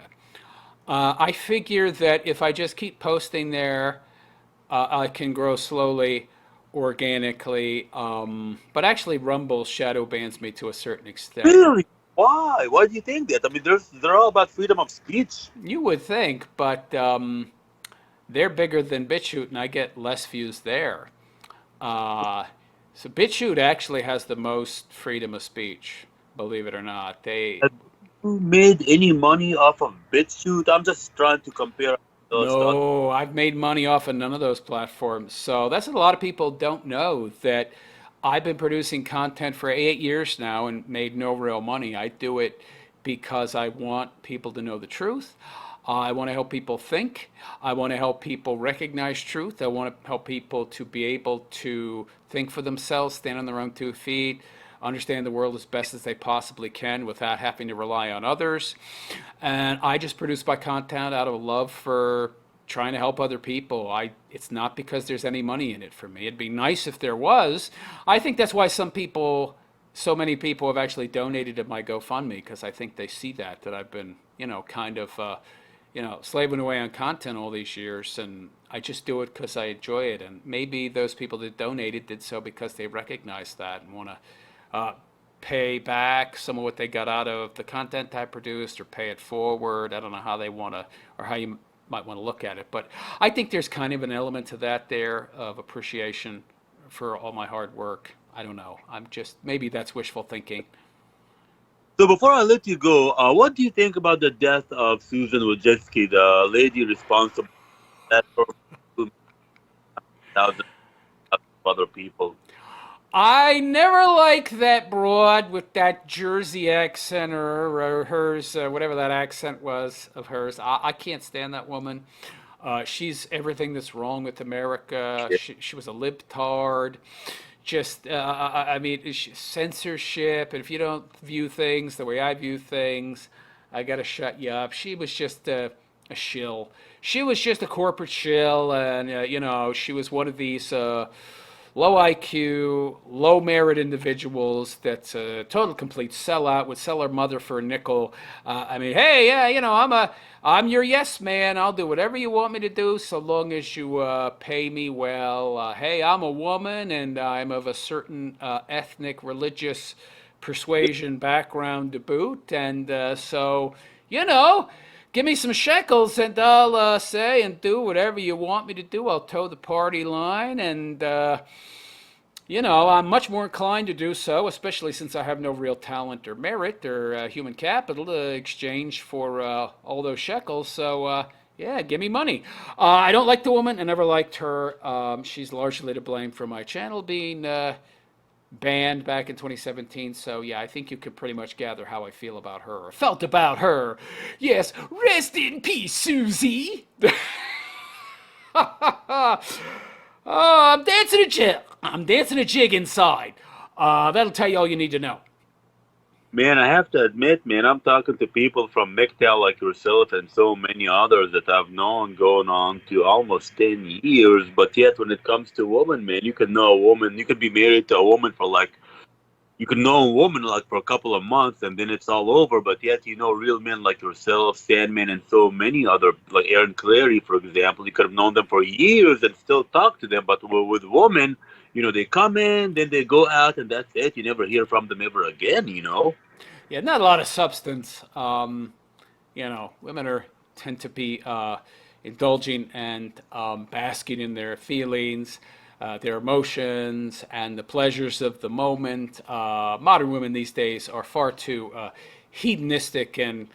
I figure that if I just keep posting there, I can grow slowly, organically. But actually, Rumble shadow bans me to a certain extent. Really? Why? Why do you think that? I mean, they're all about freedom of speech. You would think, but they're bigger than BitChute, and I get less views there. Uh, so BitChute actually has the most freedom of speech, believe it or not. They Have you made any money off of BitChute? I'm just trying to compare those stuff. No, I've made money off of none of those platforms. So that's what a lot of people don't know, that I've been producing content for 8 years now and made no real money. I do it because I want people to know the truth. I want to help people think. I want to help people recognize truth. I want to help people to be able to think for themselves, stand on their own 2 feet, understand the world as best as they possibly can without having to rely on others. And I just produce my content out of love for trying to help other people. It's not because there's any money in it for me. It'd be nice if there was. I think that's why so many people have actually donated to my GoFundMe, because I think they see that I've been, kind of, slaving away on content all these years, and I just do it because I enjoy it. And maybe those people that donated did so because they recognize that and want to uh, pay back some of what they got out of the content I produced, or pay it forward. I don't know how they want to, or how you might want to look at it. But I think there's kind of an element to that there of appreciation for all my hard work. I don't know. Maybe that's wishful thinking. So before I let you go, what do you think about the death of Susan Wojcicki, the lady responsible for that for thousands of other people? I never liked that broad with that Jersey accent, or hers, whatever that accent was of hers. I can't stand that woman. She's everything that's wrong with America. She was a libtard. Just, I mean, censorship. And if you don't view things the way I view things, I got to shut you up. She was just a shill. She was just a corporate shill, and she was one of these low IQ, low merit individuals that's a total complete sellout. Would sell her mother for a nickel. I mean, hey, yeah, I'm your yes man. I'll do whatever you want me to do, so long as you pay me well. Hey, I'm a woman, and I'm of a certain ethnic, religious persuasion background to boot, and so you know. Give me some shekels, and I'll say and do whatever you want me to do. I'll toe the party line, and I'm much more inclined to do so, especially since I have no real talent or merit or human capital to exchange for all those shekels. So, yeah, give me money. I don't like the woman. I never liked her. She's largely to blame for my channel being banned back in 2017. So, yeah, I think you could pretty much gather how I feel about her or felt about her. Yes, rest in peace, Susie. I'm dancing a jig. I'm dancing a jig inside. That'll tell you all you need to know. Man, I have to admit, man, I'm talking to people from MGTOW like yourself and so many others that I've known going on to almost 10 years. But yet, when it comes to women, man, you can know a woman, you can be married to a woman for like, you can know a woman like for a couple of months and then it's all over. But yet, real men like yourself, Sandman, and so many other, like Aaron Clary, for example, you could have known them for years and still talk to them. But with women, they come in, then they go out, and that's it. You never hear from them ever again. Yeah, not a lot of substance. Women tend to be indulging and basking in their feelings, their emotions, and the pleasures of the moment. Modern women these days are far too hedonistic and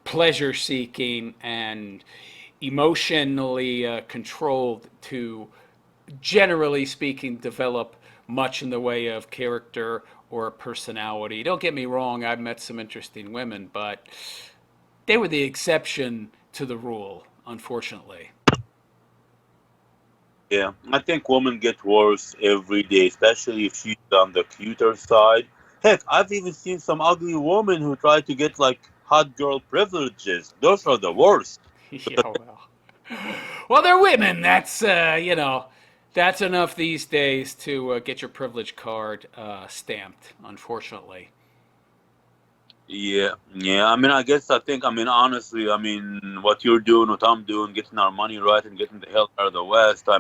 pleasure seeking and emotionally controlled to, generally speaking, develop much in the way of character or personality. Don't get me wrong, I've met some interesting women, but they were the exception to the rule, unfortunately. Yeah, I think women get worse every day, especially if she's on the cuter side. Heck, I've even seen some ugly women who try to get like hot girl privileges. Those are the worst. Yeah, well, they're women. That's enough these days to get your privilege card stamped, unfortunately. Yeah, yeah. I think, honestly, what you're doing, what I'm doing, getting our money right and getting the hell out of the West. I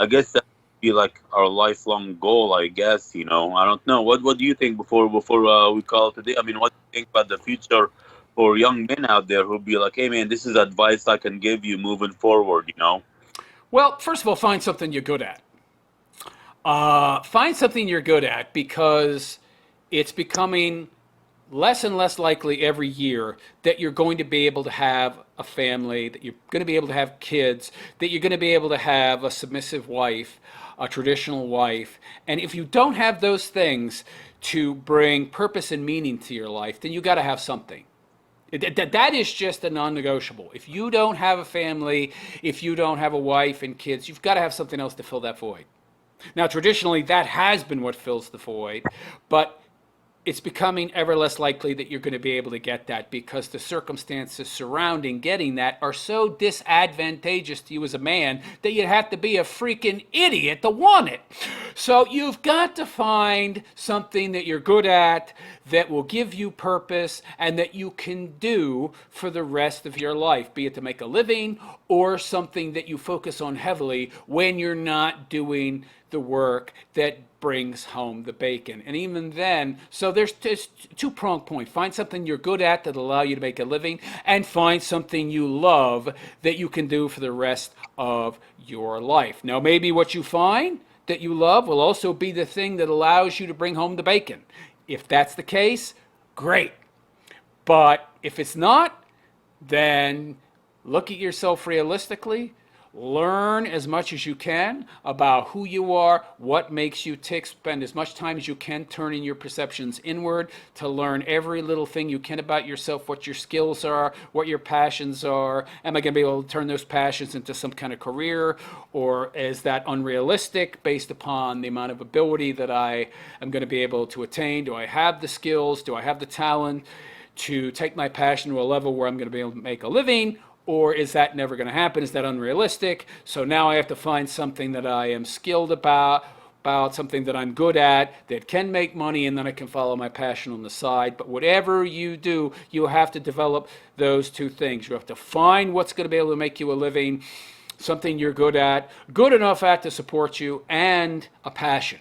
guess that would be like our lifelong goal. I guess, I don't know. What do you think before we call it today? What do you think about the future for young men out there who'll be like, hey, man, this is advice I can give you moving forward. Well, first of all, find something you're good at. Find something you're good at because it's becoming less and less likely every year that you're going to be able to have a family, that you're going to be able to have kids, that you're going to be able to have a submissive wife, a traditional wife. And if you don't have those things to bring purpose and meaning to your life, then you got to have something. That is just a non-negotiable. If you don't have a family, if you don't have a wife and kids, you've got to have something else to fill that void. Now, traditionally, that has been what fills the void, but it's becoming ever less likely that you're going to be able to get that because the circumstances surrounding getting that are so disadvantageous to you as a man that you'd have to be a freaking idiot to want it. So you've got to find something that you're good at that will give you purpose and that you can do for the rest of your life, be it to make a living or something that you focus on heavily when you're not doing the work that brings home the bacon. And even then, so there's this two-pronged point. Find something you're good at that allow you to make a living, and find something you love that you can do for the rest of your life. Now, maybe what you find that you love will also be the thing that allows you to bring home the bacon. If that's the case, great. But if it's not, then look at yourself realistically. Learn as much as you can about who you are, what makes you tick. Spend as much time as you can turning your perceptions inward to learn every little thing you can about yourself, what your skills are, what your passions are. Am I going to be able to turn those passions into some kind of career? Or is that unrealistic based upon the amount of ability that I am going to be able to attain? Do I have the skills? Do I have the talent to take my passion to a level where I'm going to be able to make a living? Or is that never going to happen? Is that unrealistic? So now I have to find something that I am skilled about something that I'm good at, that can make money, and then I can follow my passion on the side. But whatever you do, you have to develop those two things. You have to find what's going to be able to make you a living, something you're good at, good enough at to support you, and a passion.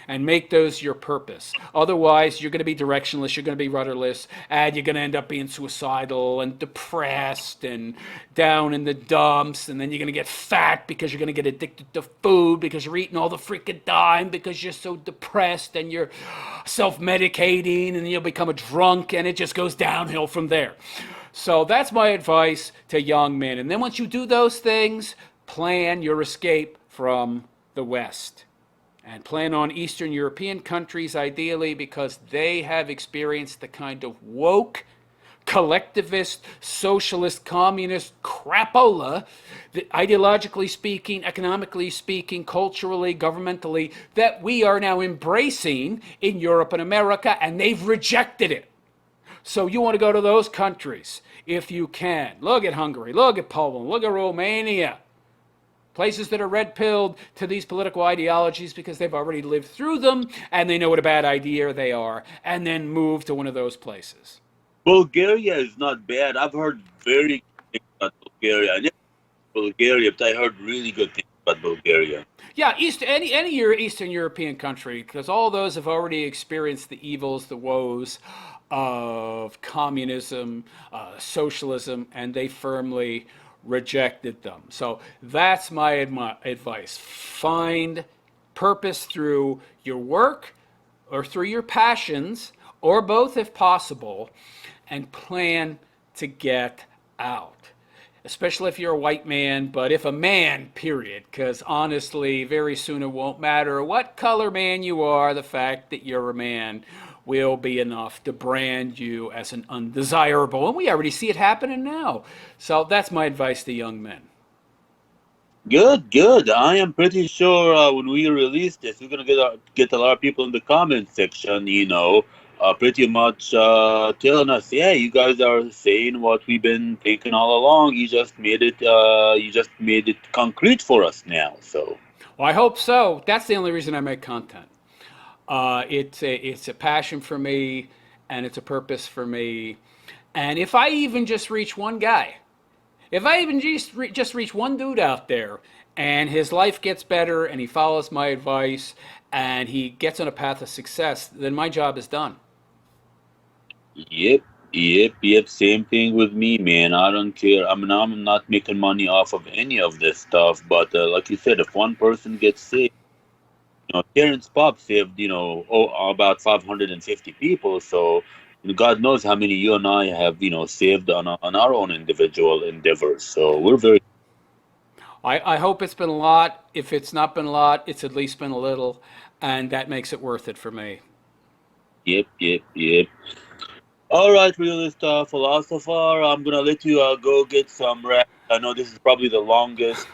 and make those your purpose. Otherwise, you're going to be directionless, you're going to be rudderless, and you're going to end up being suicidal and depressed and down in the dumps. And then you're going to get fat because you're going to get addicted to food because you're eating all the freaking time because you're so depressed and you're self medicating, and then you'll become a drunk, and it just goes downhill from there. So that's my advice to young men. And then once you do those things, plan your escape from the West. And plan on Eastern European countries ideally because they have experienced the kind of woke, collectivist, socialist, communist crapola that ideologically speaking, economically speaking, culturally, governmentally, that we are now embracing in Europe and America, and they've rejected it. So you want to go to those countries if you can. Look at Hungary, look at Poland, look at Romania. Places that are red pilled to these political ideologies because they've already lived through them and they know what a bad idea they are, and then move to one of those places. Bulgaria is not bad. I've heard very good things about Bulgaria. I never been to Bulgaria, but I heard really good things about Bulgaria. Yeah, any Eastern European country, because all those have already experienced the evils, the woes of communism, socialism, and they firmly rejected them. So that's my advice. Find purpose through your work or through your passions, or both if possible, and plan to get out. Especially if you're a white man, but if a man, period, because honestly, very soon it won't matter what color man you are, the fact that you're a man will be enough to brand you as an undesirable. And we already see it happening now. So that's my advice to young men. Good, good. I am pretty sure when we release this, we're gonna get a lot of people in the comment section. Pretty much telling us, yeah, you guys are saying what we've been thinking all along. You just made it. You just made it concrete for us now. So Well, I hope so. That's the only reason I make content. It's a passion for me, and it's a purpose for me. And if I even just reach one guy, if I even just reach one dude out there, and his life gets better, and he follows my advice, and he gets on a path of success, then my job is done. yep, yep. Same thing with me, man. I don't care. I mean, I'm not making money off of any of this stuff, but like you said, if one person gets sick. Terrence Pop saved, about 550 people. So God knows how many you and I have, saved on our own individual endeavors. So we're very, I hope it's been a lot. If it's not been a lot, it's at least been a little, and that makes it worth it for me. yep. All right, realist philosopher, I'm gonna let you go get some rest. I know this is probably the longest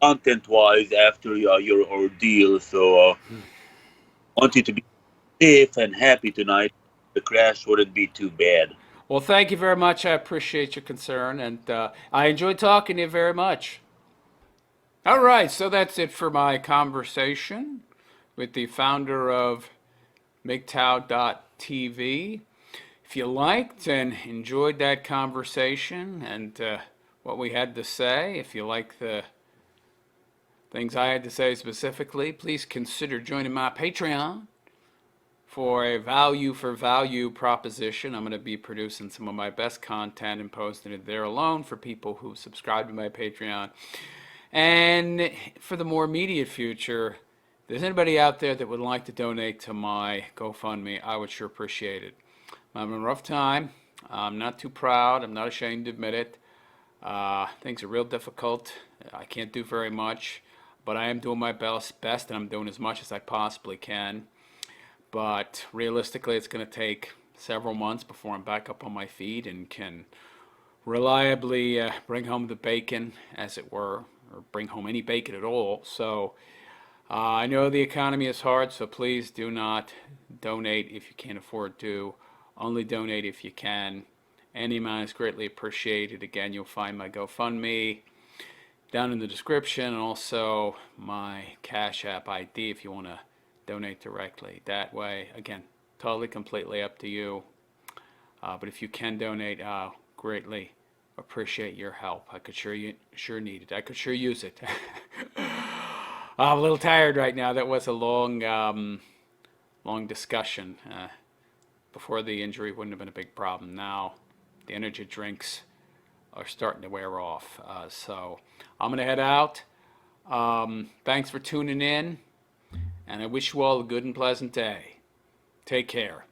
content-wise after your ordeal. So I want you to be safe and happy tonight. The crash wouldn't be too bad. Well, thank you very much. I appreciate your concern, and I enjoyed talking to you very much. All right, so that's it for my conversation with the founder of MGTOW.tv. If you liked and enjoyed that conversation and what we had to say, if you like the things I had to say specifically, please consider joining my Patreon for a value for value proposition. I'm going to be producing some of my best content and posting it there alone for people who subscribe to my Patreon. And for the more immediate future, if there's anybody out there that would like to donate to my GoFundMe, I would sure appreciate it. I'm having a rough time. I'm not too proud. I'm not ashamed to admit it. Things are real difficult. I can't do very much, but I am doing my best, and I'm doing as much as I possibly can. But realistically, it's going to take several months before I'm back up on my feet and can reliably bring home the bacon, as it were, or bring home any bacon at all. So I know the economy is hard, so please do not donate if you can't afford to. Only donate if you can. Any amount is greatly appreciated. Again, you'll find my GoFundMe down in the description, and also my Cash App ID if you want to donate directly. That way, again, totally, completely up to you. But if you can donate, greatly appreciate your help. I could sure need it. I could sure use it. I'm a little tired right now. That was a long discussion. Before the injury wouldn't have been a big problem. Now the energy drinks are starting to wear off. So I'm going to head out. Thanks for tuning in, and I wish you all a good and pleasant day. Take care.